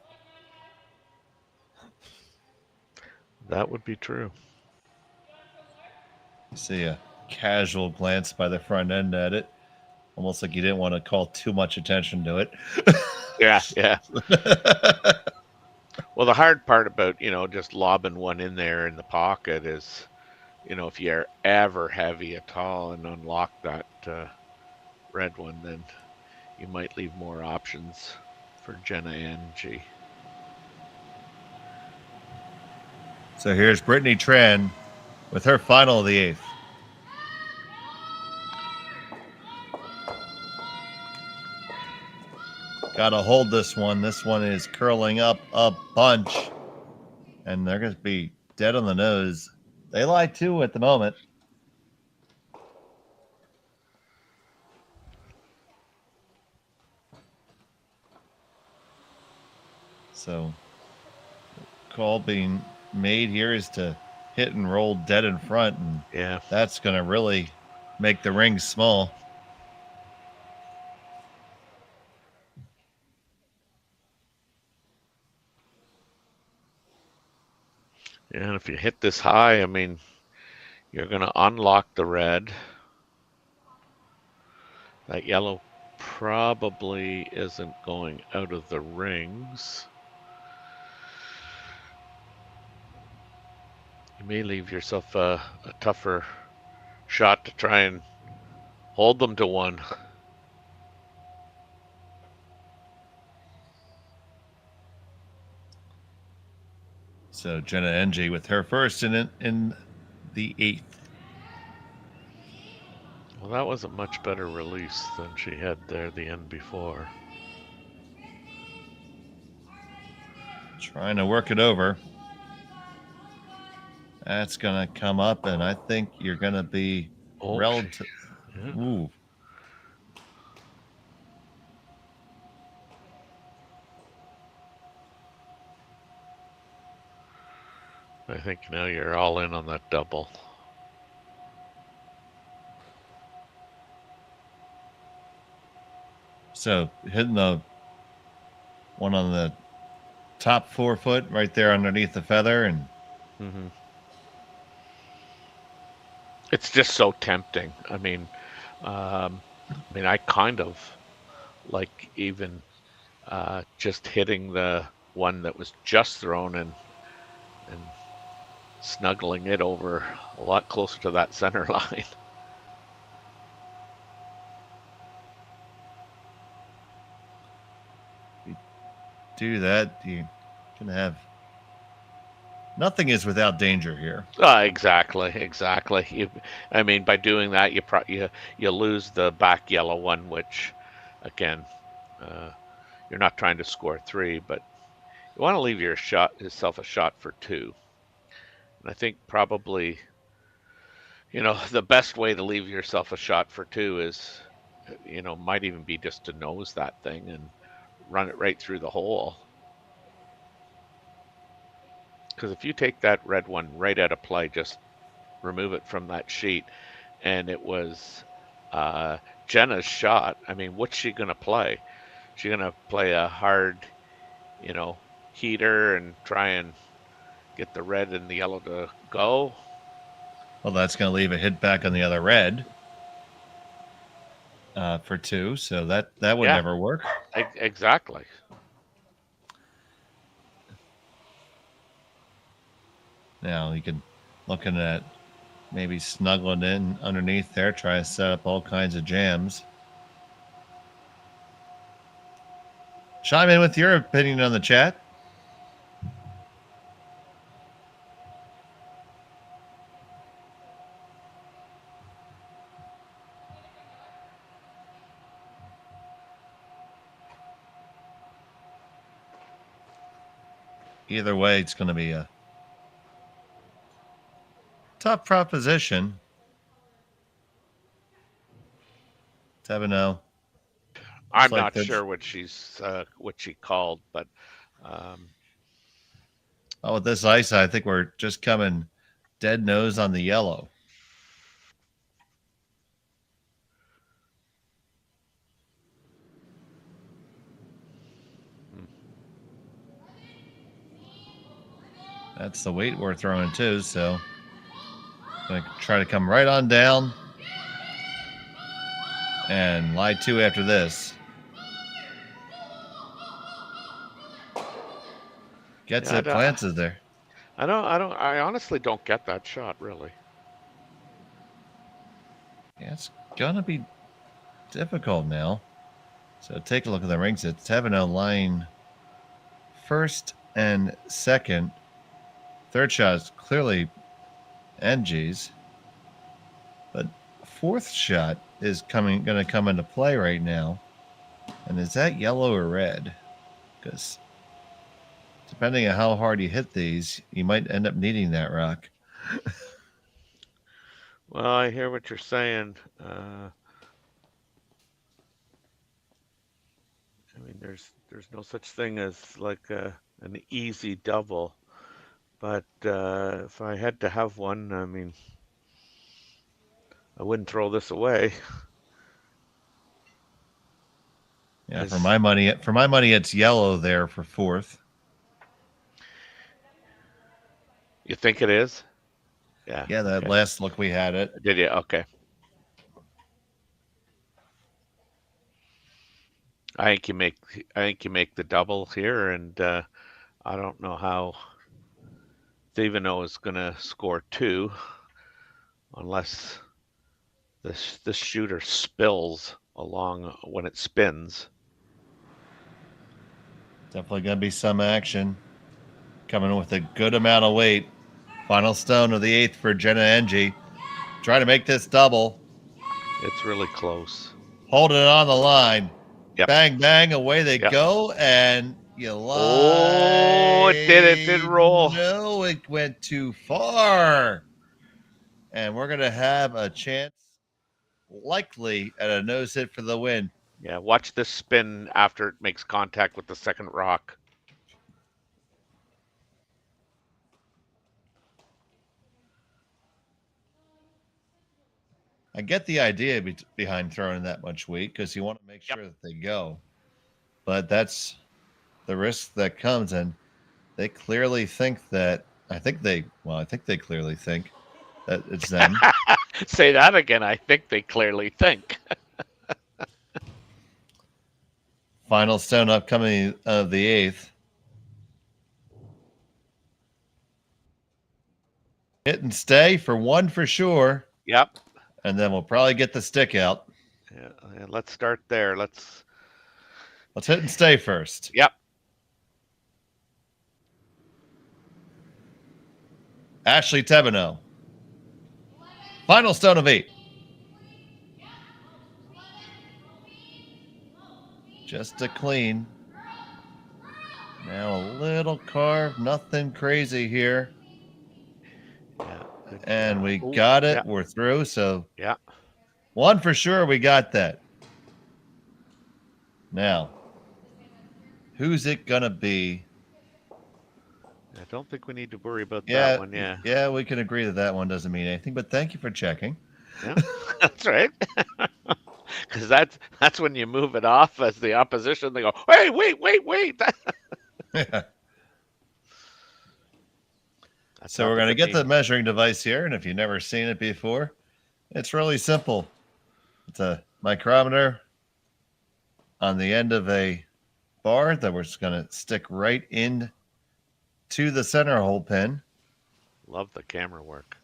That would be true. See a casual glance by the front end at it. Almost like you didn't want to call too much attention to it. Yeah. Well, the hard part about, just lobbing one in there in the pocket is, if you're ever heavy at all and unlock that red one, then you might leave more options for Jenna Enge. So here's Brittany Tran with her final of the 8th. Got to hold this one. This one is curling up a bunch. And they're going to be dead on the nose. They lie 2 at the moment. So, call being made here is to hit and roll dead in front. And yeah, that's going to really make the ring small. And if you hit this high, I mean, you're going to unlock the red. That yellow probably isn't going out of the rings. You may leave yourself a tougher shot to try and hold them to one. So Jenna Enge with her first in the 8th. Well, that was a much better release than she had there the end before. Trying to work it over. That's going to come up, and I think you're going to be relative. Yeah. Ooh. I think now you're all in on that double. So hitting the one on the top 4 foot right there underneath the feather, and it's just so tempting. I mean, I kind of like even just hitting the one that was just thrown and snuggling it over a lot closer to that center line. do that, you can have nothing is without danger here. Exactly. I mean, by doing that, you lose the back yellow one, which, again, you're not trying to score 3, but you want to leave yourself a shot for 2. And I think probably, the best way to leave yourself a shot for 2 is, might even be just to nose that thing and run it right through the hole. Because if you take that red one right out of play, just remove it from that sheet, and it was Jenna's shot. I mean, what's she going to play? She's going to play a hard, heater and try and get the red and the yellow to go. Well, that's going to leave a hit back on the other red for 2, so that would never work. Exactly. Now you can looking at maybe snuggling in underneath there, try to set up all kinds of jams. Chime in with your opinion on the chat. Either way, it's going to be a tough proposition. Thevenot. I'm not sure what she called, but with this ice, I think we're just coming dead nose on the yellow. That's the weight we're throwing too, so I'm gonna try to come right on down and lie 2 after this. Gets it, plants it there. I honestly don't get that shot, really. Yeah, it's gonna be difficult now. So take a look at the rings. It's Thevenot lying 1st and 2nd. 3rd shot is clearly Enge's, but 4th shot is going to come into play right now. And is that yellow or red? Because depending on how hard you hit these, you might end up needing that rock. Well, I hear what you're saying. I mean, there's no such thing as like an easy double. But if I had to have one, I mean, I wouldn't throw this away. Yeah, for my money, it's yellow there for 4th. You think it is? Yeah. Yeah, that okay. last look we had it. Did you? Okay. I think you make the double here, and I don't know how Thevenot is going to score 2 unless this shooter spills along when it spins. Definitely going to be some action. Coming with a good amount of weight. Final stone of the 8th for Jenna Enge. Trying to make this double. It's really close. Holding it on the line. Yep. Bang, bang, away they Yep. go. And you lie. Oh, it did roll. No, it went too far. And we're going to have a chance, likely, at a nose hit for the win. Yeah, watch this spin after it makes contact with the second rock. I get the idea behind throwing that much weight because you want to make sure that they go. But that's the risk that comes, and they clearly think that I think they clearly think that it's them. Say that again. I think they clearly think. Final stone upcoming of the 8th. Hit and stay for 1 for sure. Yep. And then we'll probably get the stick out. Yeah, let's start there. Let's hit and stay first. Yep. Ashley Thevenot. Final stone of 8. Just a clean. Now a little carve, nothing crazy here. Yeah. And we got it. Yeah. We're through. So yeah, 1 for sure. We got that. Now, who's it gonna be? I don't think we need to worry about Yeah, that one. Yeah. Yeah, we can agree that one doesn't mean anything. But thank you for checking. Yeah, that's right. Because that's when you move it off as the opposition. They go, hey, wait. So we're going to get the measuring device here, and if you've never seen it before, it's really simple. It's a micrometer on the end of a bar that we're just going to stick right in to the center hole pin. Love the camera work.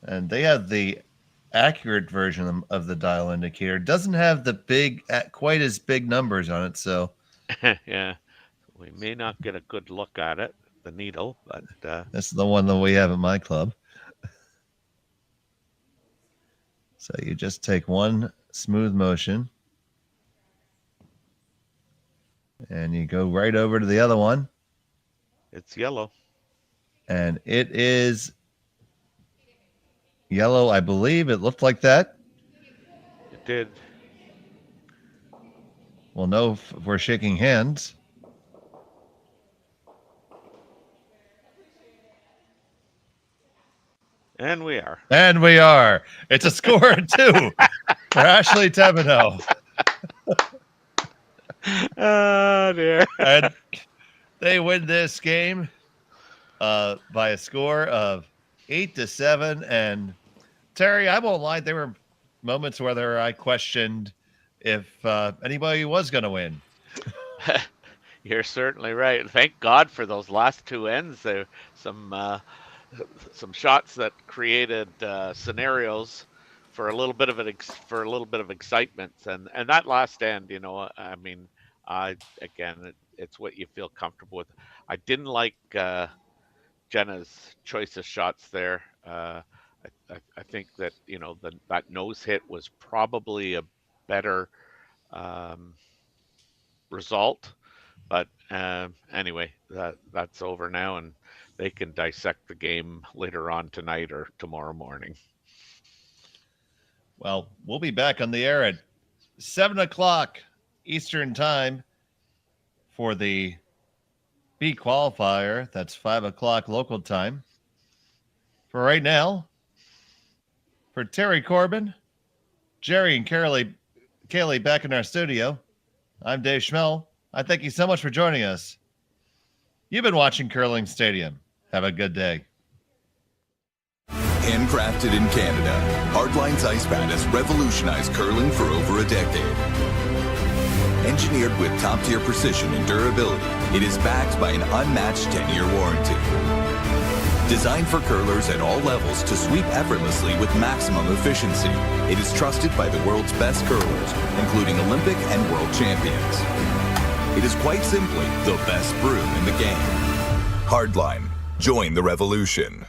And they have the accurate version of the dial indicator. It doesn't have the quite as big numbers on it, so yeah, we may not get a good look at it. The needle, but this is the one that we have at my club. So you just take one smooth motion and you go right over to the other one. It's yellow. And it is yellow, I believe. It looked like that. It did. We'll know if we're shaking hands. And we are. And we are. It's a score of 2 for Ashley Thevenot. Oh, dear. And they win this game by a score of 8-7. And Terry, I won't lie, there were moments where I questioned if anybody was going to win. You're certainly right. Thank God for those last 2 ends. There some shots that created scenarios for a little bit of excitement, and that last end, I mean, it's what you feel comfortable with. I didn't like Jenna's choice of shots there. I think that that nose hit was probably a better result, but anyway, that's over now, and they can dissect the game later on tonight or tomorrow morning. Well, we'll be back on the air at 7 o'clock Eastern time for the B qualifier. That's 5 o'clock local time. For right now, for Terry Corbin, Jerry and Kaylee back in our studio, I'm Dave Schmel. I thank you so much for joining us. You've been watching Curling Stadium. Have a good day. Handcrafted in Canada, Hardline's ice pad has revolutionized curling for over a decade. Engineered with top-tier precision and durability, it is backed by an unmatched 10-year warranty. Designed for curlers at all levels to sweep effortlessly with maximum efficiency, it is trusted by the world's best curlers, including Olympic and world champions. It is quite simply the best broom in the game. Hardline. Join the revolution.